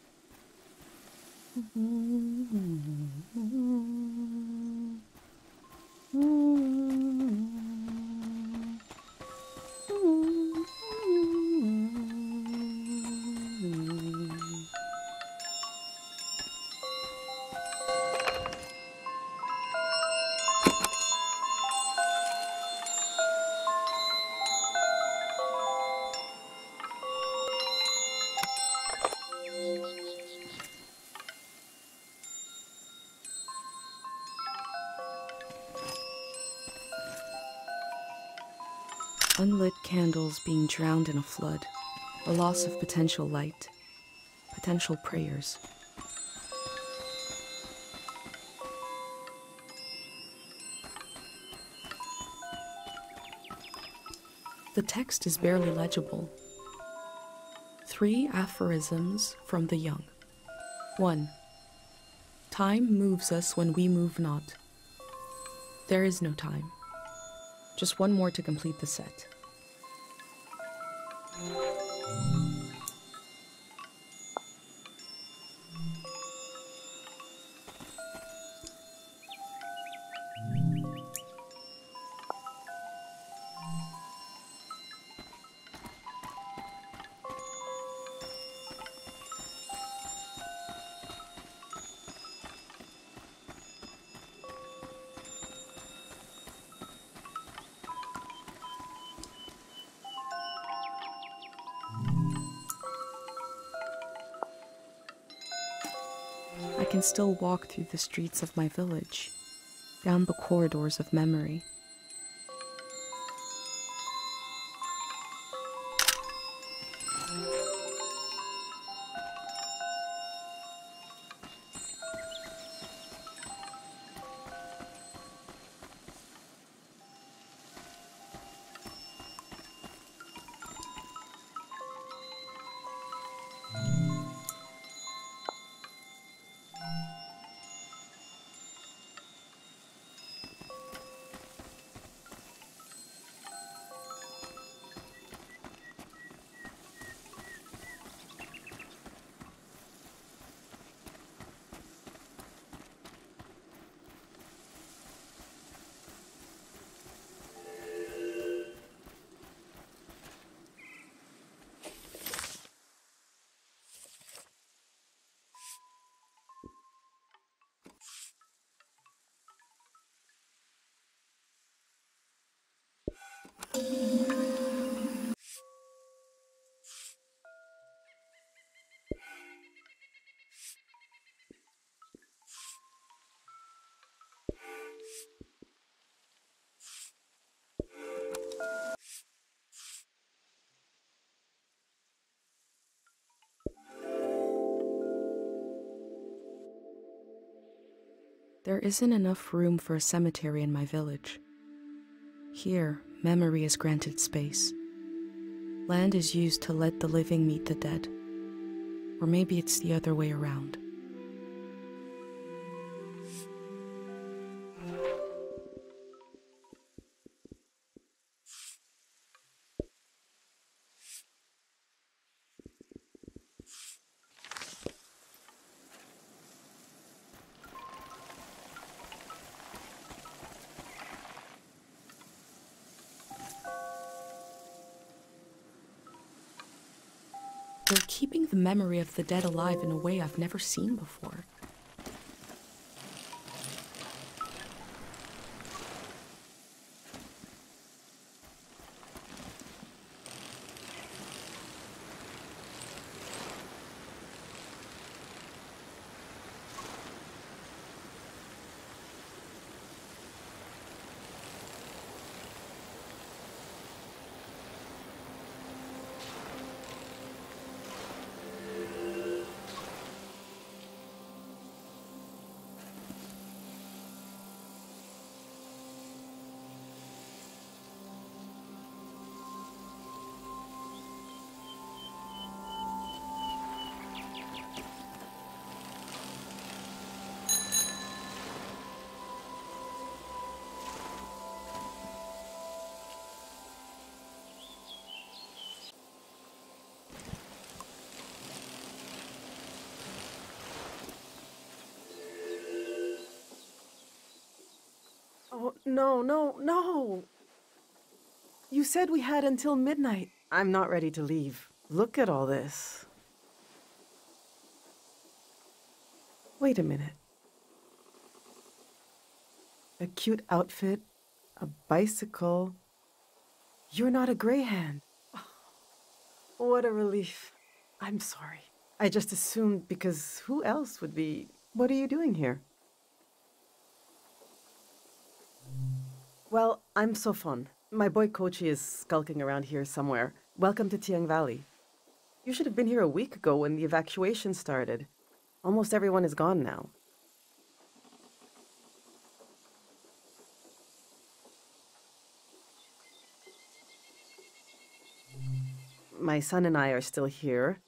Unlit candles being drowned in a flood, a loss of potential light, potential prayers. The text is barely legible. 3 aphorisms from the young. 1. Time moves us when we move not. There is no time. Just one more to complete the set. can still walk through the streets of my village, down the corridors of memory. There isn't enough room for a cemetery in my village. Here, memory is granted space. Land is used to let the living meet the dead. Or maybe it's the other way around. They're keeping the memory of the dead alive in a way I've never seen before. Oh, no, no, no! You said we had until midnight. I'm not ready to leave. Look at all this. Wait a minute. A cute outfit, a bicycle. You're not a greyhound. Oh, what a relief. I'm sorry. I just assumed because who else would be... What are you doing here? Well, I'm Sofon. My boy Kochi is skulking around here somewhere. Welcome to Tiang Valley. You should have been here a week ago when the evacuation started. Almost everyone is gone now. My son and I are still here.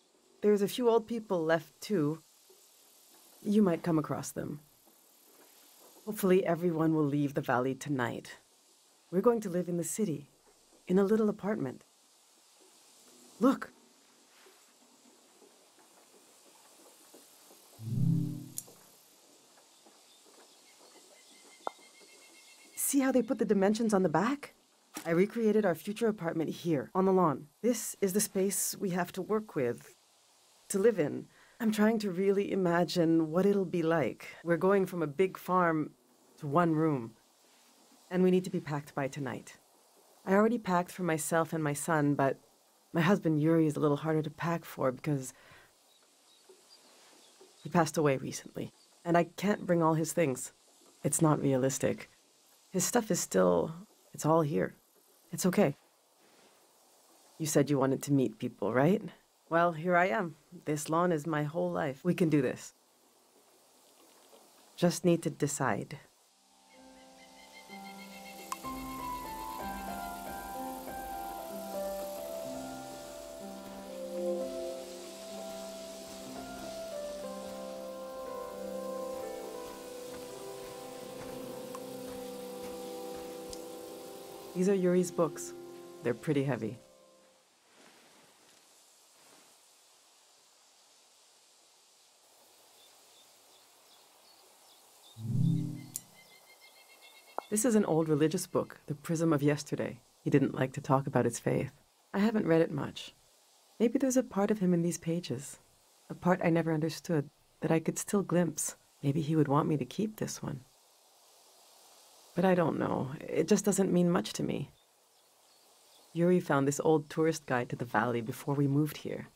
There's a few old people left too. You might come across them. Hopefully everyone will leave the valley tonight. We're going to live in the city, in a little apartment. Look! See how they put the dimensions on the back? I recreated our future apartment here, on the lawn. This is the space we have to work with, to live in. I'm trying to really imagine what it'll be like. We're going from a big farm to one room. And we need to be packed by tonight. I already packed for myself and my son, but my husband Yuri is a little harder to pack for because he passed away recently. and I can't bring all his things. It's not realistic. His stuff is still... it's all here. It's okay. You said you wanted to meet people, right? Well, here I am. This lawn is my whole life. We can do this. Just need to decide. These are Yuri's books. They're pretty heavy. This is an old religious book, The Prism of Yesterday. He didn't like to talk about his faith. I haven't read it much. Maybe there's a part of him in these pages. A part I never understood, that I could still glimpse. Maybe he would want me to keep this one. But I don't know. It just doesn't mean much to me. Yuri found this old tourist guide to the valley before we moved here.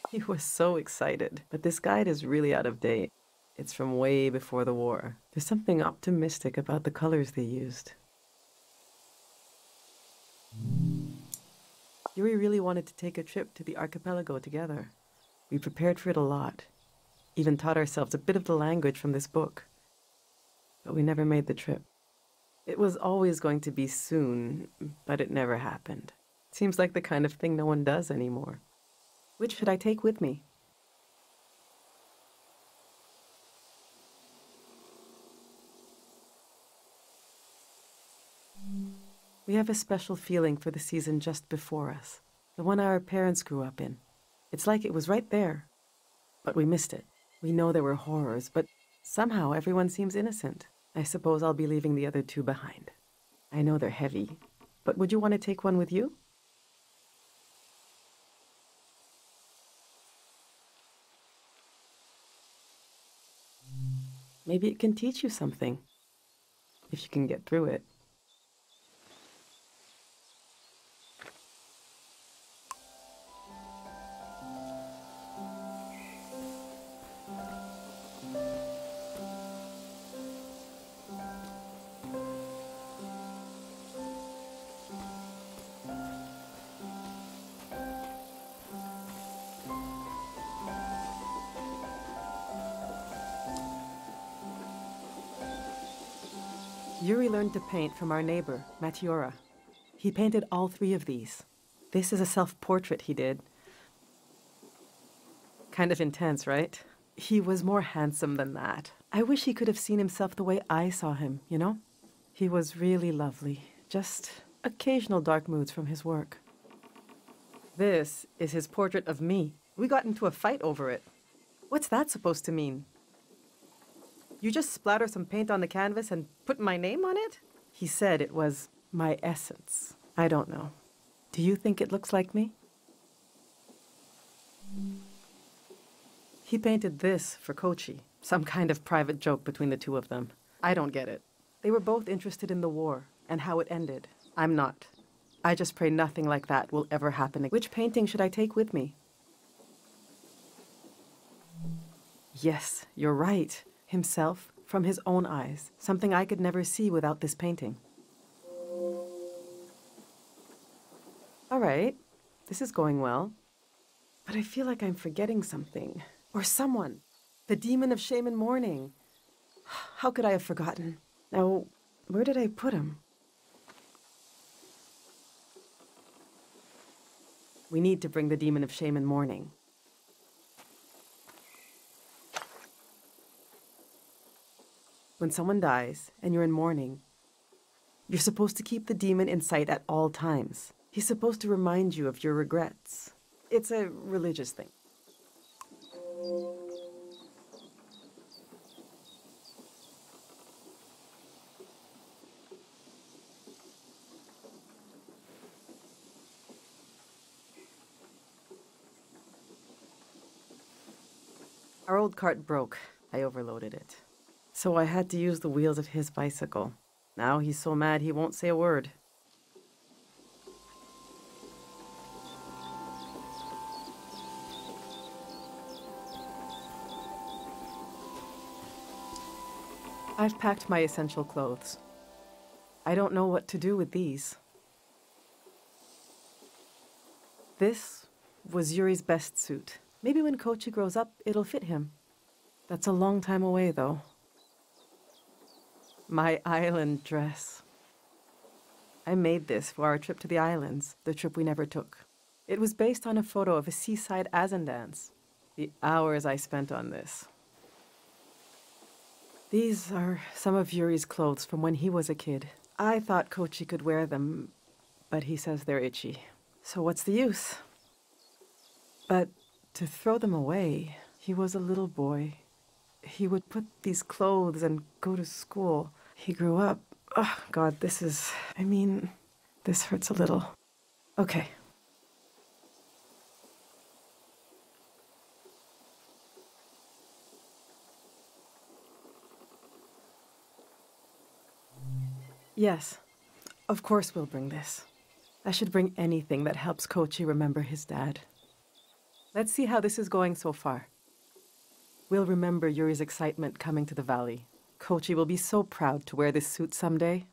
He was so excited, but this guide is really out of date. It's from way before the war. There's something optimistic about the colors they used. Yuri really wanted to take a trip to the archipelago together. We prepared for it a lot. Even taught ourselves a bit of the language from this book. But we never made the trip. It was always going to be soon, but it never happened. Seems like the kind of thing no one does anymore. Which should I take with me? We have a special feeling for the season just before us, the one our parents grew up in. It's like it was right there, but we missed it. We know there were horrors, but somehow everyone seems innocent. I suppose I'll be leaving the other two behind. I know they're heavy, but would you want to take one with you? Maybe it can teach you something, if you can get through it. Yuri learned to paint from our neighbor, Matiora. He painted all three of these. This is a self-portrait he did. Kind of intense, right? He was more handsome than that. I wish he could have seen himself the way I saw him, you know? He was really lovely. Just occasional dark moods from his work. This is his portrait of me. We got into a fight over it. What's that supposed to mean? You just splatter some paint on the canvas and put my name on it? He said it was my essence. I don't know. Do you think it looks like me? He painted this for Kochi, some kind of private joke between the two of them. I don't get it. They were both interested in the war and how it ended. I'm not. I just pray nothing like that will ever happen. Which painting should I take with me? Yes, you're right. Himself from his own eyes, something I could never see without this painting. All right, this is going well. But I feel like I'm forgetting something. Or someone. The demon of shame and mourning. How could I have forgotten? Now, where did I put him? We need to bring the demon of shame and mourning. When someone dies and you're in mourning, you're supposed to keep the demon in sight at all times. He's supposed to remind you of your regrets. It's a religious thing. Our old cart broke. I overloaded it. So I had to use the wheels of his bicycle. Now he's so mad he won't say a word. I've packed my essential clothes. I don't know what to do with these. This was Yuri's best suit. Maybe when Kochi grows up, it'll fit him. That's a long time away, though. My island dress. I made this for our trip to the islands, the trip we never took. It was based on a photo of a seaside Azan dance. The hours I spent on this. These are some of Yuri's clothes from when he was a kid. I thought Kochi could wear them, but he says they're itchy. So what's the use? But to throw them away, he was a little boy. He would put these clothes and go to school. He grew up. Oh, God, this hurts a little. Okay. Yes, of course we'll bring this. I should bring anything that helps Kochi remember his dad. Let's see how this is going so far. We'll remember Yuri's excitement coming to the valley. Kochi will be so proud to wear this suit someday.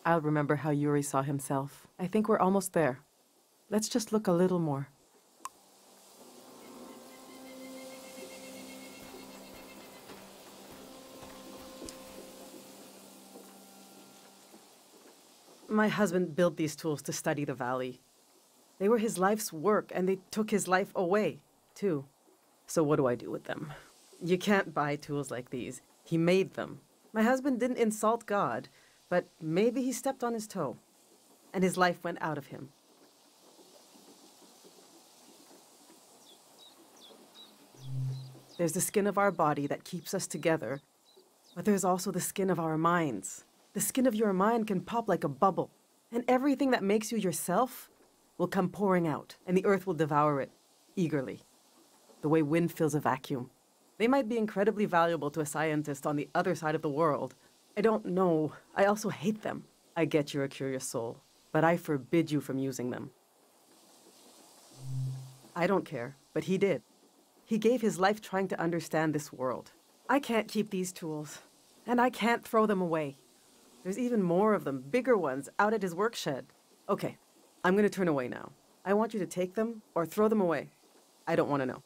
I'll remember how Yuri saw himself. I think we're almost there. Let's just look a little more. My husband built these tools to study the valley. They were his life's work, and they took his life away, too. So what do I do with them? You can't buy tools like these. He made them. My husband didn't insult God, but maybe he stepped on his toe, and his life went out of him. There's the skin of our body that keeps us together, but there's also the skin of our minds. The skin of your mind can pop like a bubble, and everything that makes you yourself will come pouring out, and the earth will devour it eagerly, the way wind fills a vacuum. They might be incredibly valuable to a scientist on the other side of the world. I don't know. I also hate them. I get you're a curious soul, but I forbid you from using them. I don't care, but he did. He gave his life trying to understand this world. I can't keep these tools, and I can't throw them away. There's even more of them, bigger ones, out at his work shed. Okay, I'm gonna turn away now. I want you to take them or throw them away. I don't want to know.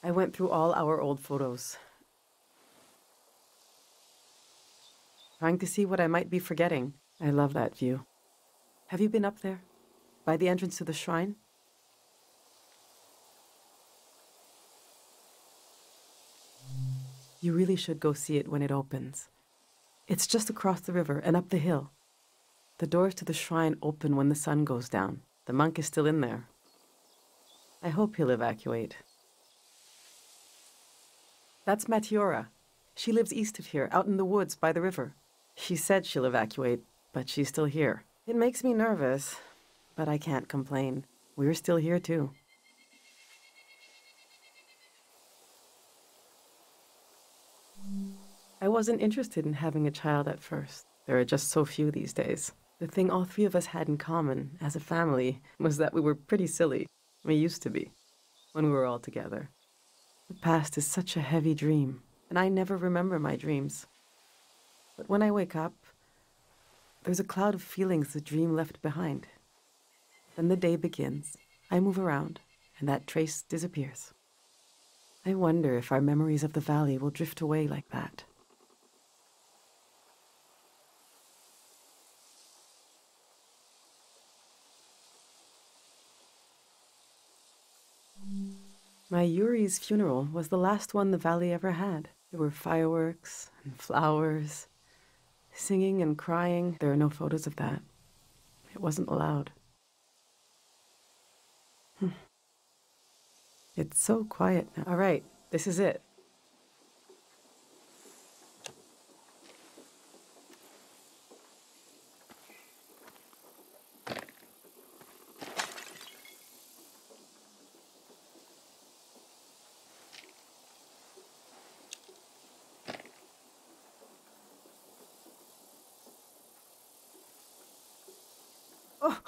I went through all our old photos, trying to see what I might be forgetting. I love that view. Have you been up there? By the entrance to the shrine? You really should go see it when it opens. It's just across the river and up the hill. The doors to the shrine open when the sun goes down. The monk is still in there. I hope he'll evacuate. That's Matiora. She lives east of here, out in the woods by the river. She said she'll evacuate, but she's still here. It makes me nervous, but I can't complain. We're still here, too. I wasn't interested in having a child at first. There are just so few these days. The thing all three of us had in common, as a family, was that we were pretty silly. We used to be, when we were all together. The past is such a heavy dream, and I never remember my dreams. But when I wake up, there's a cloud of feelings the dream left behind. Then the day begins. I move around, and that trace disappears. I wonder if our memories of the valley will drift away like that. My Yuri's funeral was the last one the valley ever had. There were fireworks and flowers, singing and crying. There are no photos of that. It wasn't allowed. It's so quiet now. All right, this is it. Oh.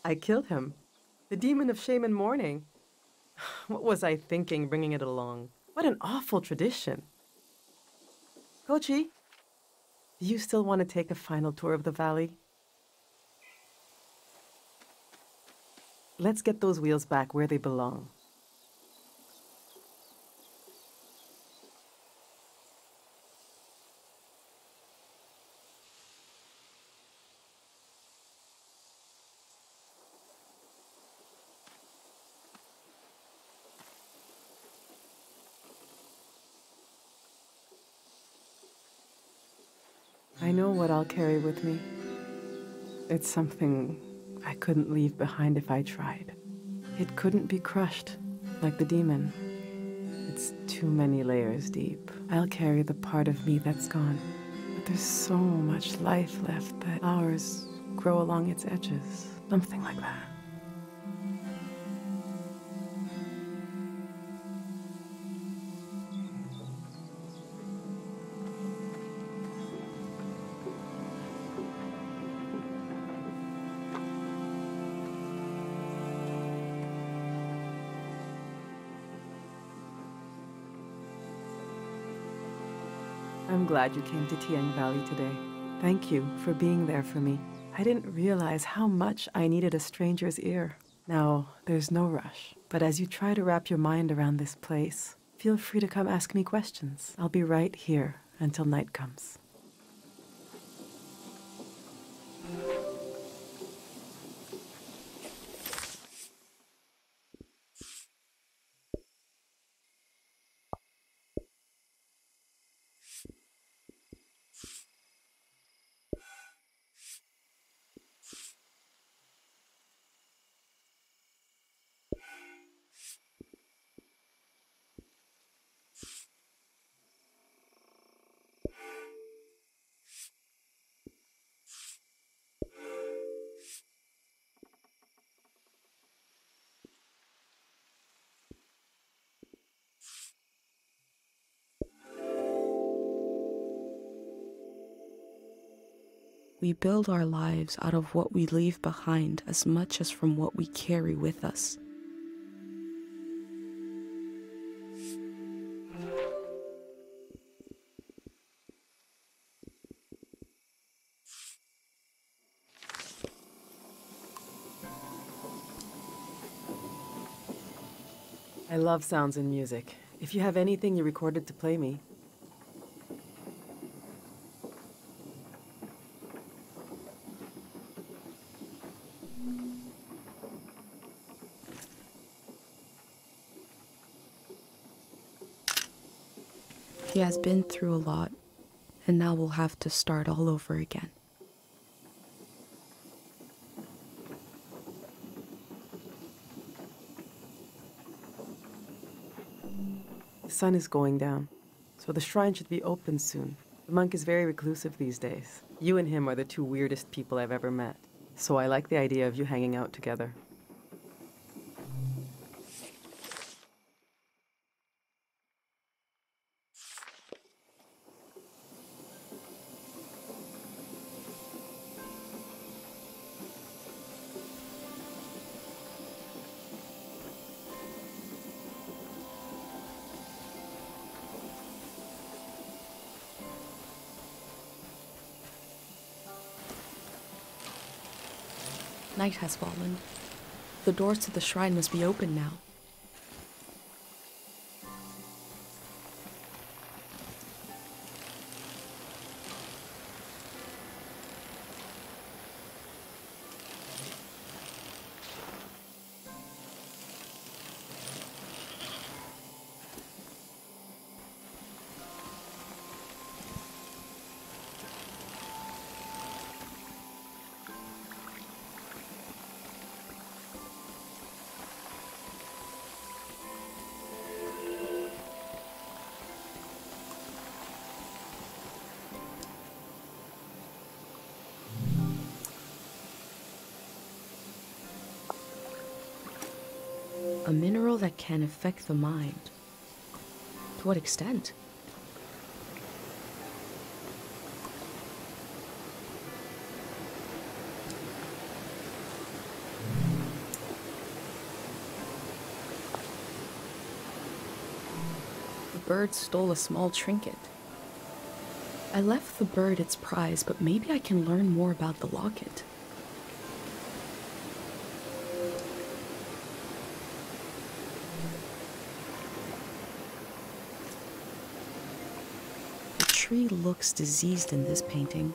I killed him. The demon of shame and mourning. What was I thinking bringing it along? What an awful tradition. Kochi, do you still want to take a final tour of the valley? Let's get those wheels back where they belong. I know what I'll carry with me. It's something I couldn't leave behind if I tried. It couldn't be crushed, like the demon. It's too many layers deep. I'll carry the part of me that's gone. But there's so much life left that flowers grow along its edges. Something like that. I'm glad you came to Tiang Valley today. Thank you for being there for me. I didn't realize how much I needed a stranger's ear. Now, there's no rush, but as you try to wrap your mind around this place, feel free to come ask me questions. I'll be right here until night comes. We build our lives out of what we leave behind as much as from what we carry with us. I love sounds and music. If you have anything you recorded to play me, He has been through a lot, and now we'll have to start all over again. the sun is going down, so the shrine should be open soon. The monk is very reclusive these days. You and him are the two weirdest people I've ever met, so I like the idea of you hanging out together. Night has fallen. The doors to the shrine must be open now. A mineral that can affect the mind. To what extent? bird stole a small trinket. I left the bird its prize, but maybe I can learn more about the locket. The tree looks diseased in this painting.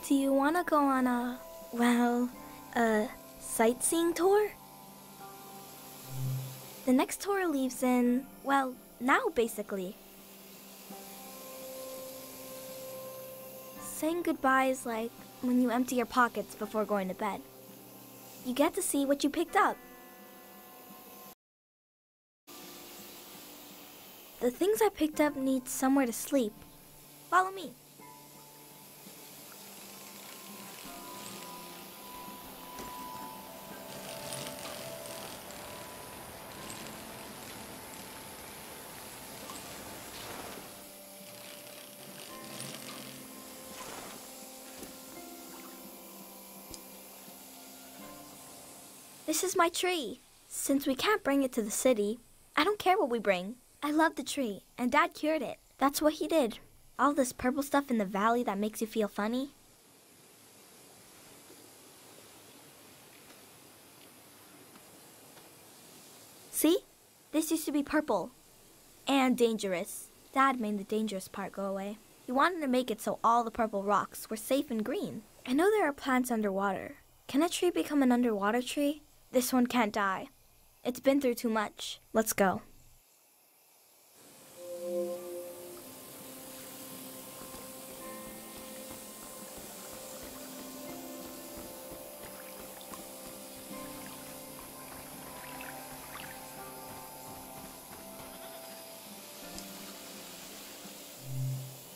Do you want to go on a sightseeing tour? The next tour leaves in, now basically. Saying goodbye is like when you empty your pockets before going to bed. You get to see what you picked up. The things I picked up need somewhere to sleep. Follow me. This is my tree. Since we can't bring it to the city, I don't care what we bring. I love the tree, and Dad cured it. That's what he did. All this purple stuff in the valley that makes you feel funny. See? This used to be purple. And dangerous. Dad made the dangerous part go away. He wanted to make it so all the purple rocks were safe and green. I know there are plants underwater. Can a tree become an underwater tree? This one can't die. It's been through too much. Let's go.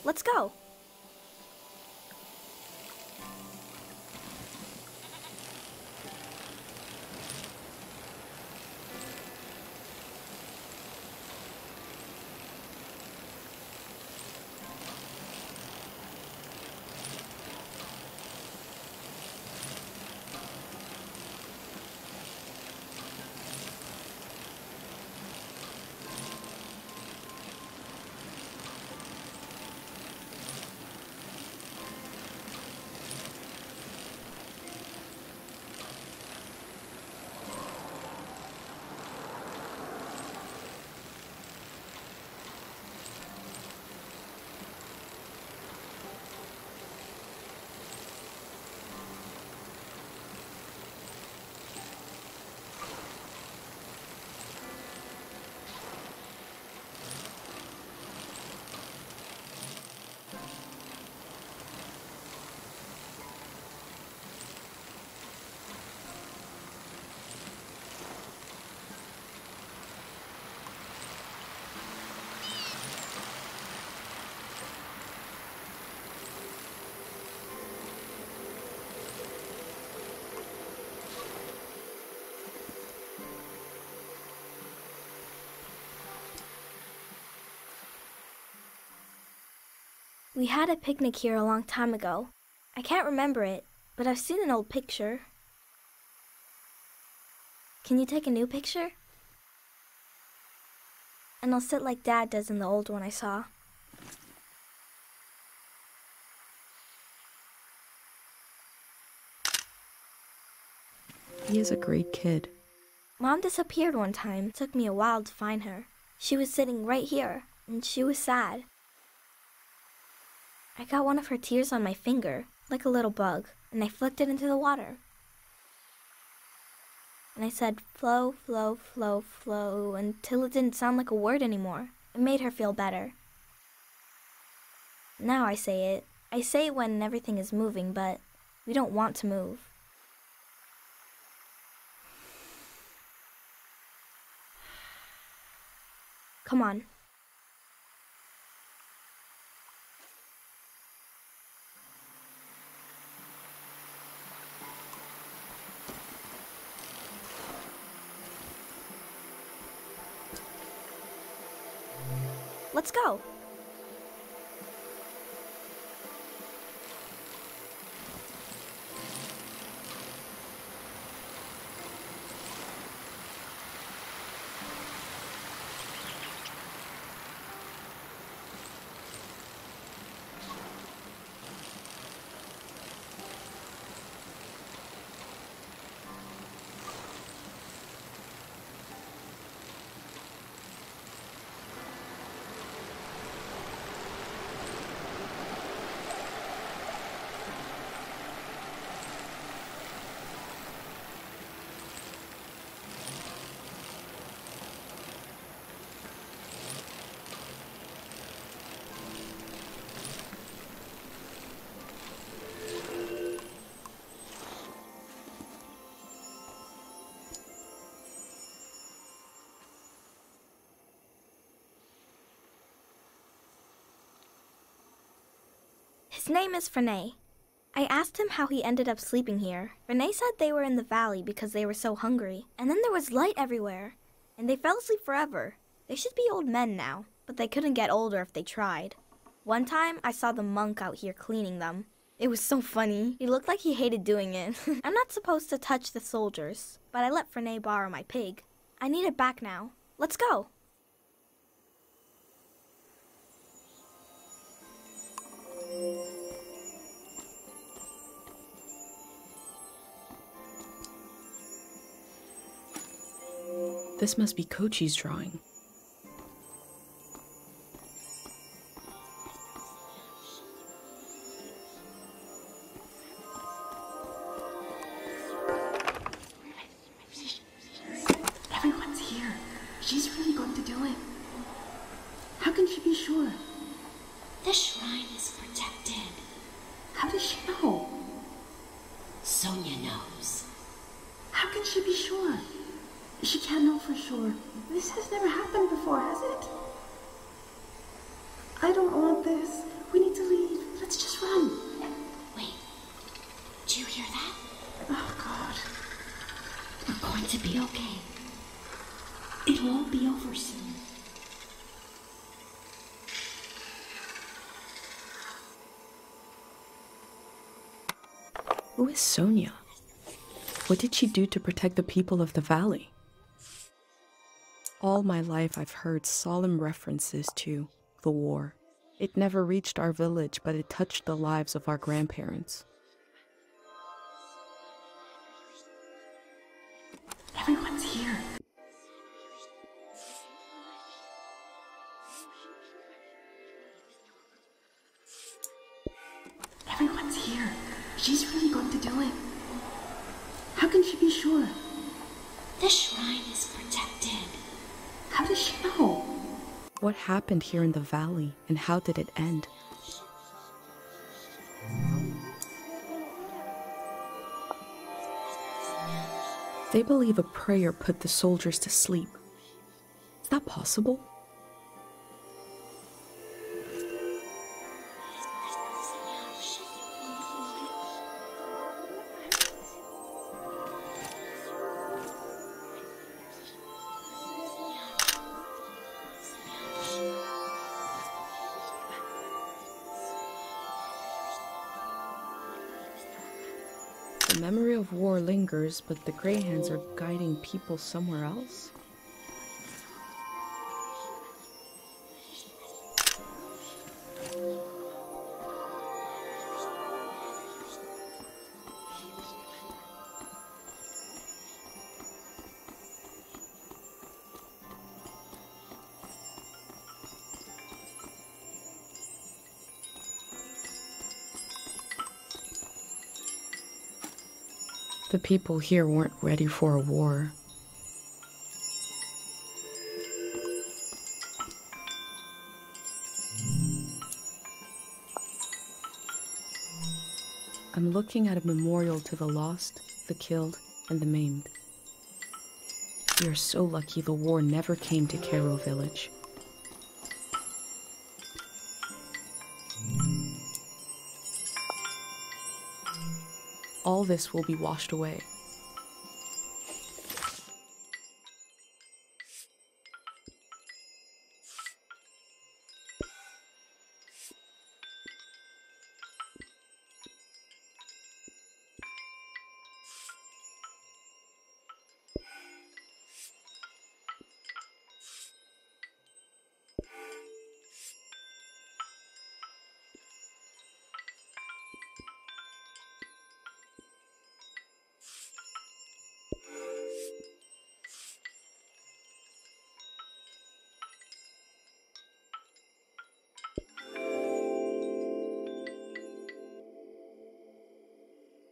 Let's go. We had a picnic here a long time ago. I can't remember it, but I've seen an old picture. Can you take a new picture? And I'll sit like Dad does in the old one I saw. He is a great kid. Mom disappeared one time. It took me a while to find her. She was sitting right here, and she was sad. I got one of her tears on my finger, like a little bug, and I flicked it into the water. And I said, flow, flow, flow, flow, until it didn't sound like a word anymore. It made her feel better. Now I say it. I say it when everything is moving, but we don't want to move. Come on. Let's go. His name is Frenay. I asked him how he ended up sleeping here. Frenay said they were in the valley because they were so hungry. And then there was light everywhere. And they fell asleep forever. They should be old men now, but they couldn't get older if they tried. One time, I saw the monk out here cleaning them. It was so funny. He looked like he hated doing it. I'm not supposed to touch the soldiers, but I let Frenay borrow my pig. I need it back now. Let's go. This must be Kochi's drawing. Everyone's here. She's really going to do it. How can she be sure? The shrine is protected. How does she know? Sonia knows. How can she be sure? She can't know for sure. This has never happened before, has it? I don't want this. We need to leave. Let's just run. Wait. Do you hear that? Oh, God. We're going to be okay. It won't be over soon. Who is Sonia? What did she do to protect the people of the valley? All my life I've heard solemn references to the war. It never reached our village, but it touched the lives of our grandparents. Everyone's here. Everyone's here. She's really going to do it. How can she be sure? The shrine is protected. How does she know? What happened here in the valley, and how did it end? They believe a prayer put the soldiers to sleep. Is that possible? The memory of war lingers, but the Grey Hands are guiding people somewhere else? The people here weren't ready for a war. I'm looking at a memorial to the lost, the killed, and the maimed. We are so lucky the war never came to Cairo village. All this will be washed away.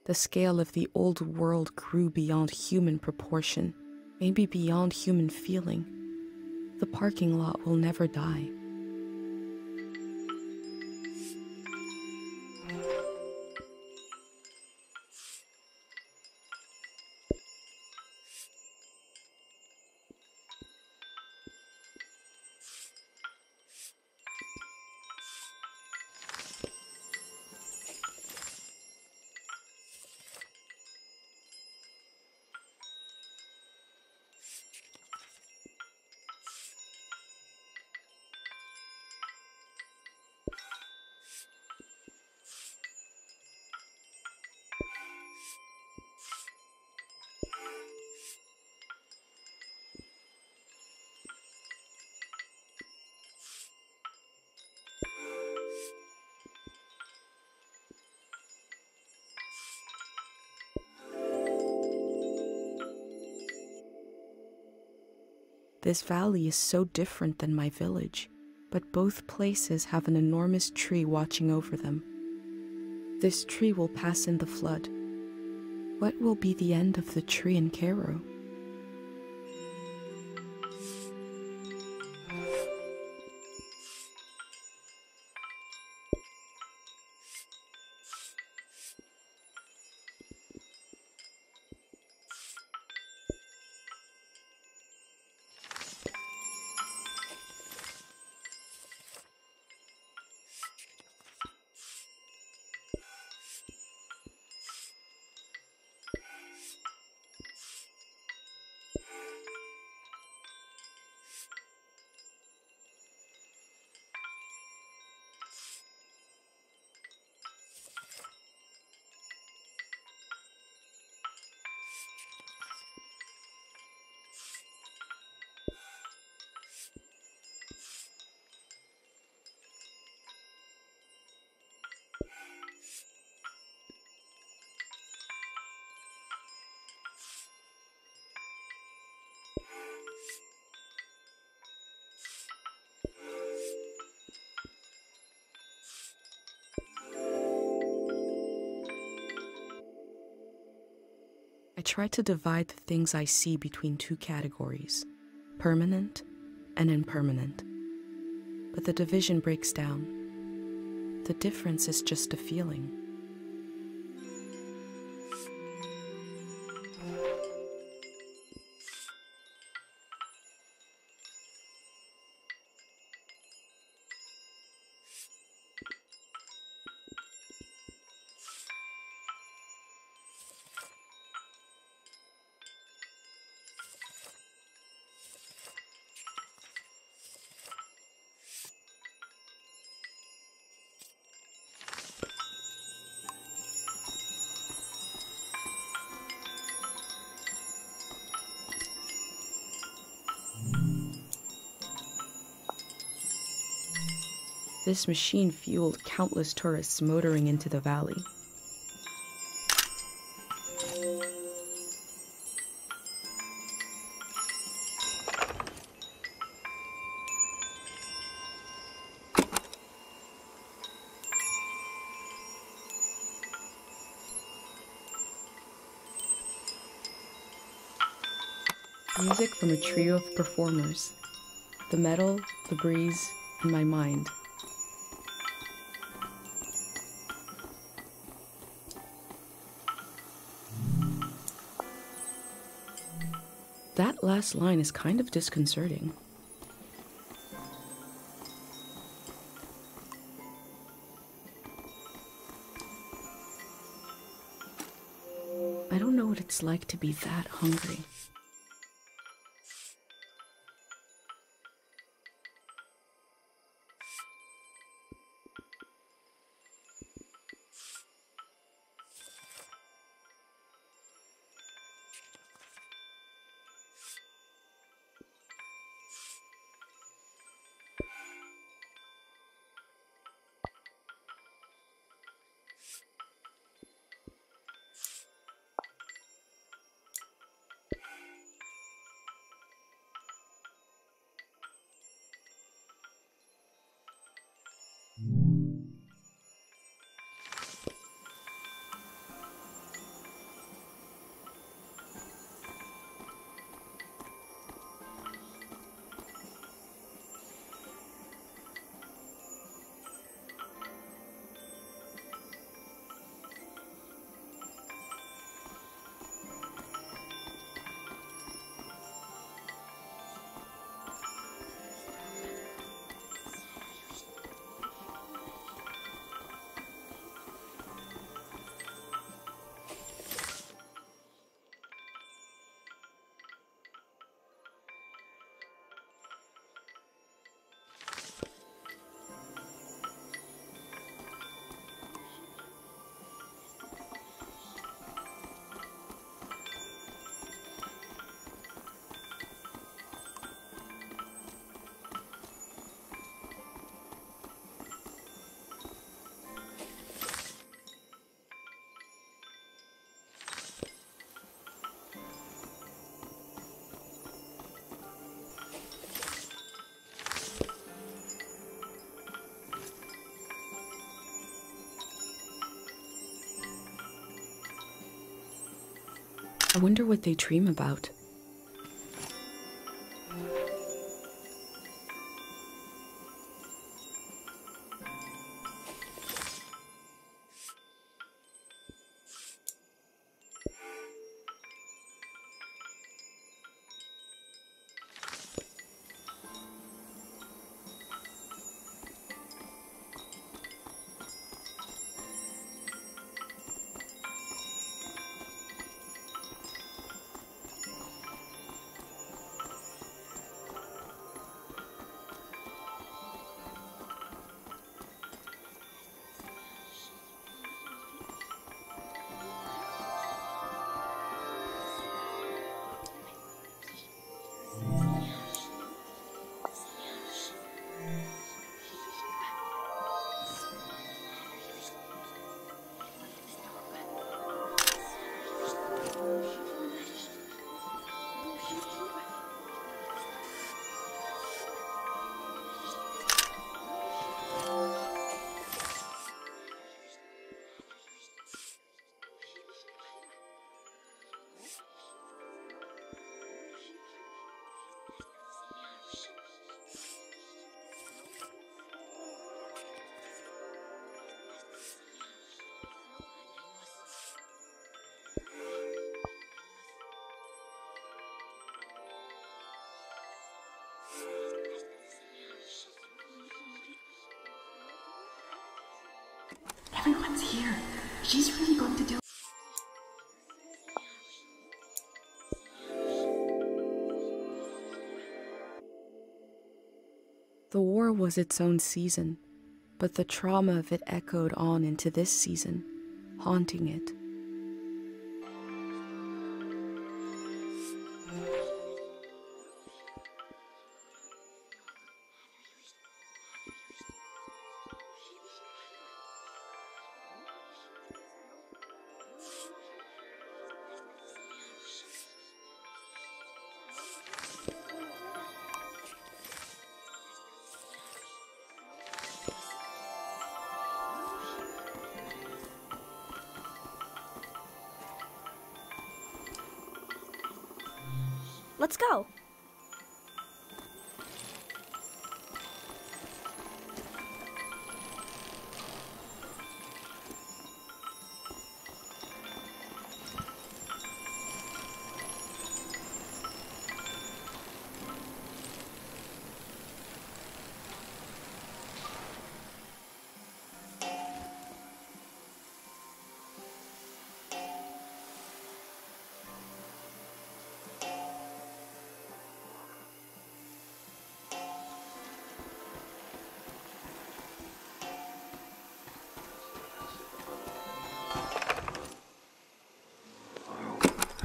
The scale of the old world grew beyond human proportion, maybe beyond human feeling. The parking lot will never die. This valley is so different than my village, but both places have an enormous tree watching over them. This tree will pass in the flood. What will be the end of the tree in Cairo? I try to divide the things I see between two categories, permanent and impermanent. But the division breaks down. The difference is just a feeling. This machine fueled countless tourists motoring into the valley. Music from a trio of performers. The metal, the breeze, and my mind. That last line is kind of disconcerting. I don't know what it's like to be that hungry. I wonder what they dream about. Everyone's here. She's really going to do. The war was its own season, but the trauma of it echoed on into this season, haunting it. Let's go.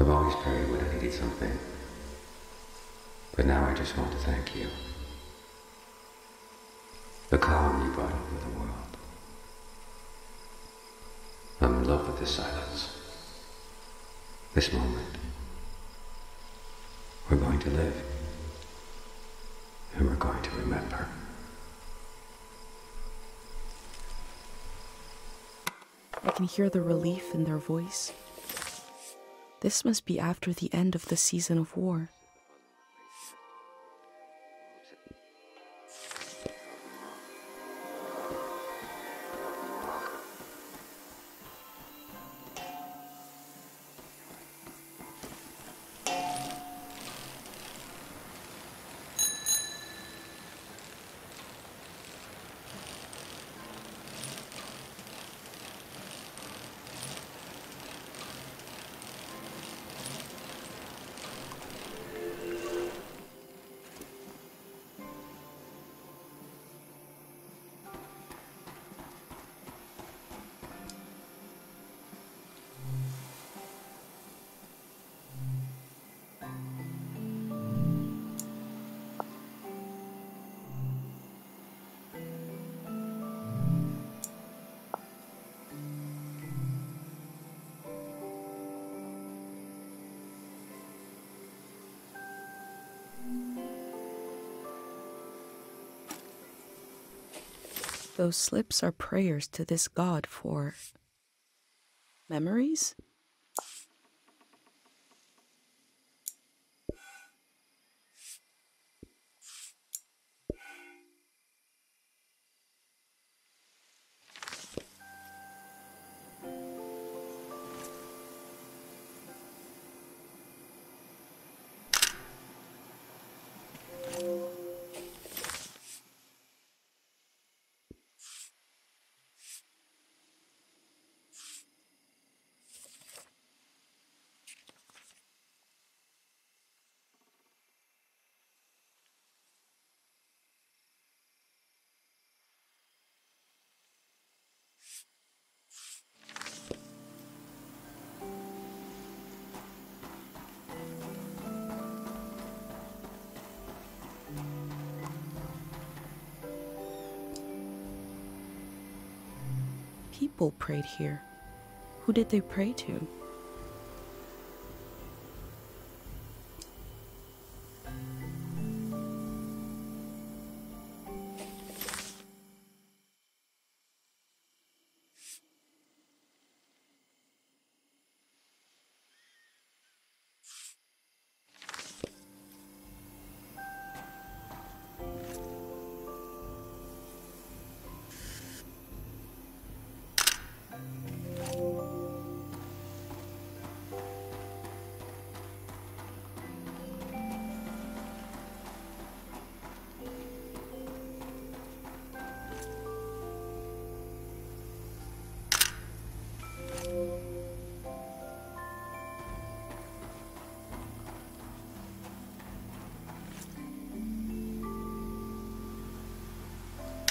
I've always prayed when I needed something. But now I just want to thank you. The calm you brought over the world. I'm in love with this silence. This moment. We're going to live. And we're going to remember. I can hear the relief in their voice. This must be after the end of the season of war. Those slips are prayers to this god for memories? People prayed here. Who did they pray to?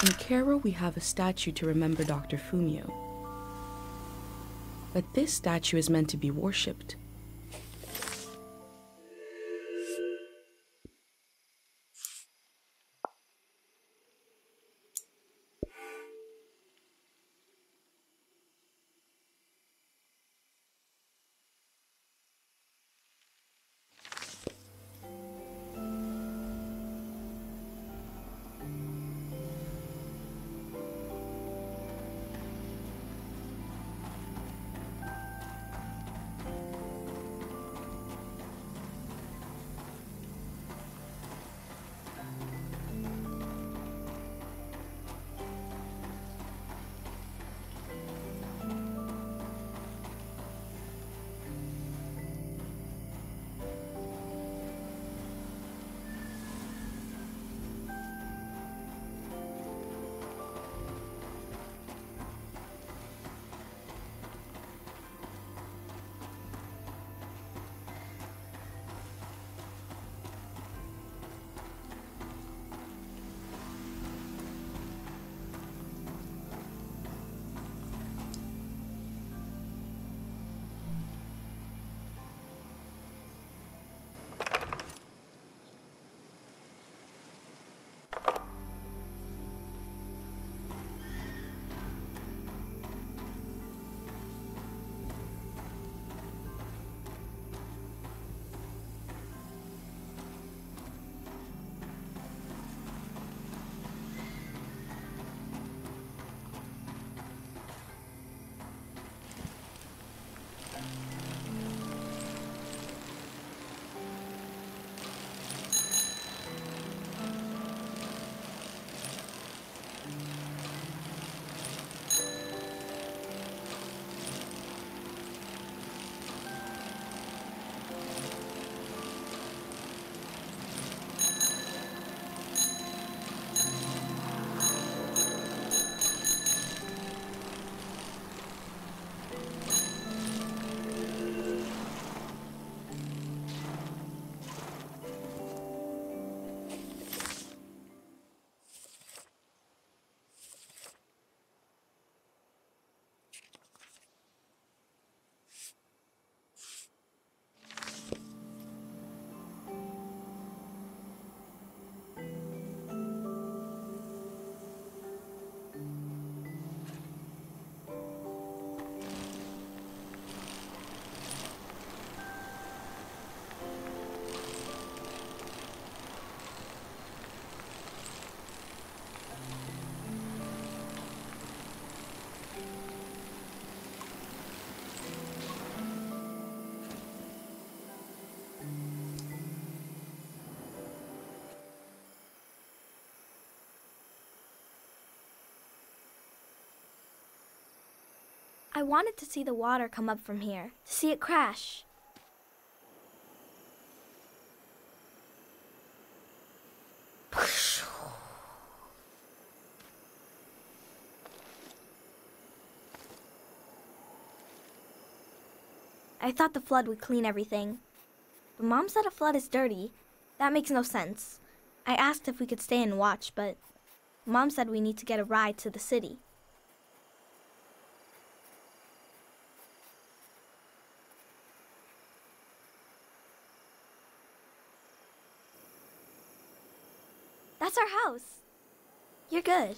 In Cairo, we have a statue to remember Dr. Fumio. But this statue is meant to be worshipped. I wanted to see the water come up from here, to see it crash. I thought the flood would clean everything. But Mom said a flood is dirty. That makes no sense. I asked if we could stay and watch, but Mom said we need to get a ride to the city. That's our house. You're good.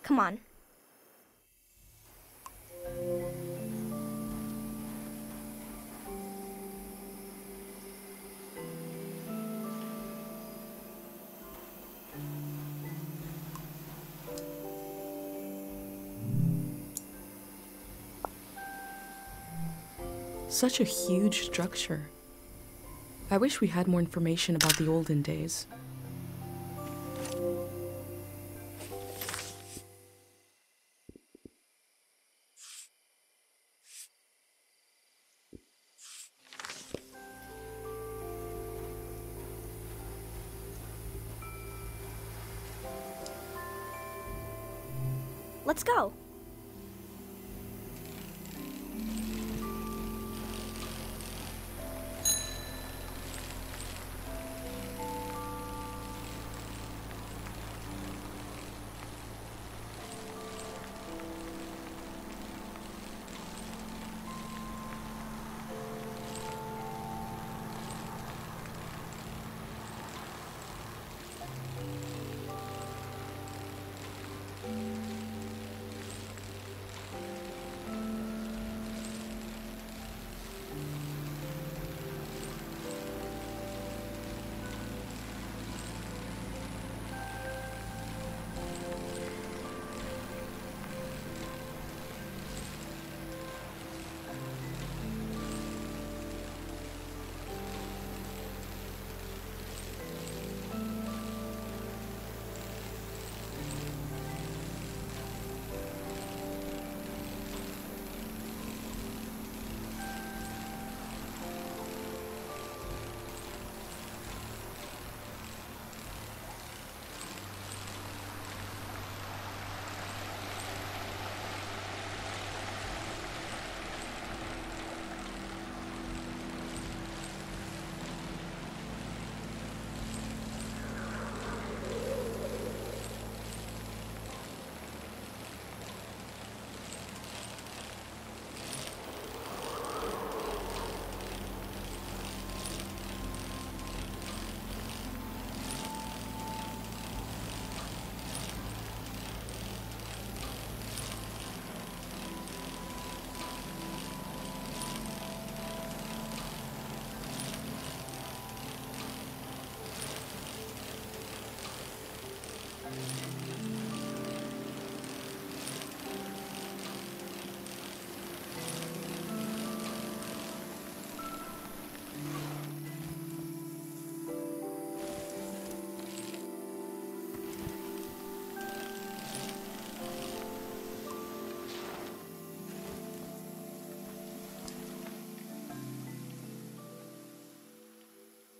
Come on. Such a huge structure. I wish we had more information about the olden days. Let's go.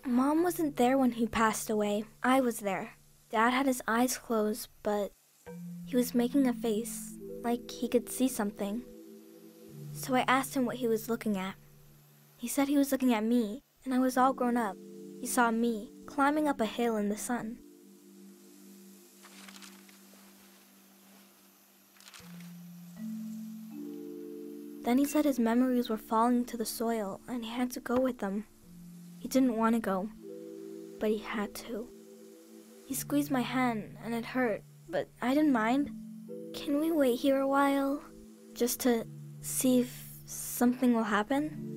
Mom wasn't there when he passed away. I was there. Dad had his eyes closed, but he was making a face, like he could see something. So I asked him what he was looking at. He said he was looking at me, and I was all grown up. He saw me climbing up a hill in the sun. Then he said his memories were falling to the soil, and he had to go with them. He didn't want to go, but he had to. He squeezed my hand, and it hurt, but I didn't mind. Can we wait here a while, just to see if something will happen?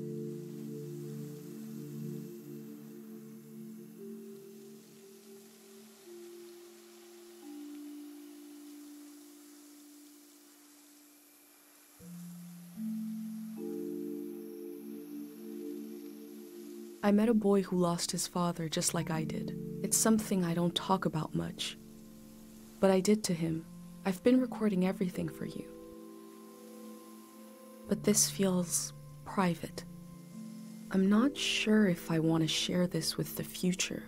I met a boy who lost his father just like I did. It's something I don't talk about much. But I did to him. I've been recording everything for you. But this feels private. I'm not sure if I want to share this with the future.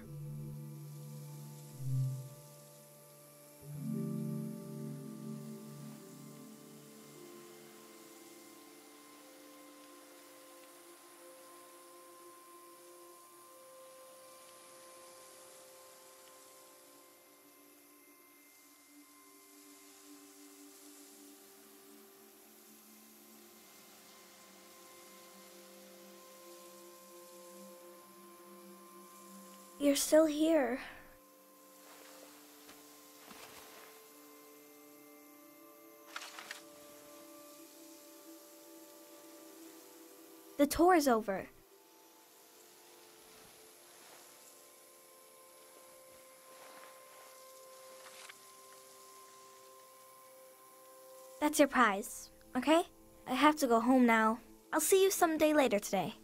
You're still here. The tour's over. That's your prize, okay? I have to go home now. I'll see you someday later today.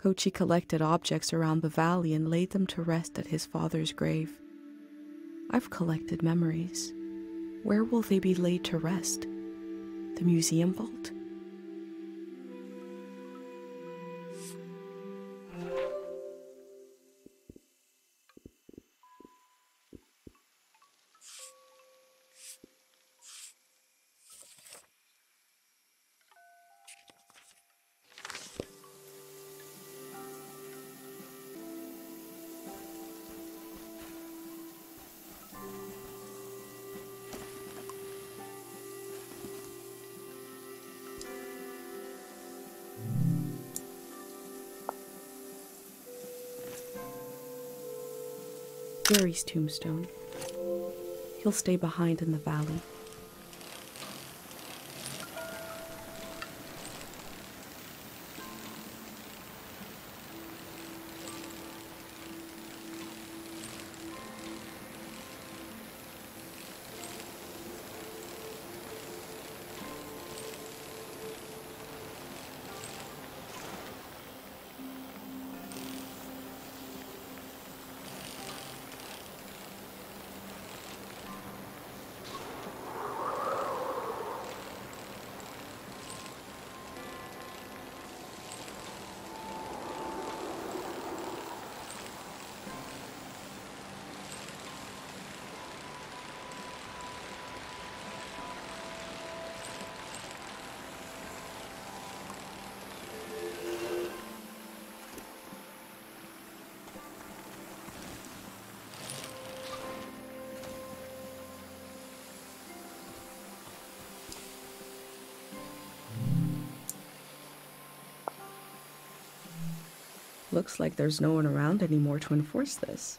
Kochi collected objects around the valley and laid them to rest at his father's grave. I've collected memories. Where will they be laid to rest? The museum vault? Gary's tombstone. He'll stay behind in the valley. Looks like there's no one around anymore to enforce this.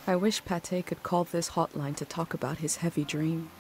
I wish Pate could call this hotline to talk about his heavy dream.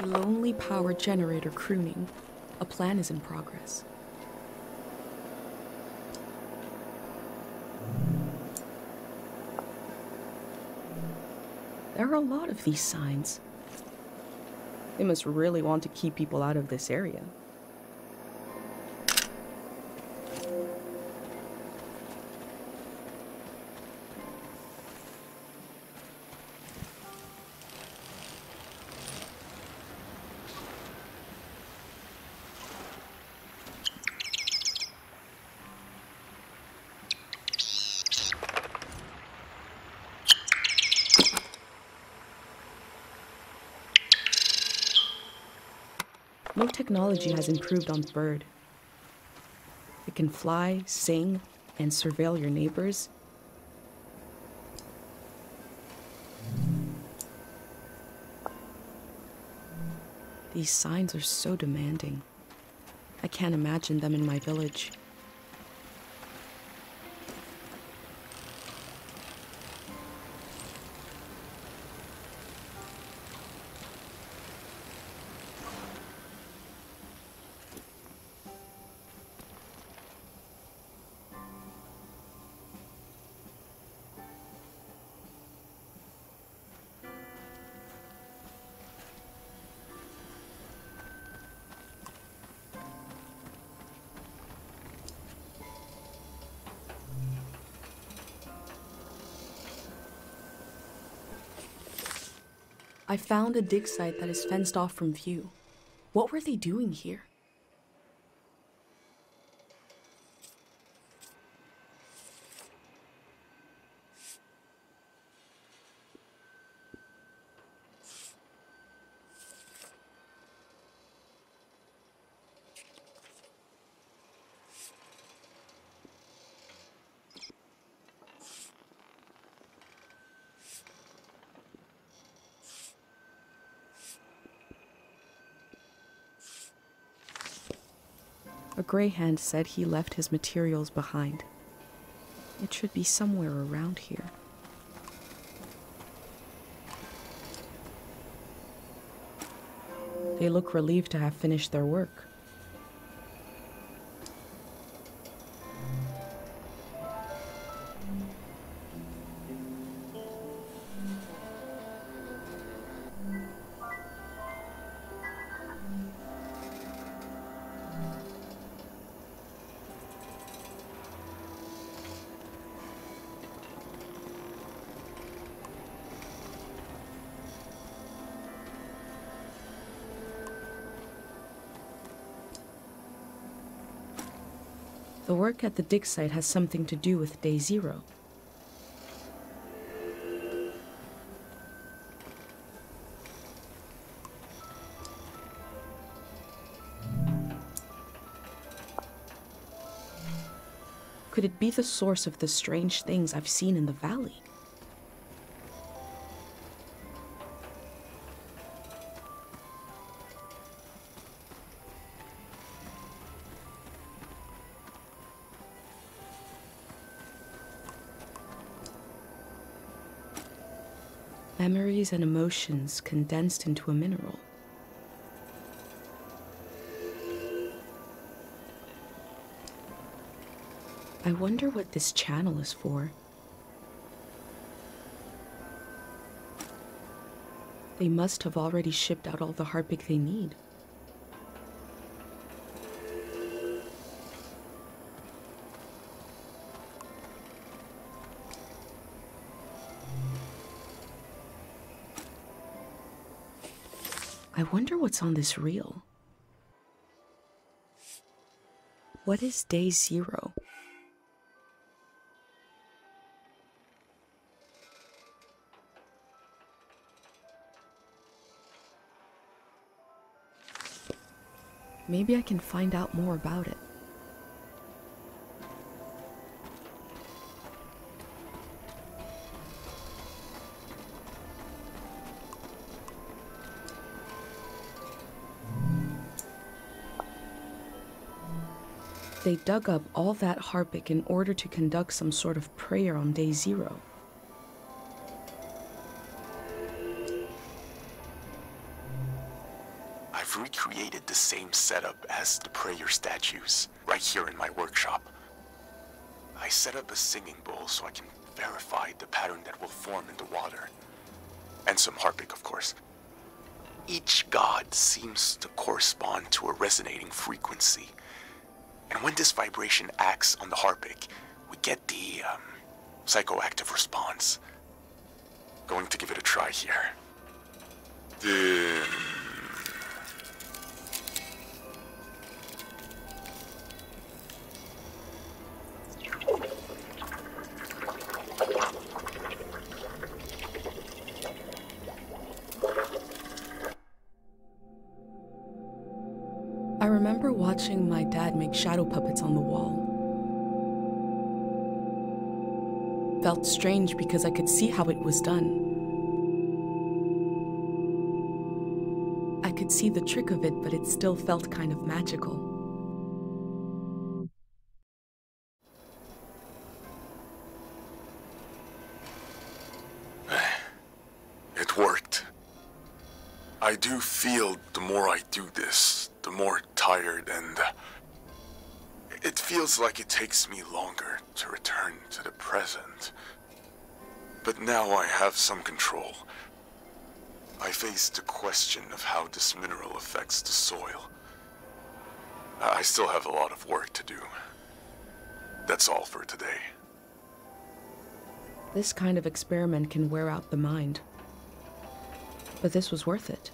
Lonely power generator crooning. A plan is in progress. There are a lot of these signs. They must really want to keep people out of this area. No technology has improved on the bird. It can fly, sing, and surveil your neighbors. These signs are so demanding. I can't imagine them in my village. I found a dig site that is fenced off from view. What were they doing here? A greyhound said he left his materials behind. It should be somewhere around here. They look relieved to have finished their work. The work at the dig site has something to do with Day Zero. Could it be the source of the strange things I've seen in the valley? Memories and emotions condensed into a mineral. I wonder what this channel is for. They must have already shipped out all the harpic they need. I wonder what's on this reel. What is Day Zero? Maybe I can find out more about it. They dug up all that harpic in order to conduct some sort of prayer on Day Zero. I've recreated the same setup as the prayer statues, right here in my workshop. I set up a singing bowl so I can verify the pattern that will form in the water. And some harpic, of course. Each god seems to correspond to a resonating frequency. And when this vibration acts on the harpic, we get the psychoactive response. Going to give it a try here. I remember watching my dad make shadow puppets on the wall. Felt strange because I could see how it was done. I could see the trick of it, but it still felt kind of magical. It worked. I do feel the more I do this, the more tired, and it feels like it takes me longer to return to the present. But now I have some control. I face the question of how this mineral affects the soil. I still have a lot of work to do. That's all for today. This kind of experiment can wear out the mind. But this was worth it.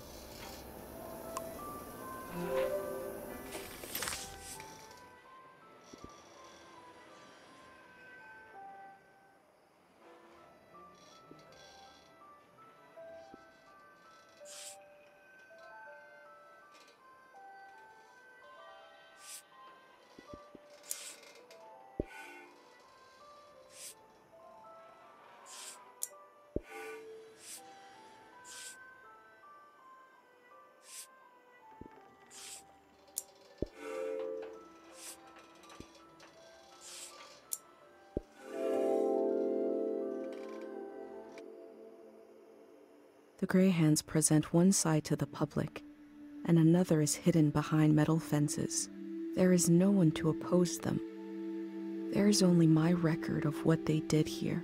The Grey Hands present one side to the public, and another is hidden behind metal fences. There is no one to oppose them. There is only my record of what they did here.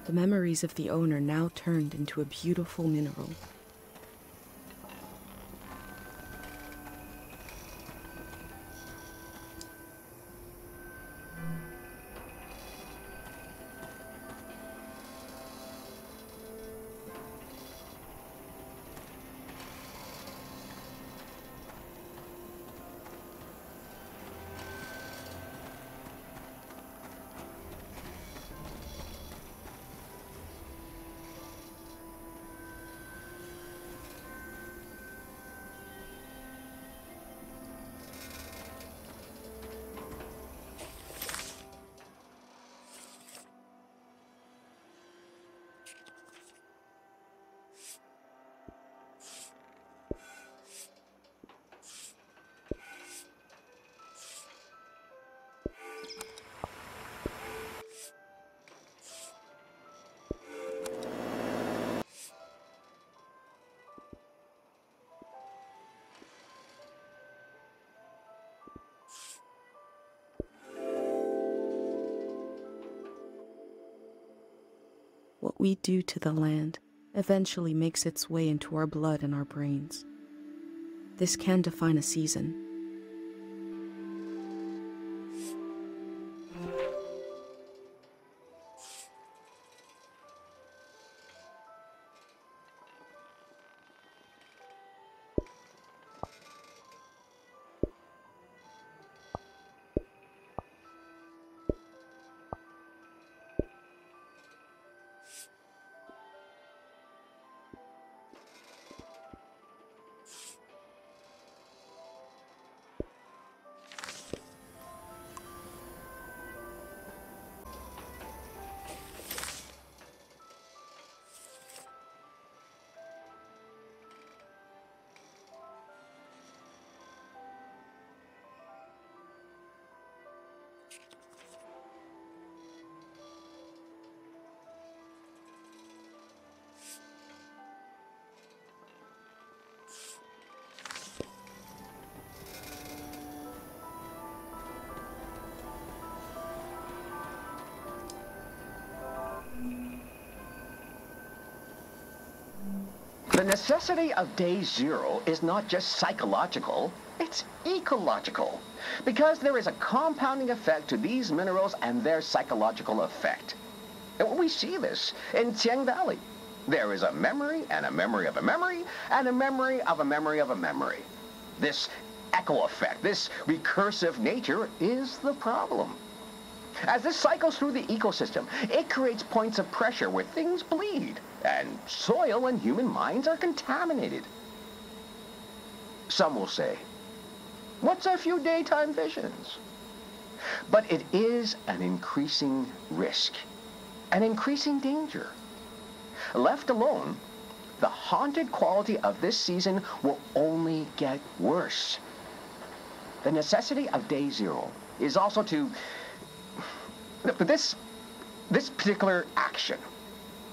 The memories of the owner now turned into a beautiful mineral. What we do to the land eventually makes its way into our blood and our brains. This can define a season. The necessity of day zero is not just psychological, it's ecological. Because there is a compounding effect to these minerals and their psychological effect. And we see this in Tiang Valley. There is a memory and a memory of a memory and a memory of a memory of a memory. This echo effect, this recursive nature is the problem. As this cycles through the ecosystem, it creates points of pressure where things bleed, and soil and human minds are contaminated. Some will say, what's a few daytime visions? But it is an increasing risk, an increasing danger. Left alone, the haunted quality of this season will only get worse. The necessity of day zero is also to... This particular action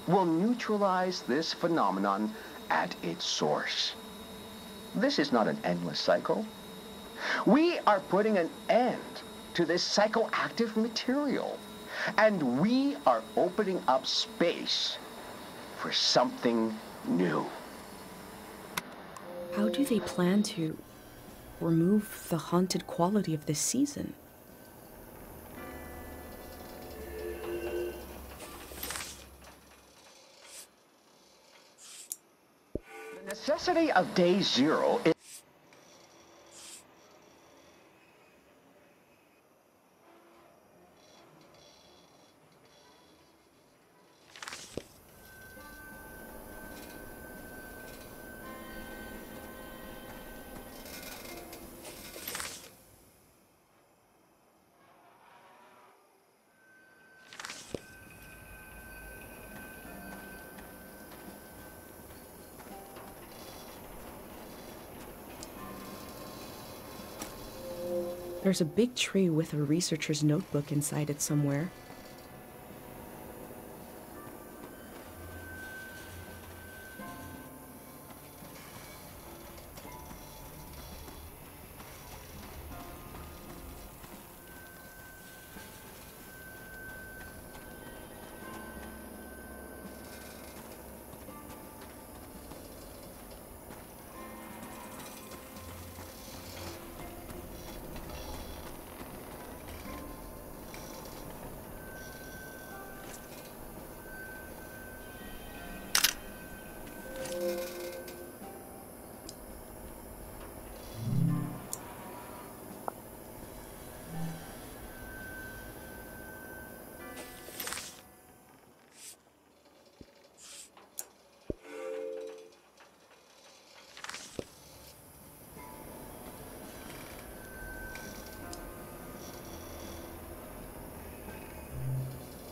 will neutralize this phenomenon at its source. This is not an endless cycle. We are putting an end to this psychoactive material, and we are opening up space for something new. How do they plan to remove the haunted quality of this season? The necessity of day zero is... There's a big tree with a researcher's notebook inside it somewhere.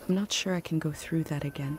I'm not sure I can go through that again.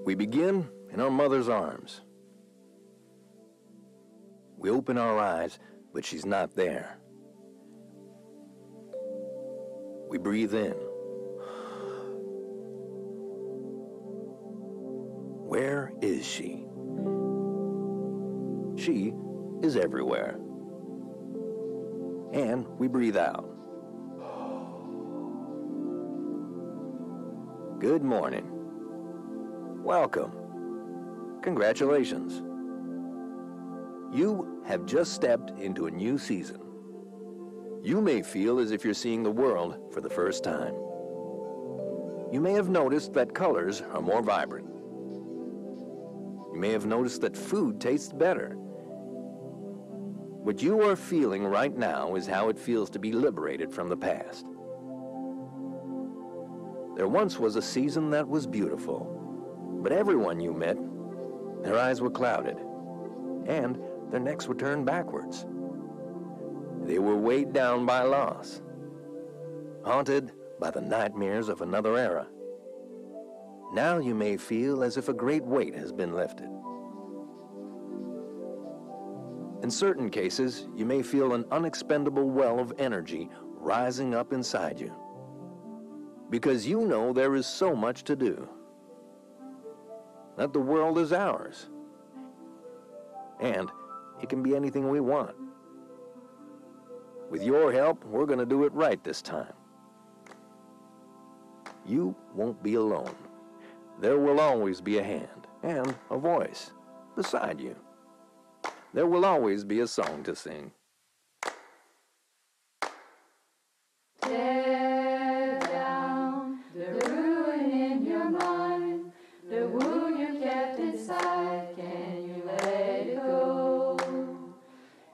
We begin in our mother's arms. We open our eyes, but she's not there. We breathe in. Where is she? She is everywhere. And we breathe out. Good morning. Welcome. Congratulations. You have just stepped into a new season. You may feel as if you're seeing the world for the first time. You may have noticed that colors are more vibrant. You may have noticed that food tastes better. What you are feeling right now is how it feels to be liberated from the past. There once was a season that was beautiful, but everyone you met, their eyes were clouded, and their necks were turned backwards. They were weighed down by loss, haunted by the nightmares of another era. Now you may feel as if a great weight has been lifted. In certain cases, you may feel an unexpendable well of energy rising up inside you, because you know there is so much to do, that the world is ours, and it can be anything we want. With your help, we're going to do it right this time. You won't be alone. There will always be a hand and a voice beside you. There will always be a song to sing. Tear down the ruin in your mind, the wound you kept inside, can you let it go?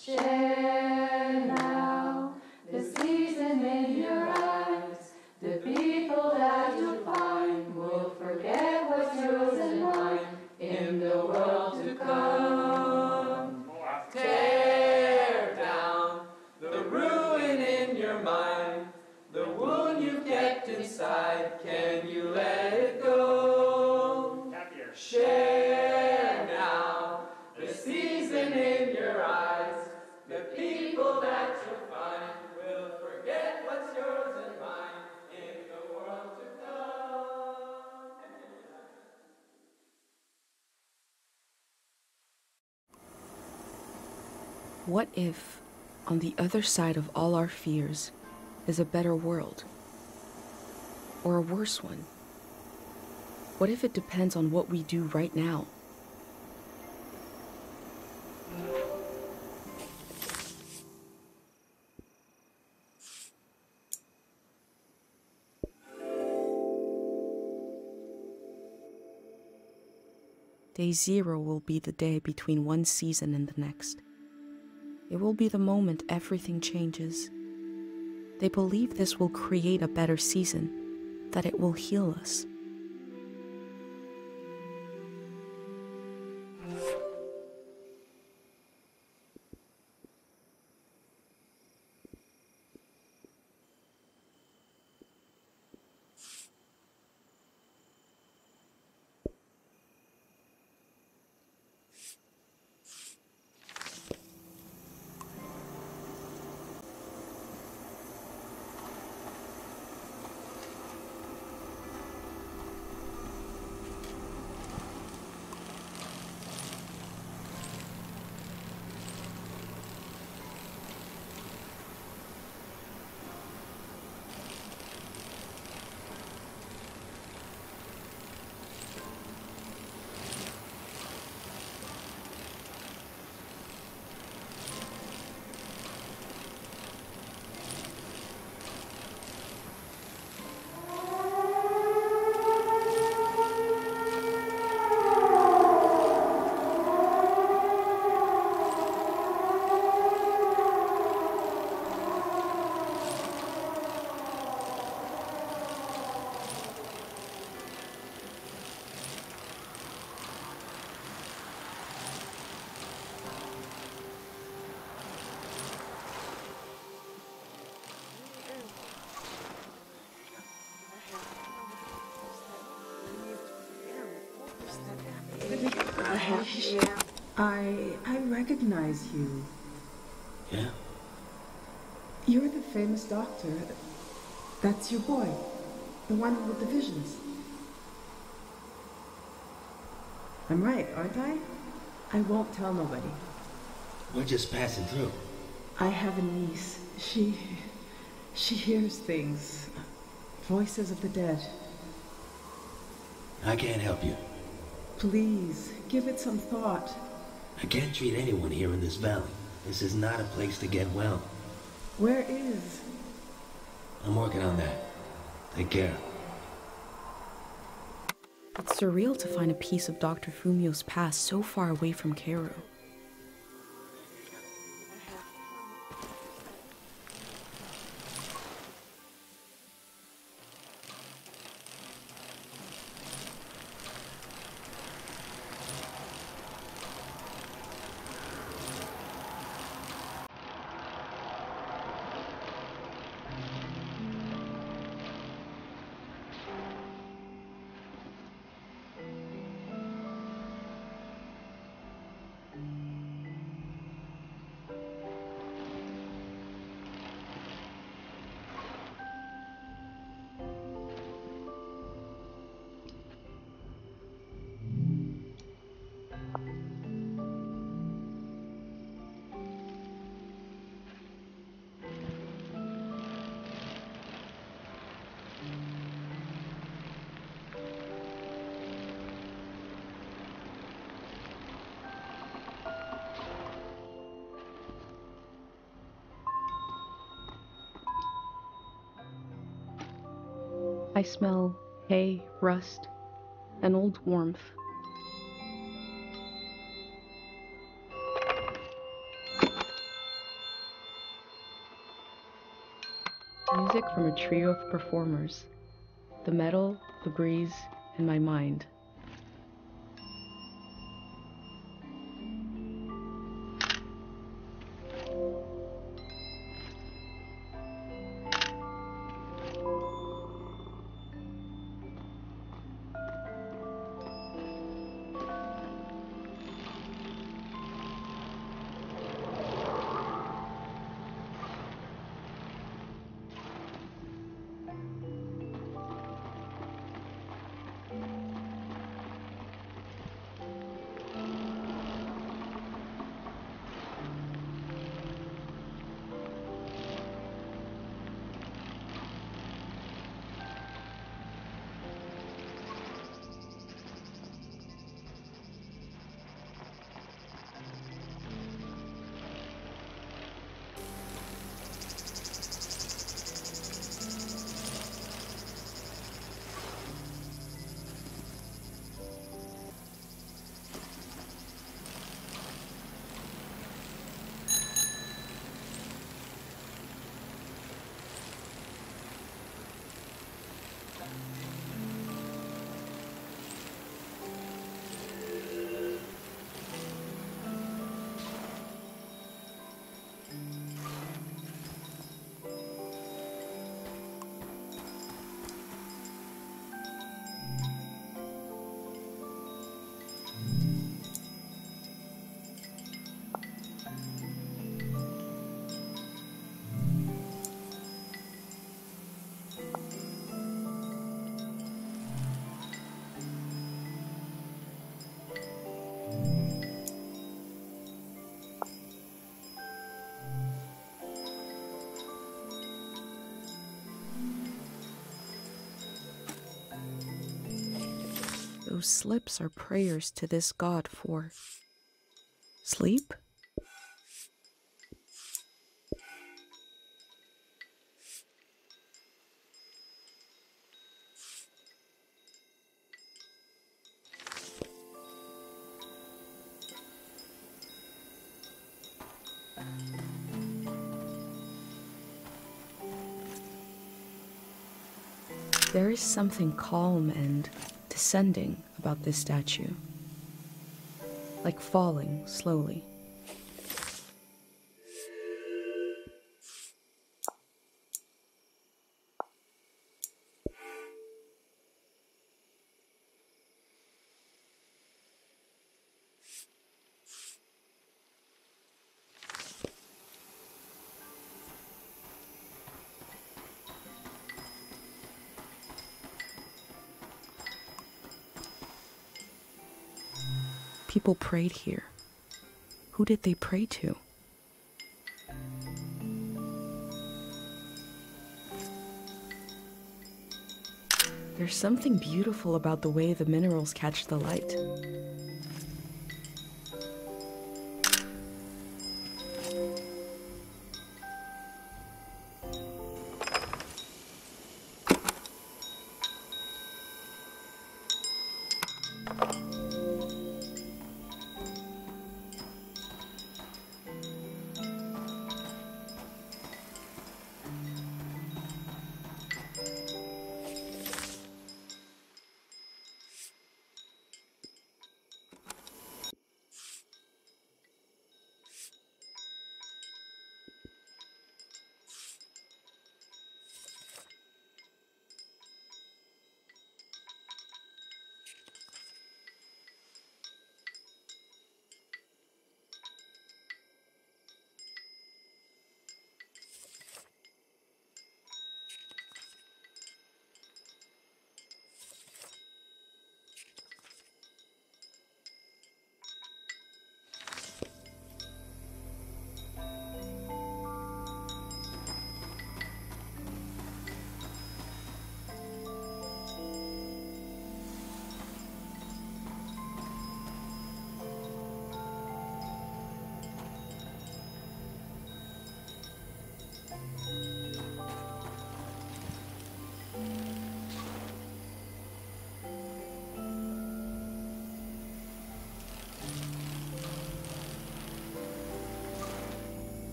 Share now the season in your eyes, the people that you find will forget what's yours and mine in the world to come. Tear down the ruin in your mind, the wound you kept inside, can you let it go? Share now the season in your eyes, the people that you find will forget what's yours and mine in the world to come. What if, on the other side of all our fears, is a better world? Or a worse one? What if it depends on what we do right now? Day 0 will be the day between one season and the next. It will be the moment everything changes. They believe this will create a better season, that it will heal us. I recognize you. Yeah? You're the famous doctor. That's your boy. The one with the visions. I'm right, aren't I? I won't tell nobody. We're just passing through. I have a niece. She hears things. Voices of the dead. I can't help you. Please, give it some thought. I can't treat anyone here in this valley. This is not a place to get well. Where is? I'm working on that. Take care. It's surreal to find a piece of Dr. Fumio's past so far away from Cairo. I smell hay, rust, and old warmth. Music from a trio of performers. The metal, the breeze, and my mind. Those slips are prayers to this god for sleep? There is something calm and descending about this statue, like falling slowly. People prayed here. Who did they pray to? There's something beautiful about the way the minerals catch the light.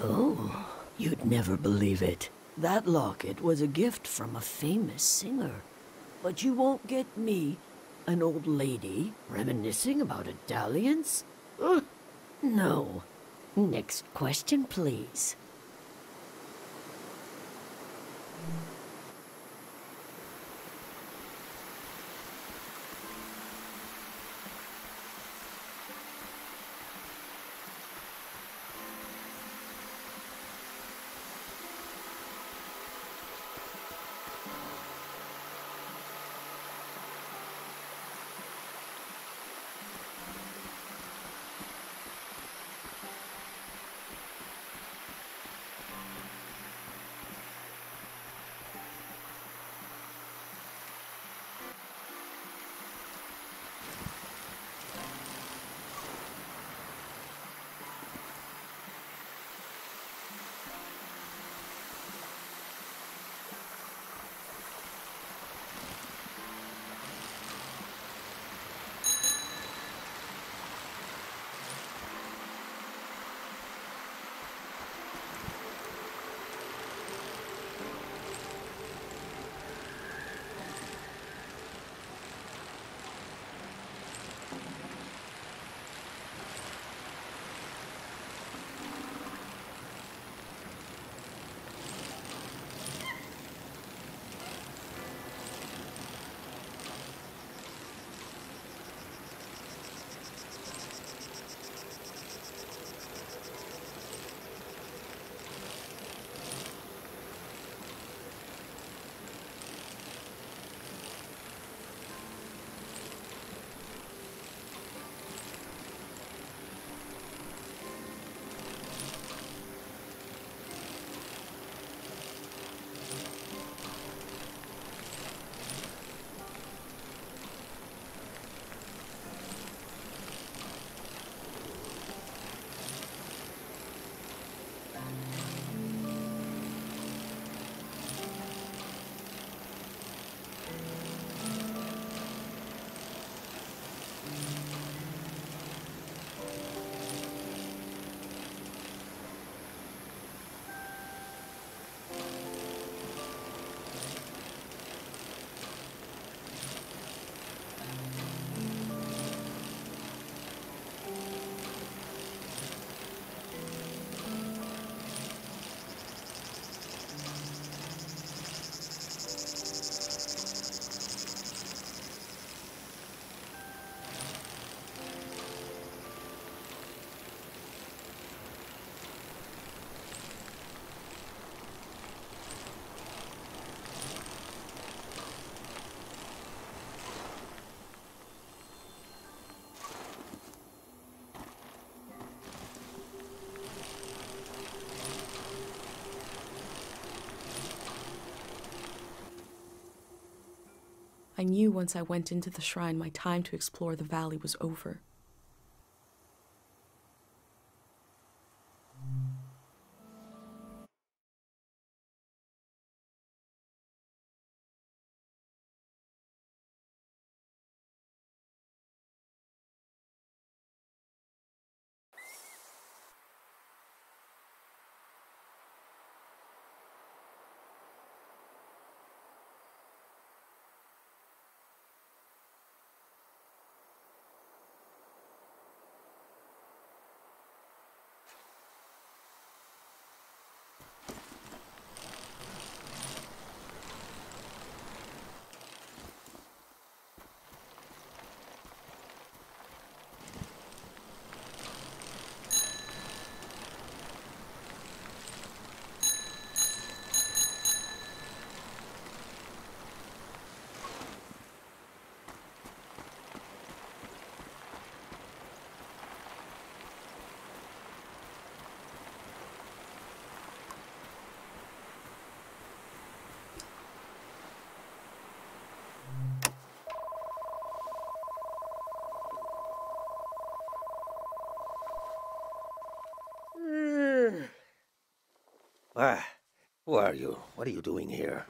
Oh, you'd never believe it. That locket was a gift from a famous singer. But you won't get me, an old lady, reminiscing about a dalliance? No. Next question, please. I knew once I went into the shrine my time to explore the valley was over. Who are you? What are you doing here?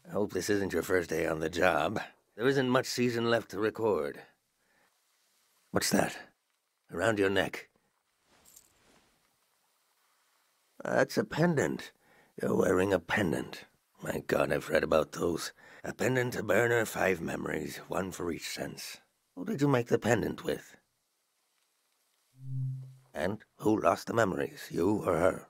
I hope this isn't your first day on the job. There isn't much season left to record. What's that? Around your neck? That's a pendant. You're wearing a pendant. My God, I've read about those. A pendant, a burner, 5 memories, 1 for each sense. Who did you make the pendant with? And who lost the memories, you or her?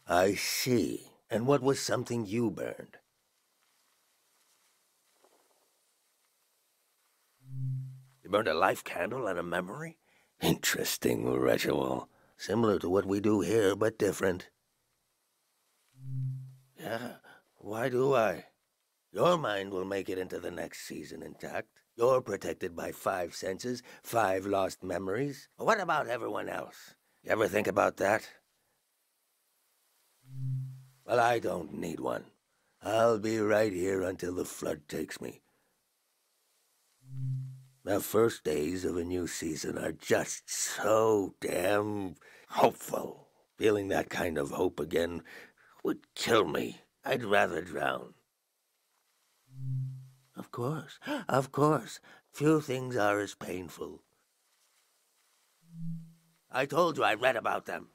I see. And what was something you burned? You burned a life candle and a memory? Interesting ritual. Similar to what we do here, but different. Yeah, why do I? Your mind will make it into the next season intact. You're protected by 5 senses, 5 lost memories. What about everyone else? You ever think about that? Well, I don't need one. I'll be right here until the flood takes me. The first days of a new season are just so damn hopeful. Feeling that kind of hope again would kill me. I'd rather drown. Of course, of course. Few things are as painful. I told you I read about them.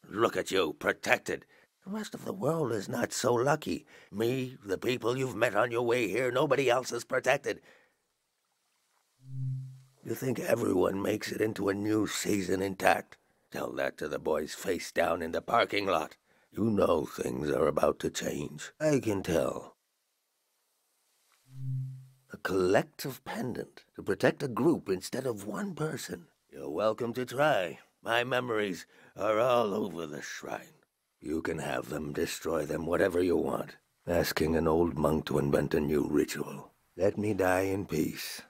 Look at you, protected. The rest of the world is not so lucky. Me, the people you've met on your way here, nobody else is protected. You think everyone makes it into a new season intact? Tell that to the boys face down in the parking lot. You know things are about to change. I can tell. A collective pendant to protect a group instead of one person. You're welcome to try. My memories are all over the shrine. You can have them, destroy them, whatever you want. Asking an old monk to invent a new ritual. Let me die in peace.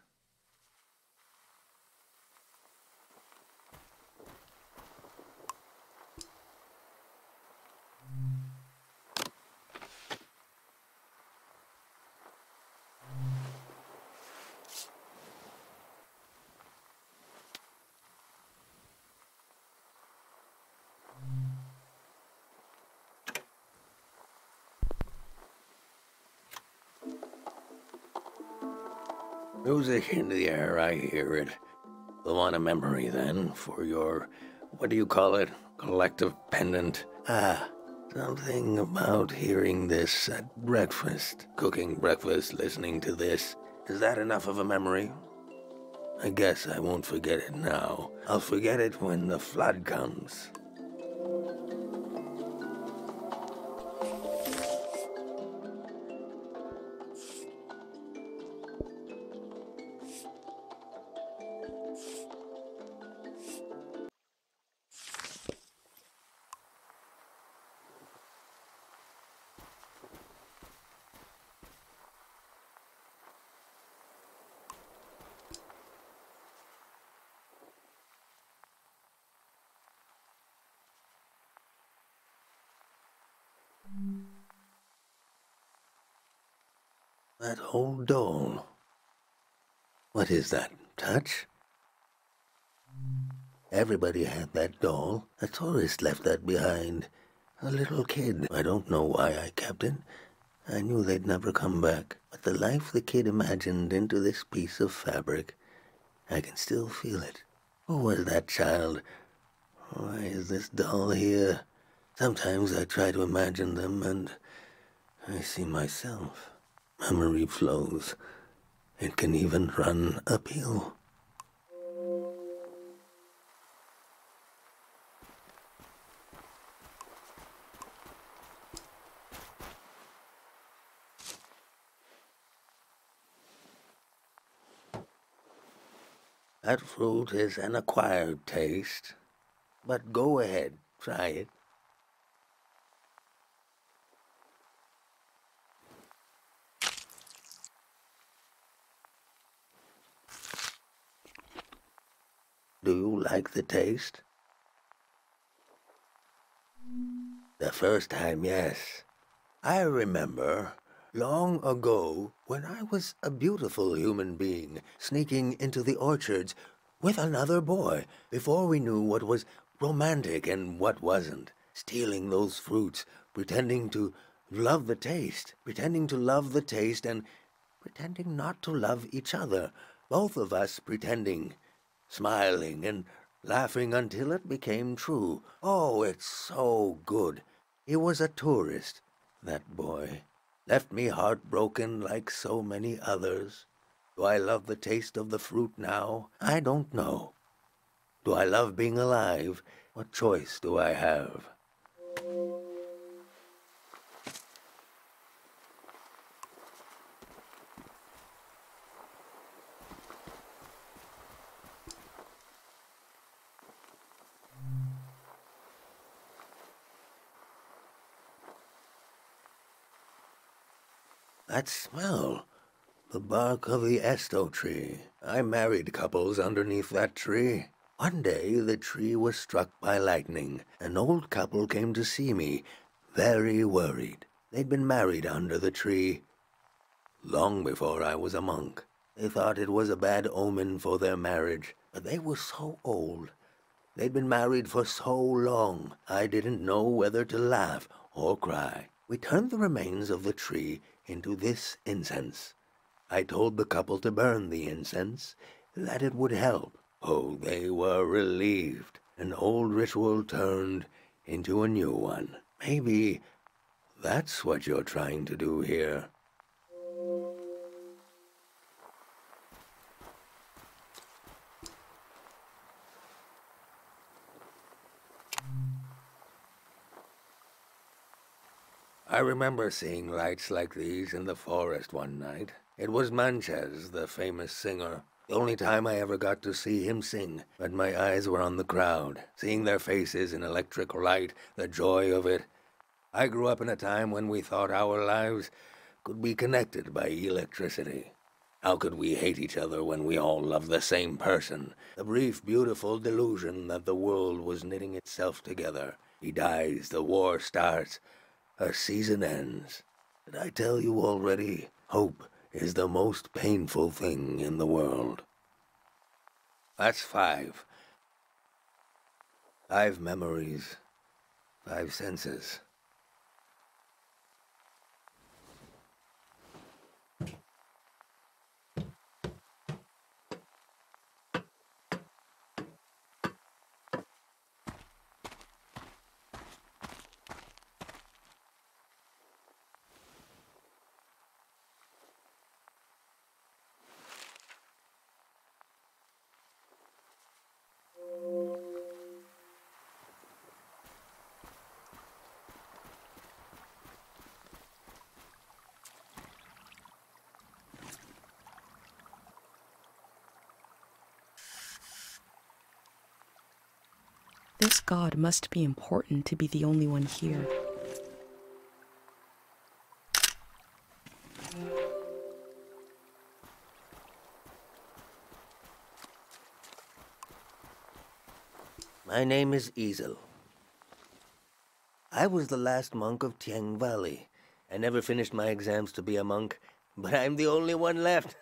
Music in the air, I hear it. You want a memory, then, for your, what do you call it, collective pendant? Something about hearing this at breakfast. Cooking breakfast, listening to this. Is that enough of a memory? I guess I won't forget it now. I'll forget it when the flood comes. That old doll. What is that? Touch? Everybody had that doll. A tourist left that behind. A little kid. I don't know why I kept it. I knew they'd never come back. But the life the kid imagined into this piece of fabric, I can still feel it. Who was that child? Why is this doll here? Sometimes I try to imagine them and I see myself. Memory flows. It can even run uphill. That fruit is an acquired taste, but go ahead, try it. Do you like the taste? The first time, yes. I remember long ago when I was a beautiful human being sneaking into the orchards with another boy before we knew what was romantic and what wasn't. Stealing those fruits, pretending to love the taste, pretending to love the taste and pretending not to love each other. Both of us pretending. Smiling and laughing until it became true. Oh, it's so good. He was a tourist, that boy. Left me heartbroken like so many others. Do I love the taste of the fruit now? I don't know. Do I love being alive? What choice do I have? That smell. The bark of the Estinto tree. I married couples underneath that tree. One day the tree was struck by lightning. An old couple came to see me, very worried. They'd been married under the tree long before I was a monk. They thought it was a bad omen for their marriage, but they were so old. They'd been married for so long, I didn't know whether to laugh or cry. We turned the remains of the tree into this incense. I told the couple to burn the incense, that it would help. Oh, they were relieved. An old ritual turned into a new one. Maybe that's what you're trying to do here. I remember seeing lights like these in the forest one night. It was Manches, the famous singer. The only time I ever got to see him sing, but my eyes were on the crowd, seeing their faces in electric light, the joy of it. I grew up in a time when we thought our lives could be connected by electricity. How could we hate each other when we all loved the same person? The brief, beautiful delusion that the world was knitting itself together. He dies, the war starts. A season ends. Did I tell you already? Hope is the most painful thing in the world. That's 5. 5 memories. 5 senses. This god must be important to be the only one here. My name is Easel. I was the last monk of Tiang Valley. I never finished my exams to be a monk. but I'm the only one left.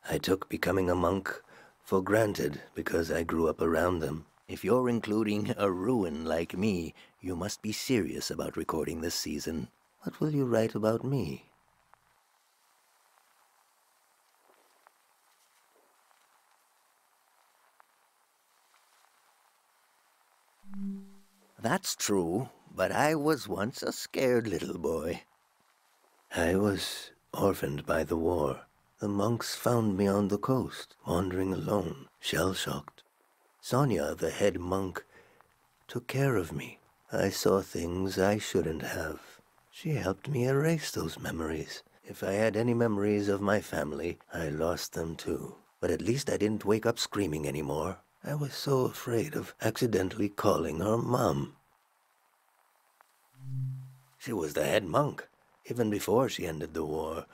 I took becoming a monk for granted because I grew up around them. If you're including a ruin like me, you must be serious about recording this season. What will you write about me? That's true, but I was once a scared little boy. I was orphaned by the war. The monks found me on the coast, wandering alone, shell-shocked. Sonia, the head monk, took care of me. I saw things I shouldn't have. She helped me erase those memories. If I had any memories of my family, I lost them too. But at least I didn't wake up screaming anymore. I was so afraid of accidentally calling her Mom. She was the head monk, even before she ended the war.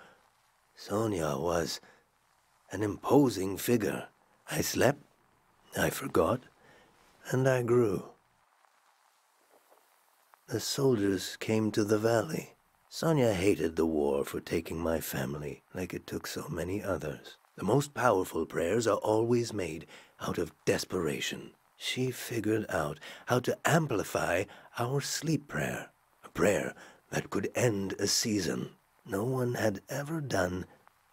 Sonia was an imposing figure. I slept, I forgot, and I grew. The soldiers came to the valley. Sonia hated the war for taking my family, like it took so many others. The most powerful prayers are always made out of desperation. She figured out how to amplify our sleep prayer, a prayer that could end a season. No one had ever done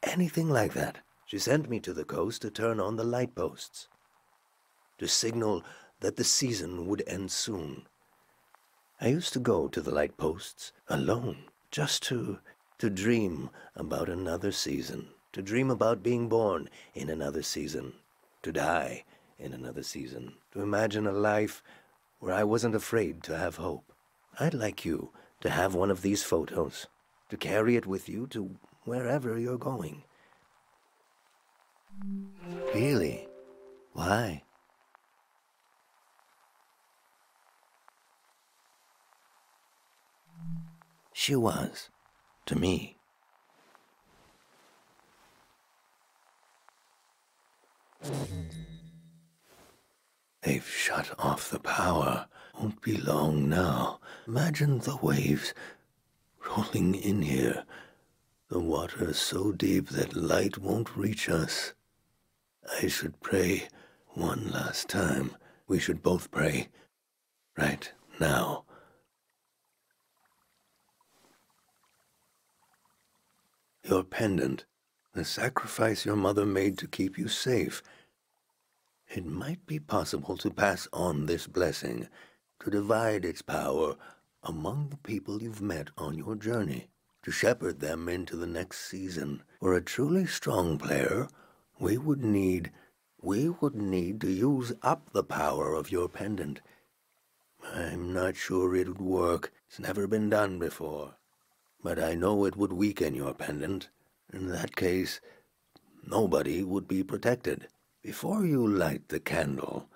anything like that. She sent me to the coast to turn on the light posts, to signal that the season would end soon. I used to go to the light posts alone, just to dream about another season, to dream about being born in another season, to die in another season, to imagine a life where I wasn't afraid to have hope. I'd like you to have one of these photos, to carry it with you to wherever you're going. Really? Why? She was, to me. They've shut off the power. Won't be long now. Imagine the waves rolling in here. The water is so deep that light won't reach us. I should pray one last time. We should both pray right now. Your pendant, the sacrifice your mother made to keep you safe. It might be possible to pass on this blessing, to divide its power among the people you've met on your journey, to shepherd them into the next season. For a truly strong player, we would need to use up the power of your pendant. I'm not sure it would work. It's never been done before. But I know it would weaken your pendant. In that case, nobody would be protected. Before you light the candle,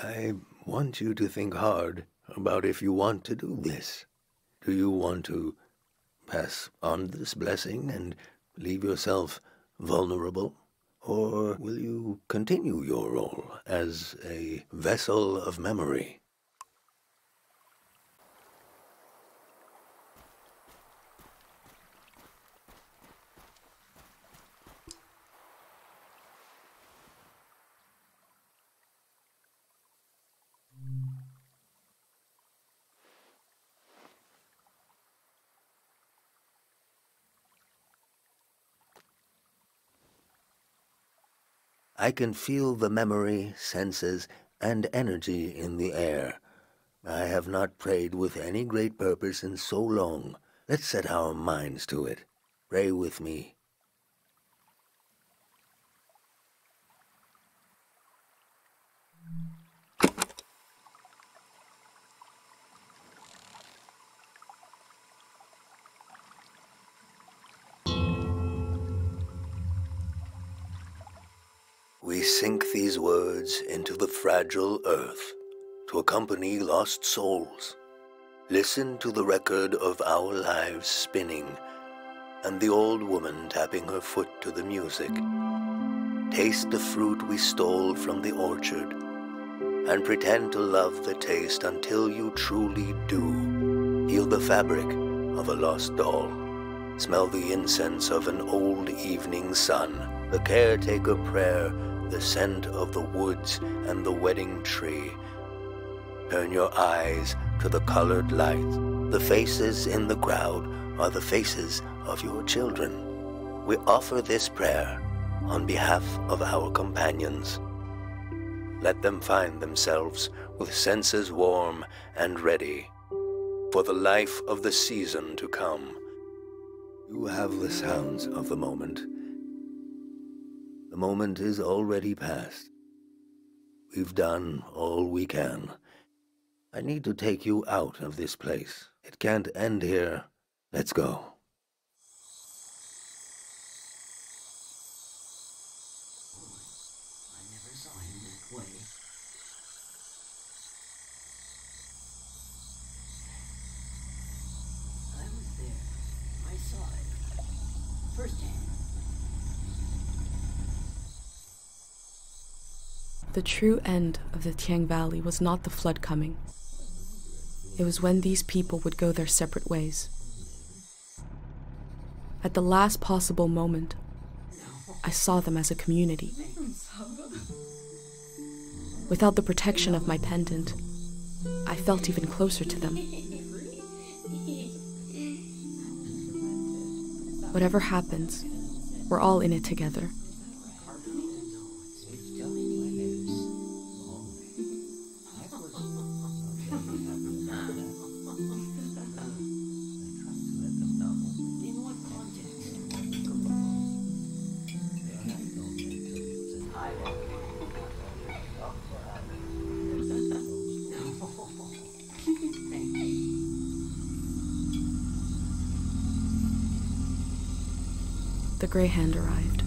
I want you to think hard about if you want to do this. Do you want to pass on this blessing and leave yourself vulnerable? Or will you continue your role as a vessel of memory? I can feel the memory, senses, and energy in the air. I have not prayed with any great purpose in so long. Let's set our minds to it. Pray with me. We sink these words into the fragile earth to accompany lost souls. Listen to the record of our lives spinning and the old woman tapping her foot to the music. Taste the fruit we stole from the orchard and pretend to love the taste until you truly do. Heal the fabric of a lost doll. Smell the incense of an old evening sun, the caretaker prayer, the scent of the woods and the wedding tree. Turn your eyes to the colored lights. The faces in the crowd are the faces of your children. We offer this prayer on behalf of our companions. Let them find themselves with senses warm and ready for the life of the season to come. You have the sounds of the moment. The moment is already past. We've done all we can. I need to take you out of this place. It can't end here. Let's go. I never saw him that way. I was there. I saw it. Firsthand. The true end of the Tiang Valley was not the flood coming. It was when these people would go their separate ways. At the last possible moment, I saw them as a community. Without the protection of my pendant, I felt even closer to them. Whatever happens, we're all in it together. The Grey Hand arrived.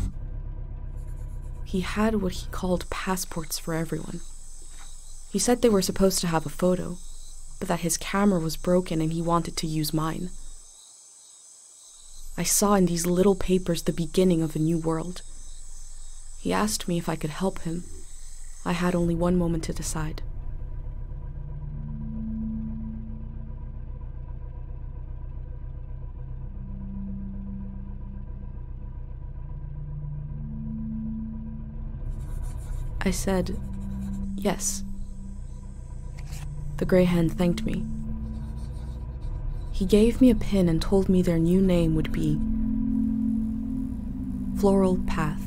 He had what he called passports for everyone. He said they were supposed to have a photo, but that his camera was broken and he wanted to use mine. I saw in these little papers the beginning of a new world. He asked me if I could help him. I had only one moment to decide. I said, yes. The Grey Hand thanked me. He gave me a pin and told me their new name would be Floral Path.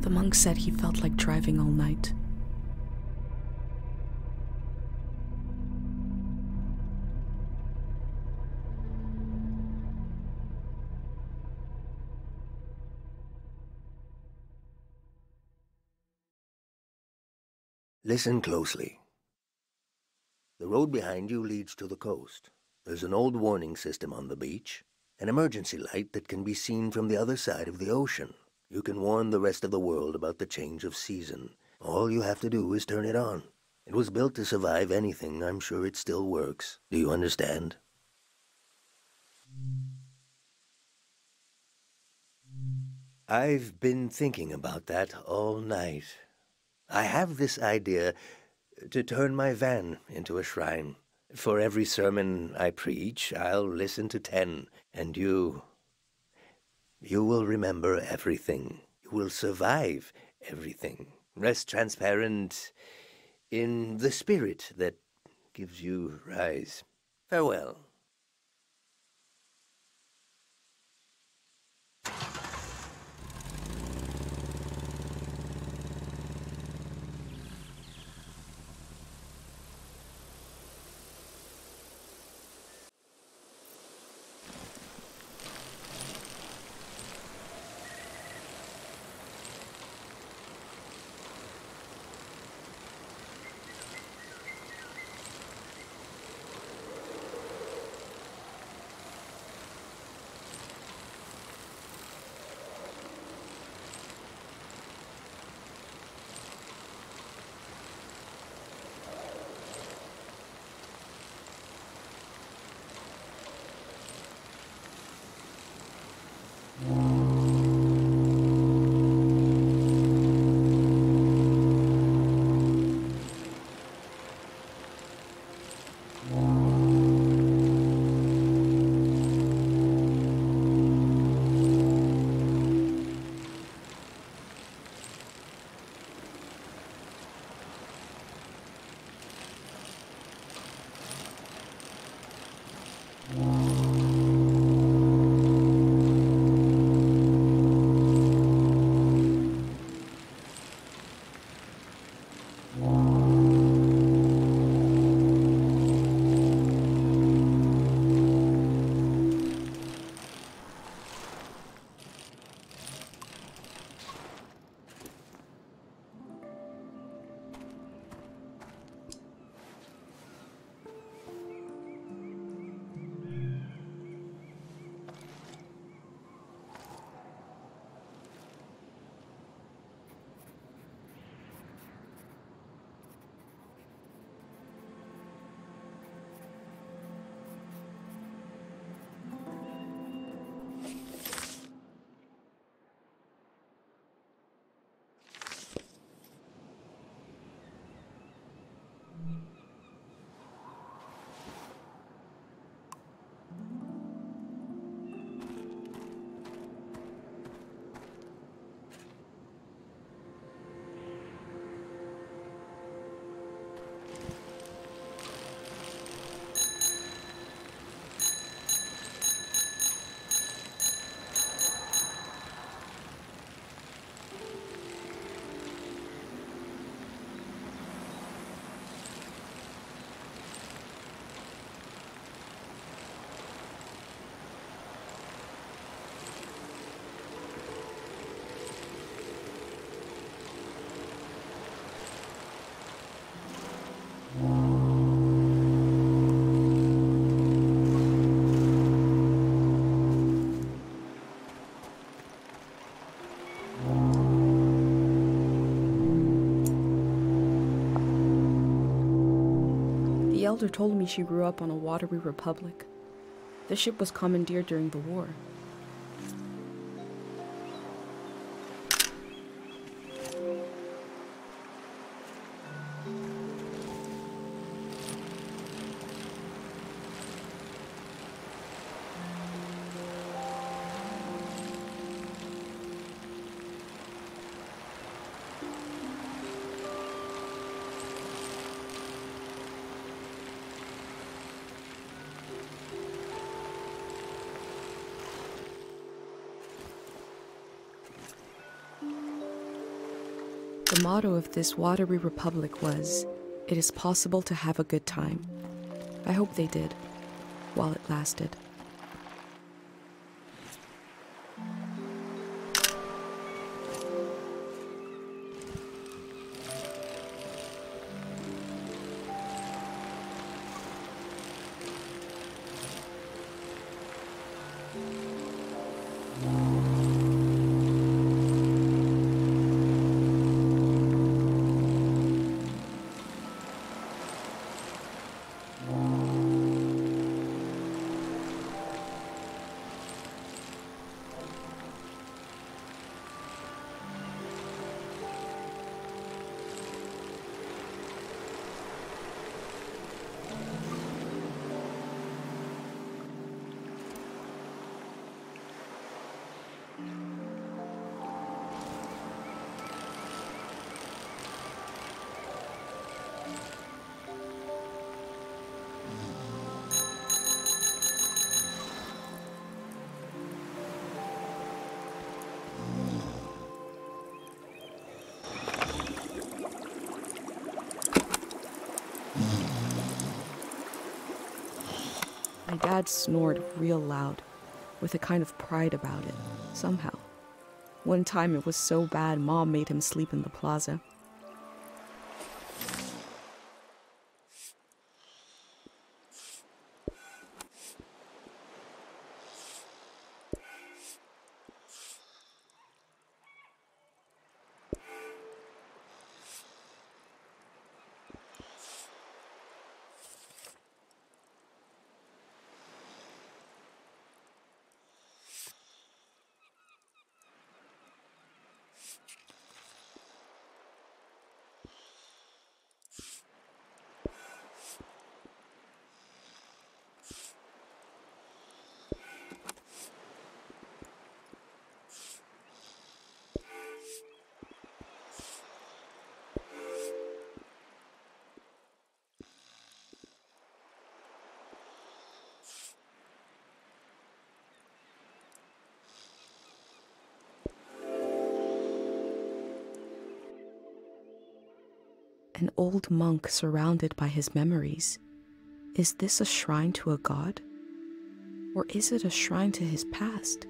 The monk said he felt like driving all night. Listen closely. The road behind you leads to the coast. There's an old warning system on the beach, an emergency light that can be seen from the other side of the ocean. You can warn the rest of the world about the change of season. All you have to do is turn it on. It was built to survive anything. I'm sure it still works. Do you understand? I've been thinking about that all night. I have this idea to turn my van into a shrine. For every sermon I preach, I'll listen to 10, and you will remember everything. You will survive everything. Rest transparent in the spirit that gives you rise. Farewell. elder told me she grew up on a watery republic. The ship was commandeered during the war. The motto of this watery republic was, "It is possible to have a good time." I hope they did, while it lasted. My dad snored real loud, with a kind of pride about it, somehow. One time it was so bad, Mom made him sleep in the plaza. An old monk surrounded by his memories. Is this a shrine to a god? Or is it a shrine to his past?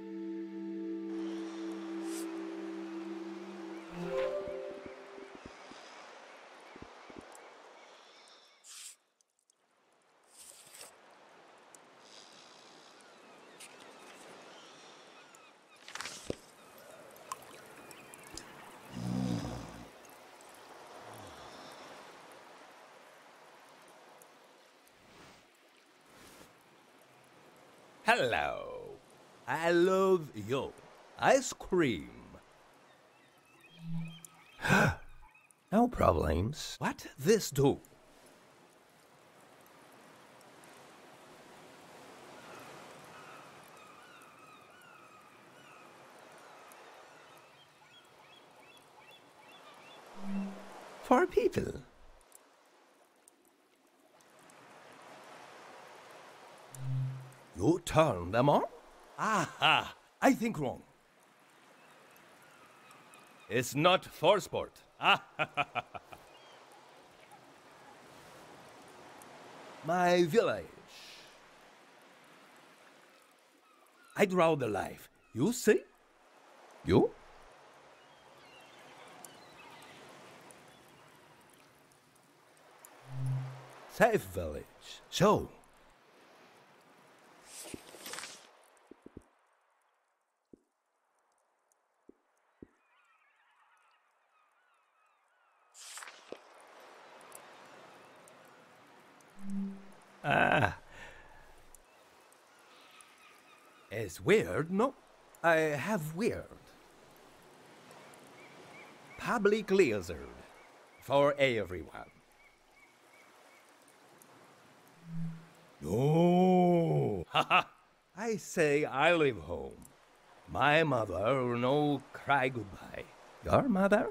Hello. I love you. Ice cream. No problems. What this do? For people. You turn them on? Aha! I think wrong. It's not for sport. My village. I draw the life. You see? You? Safe village. So. It's weird, no? I have weird. Public lizard. For everyone. No! Haha! I say I live home. My mother no cry goodbye. Your mother?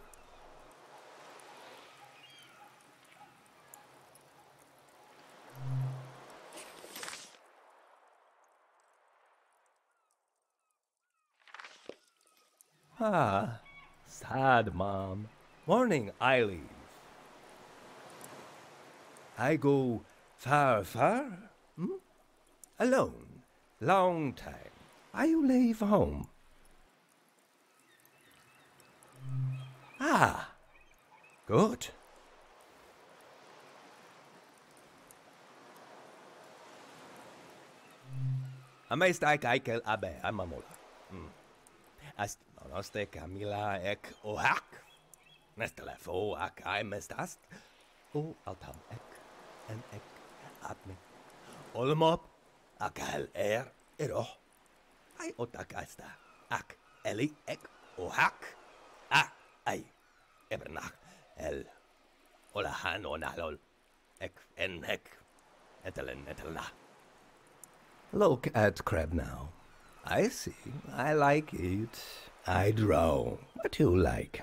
Ah, sad mom. Morning I leave. I go far, far? Hmm? Alone. Long time. I leave home. Ah, good. Amestak aikel abe amamola. Ast monoste Camila ek ohak. Nestelefo ak aimestast. O altam ek en ek atme. Olmop akal ero. Ai otak asta. Ak eli ek ohak. Ai ebernach el olahan onalol. Ek en ek etelen etelna. Look at crab now. I see. I like it. I draw. What you like?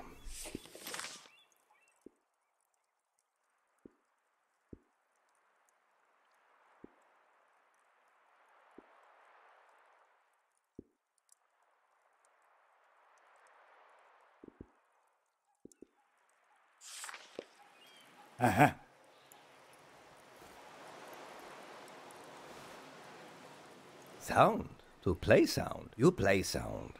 Aha. Sound. To play sound. You play sound.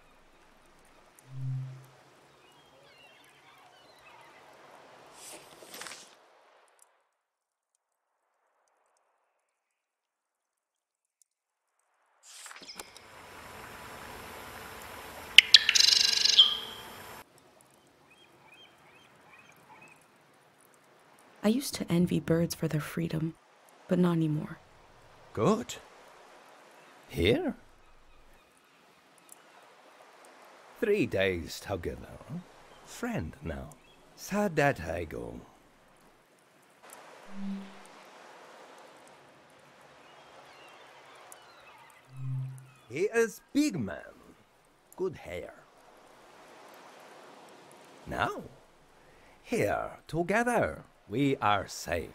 I used to envy birds for their freedom, but not anymore. Good. Here? 3 days together. Friend now. Sad that I go. He is big man. Good hair. Now, here, together, we are same.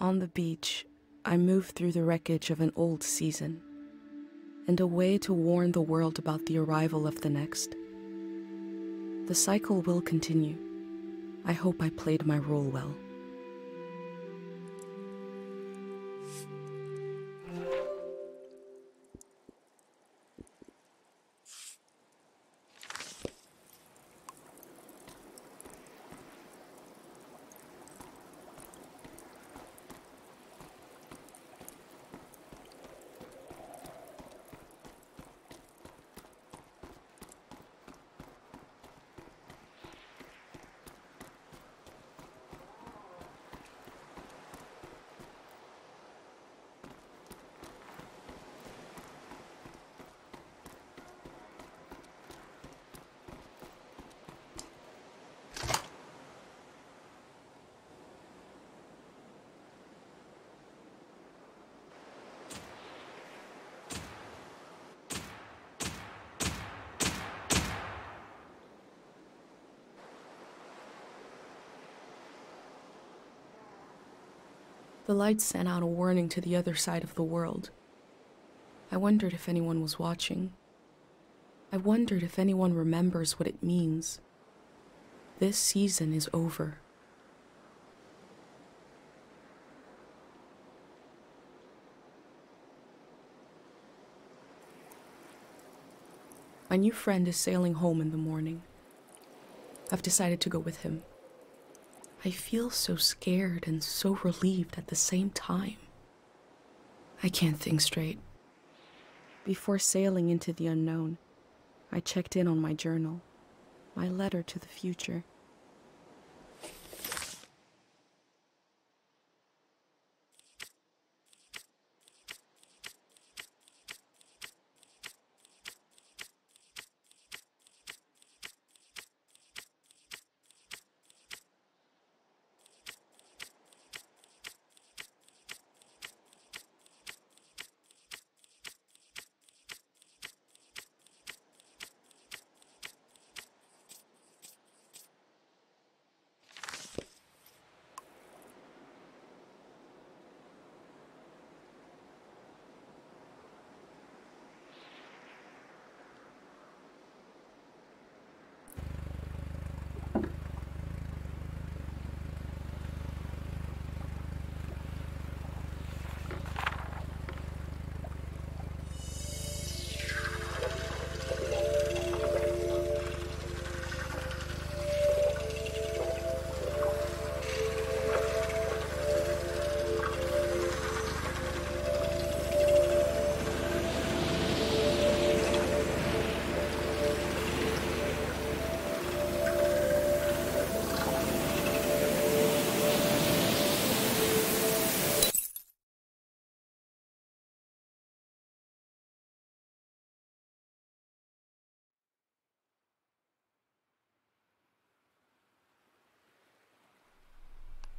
On the beach, I move through the wreckage of an old season, and a way to warn the world about the arrival of the next. The cycle will continue. I hope I played my role well. The lights sent out a warning to the other side of the world. I wondered if anyone was watching. I wondered if anyone remembers what it means. This season is over. My new friend is sailing home in the morning. I've decided to go with him. I feel so scared and so relieved at the same time. I can't think straight. Before sailing into the unknown, I checked in on my journal, my letter to the future.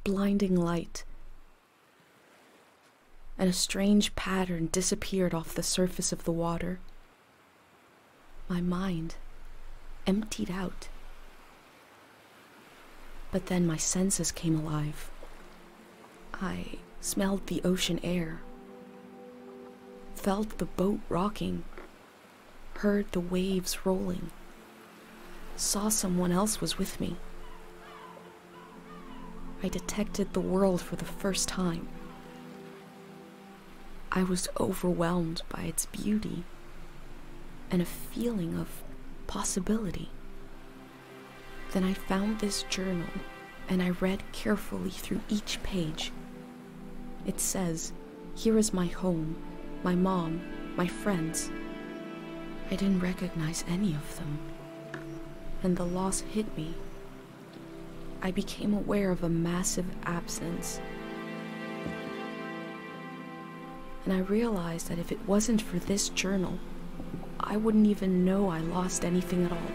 Blinding light, and a strange pattern disappeared off the surface of the water. My mind emptied out. But then my senses came alive. I smelled the ocean air, felt the boat rocking, heard the waves rolling, saw someone else was with me. I detected the world for the first time. I was overwhelmed by its beauty and a feeling of possibility. Then I found this journal and I read carefully through each page. It says, "Here is my home, my mom, my friends." I didn't recognize any of them, and the loss hit me. I became aware of a massive absence. And I realized that if it wasn't for this journal, I wouldn't even know I lost anything at all.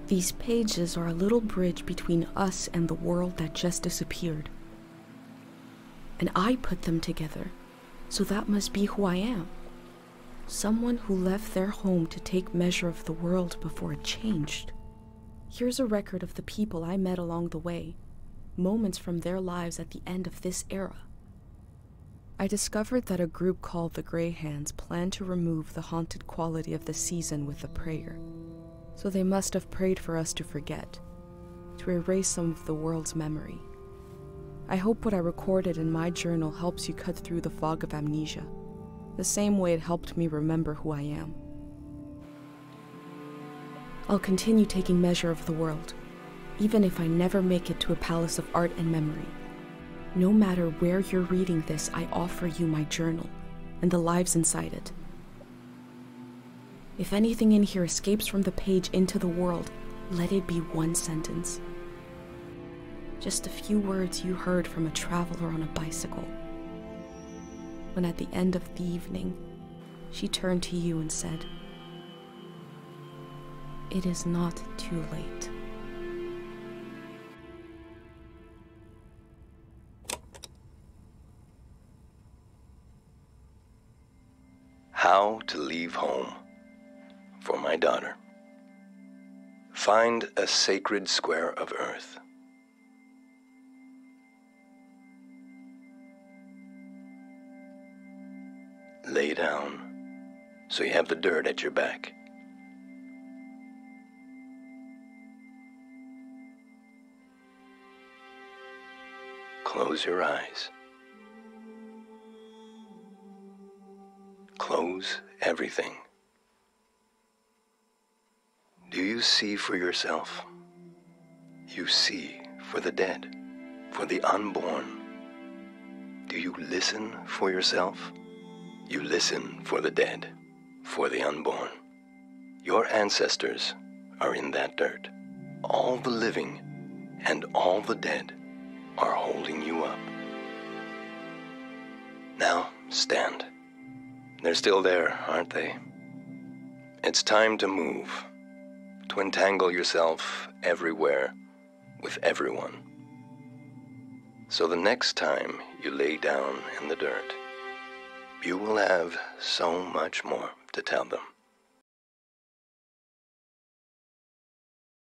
These pages are a little bridge between us and the world that just disappeared. And I put them together, so that must be who I am. Someone who left their home to take measure of the world before it changed. Here's a record of the people I met along the way, moments from their lives at the end of this era. I discovered that a group called the Grey Hands planned to remove the haunted quality of the season with a prayer. So they must have prayed for us to forget, to erase some of the world's memory. I hope what I recorded in my journal helps you cut through the fog of amnesia, the same way it helped me remember who I am. I'll continue taking measure of the world, even if I never make it to a palace of art and memory. No matter where you're reading this, I offer you my journal and the lives inside it. If anything in here escapes from the page into the world, let it be one sentence. Just a few words you heard from a traveler on a bicycle. When at the end of the evening, she turned to you and said, "It is not too late." How to leave home. For my daughter. Find a sacred square of earth. Lay down so you have the dirt at your back. Close your eyes. Close everything Do you see for yourself? You see for the dead, for the unborn. Do you listen for yourself? You listen for the dead, for the unborn. Your ancestors are in that dirt. All the living and all the dead are holding you up. Now, stand. They're still there, aren't they? It's time to move, to entangle yourself everywhere with everyone. So the next time you lay down in the dirt, you will have so much more to tell them.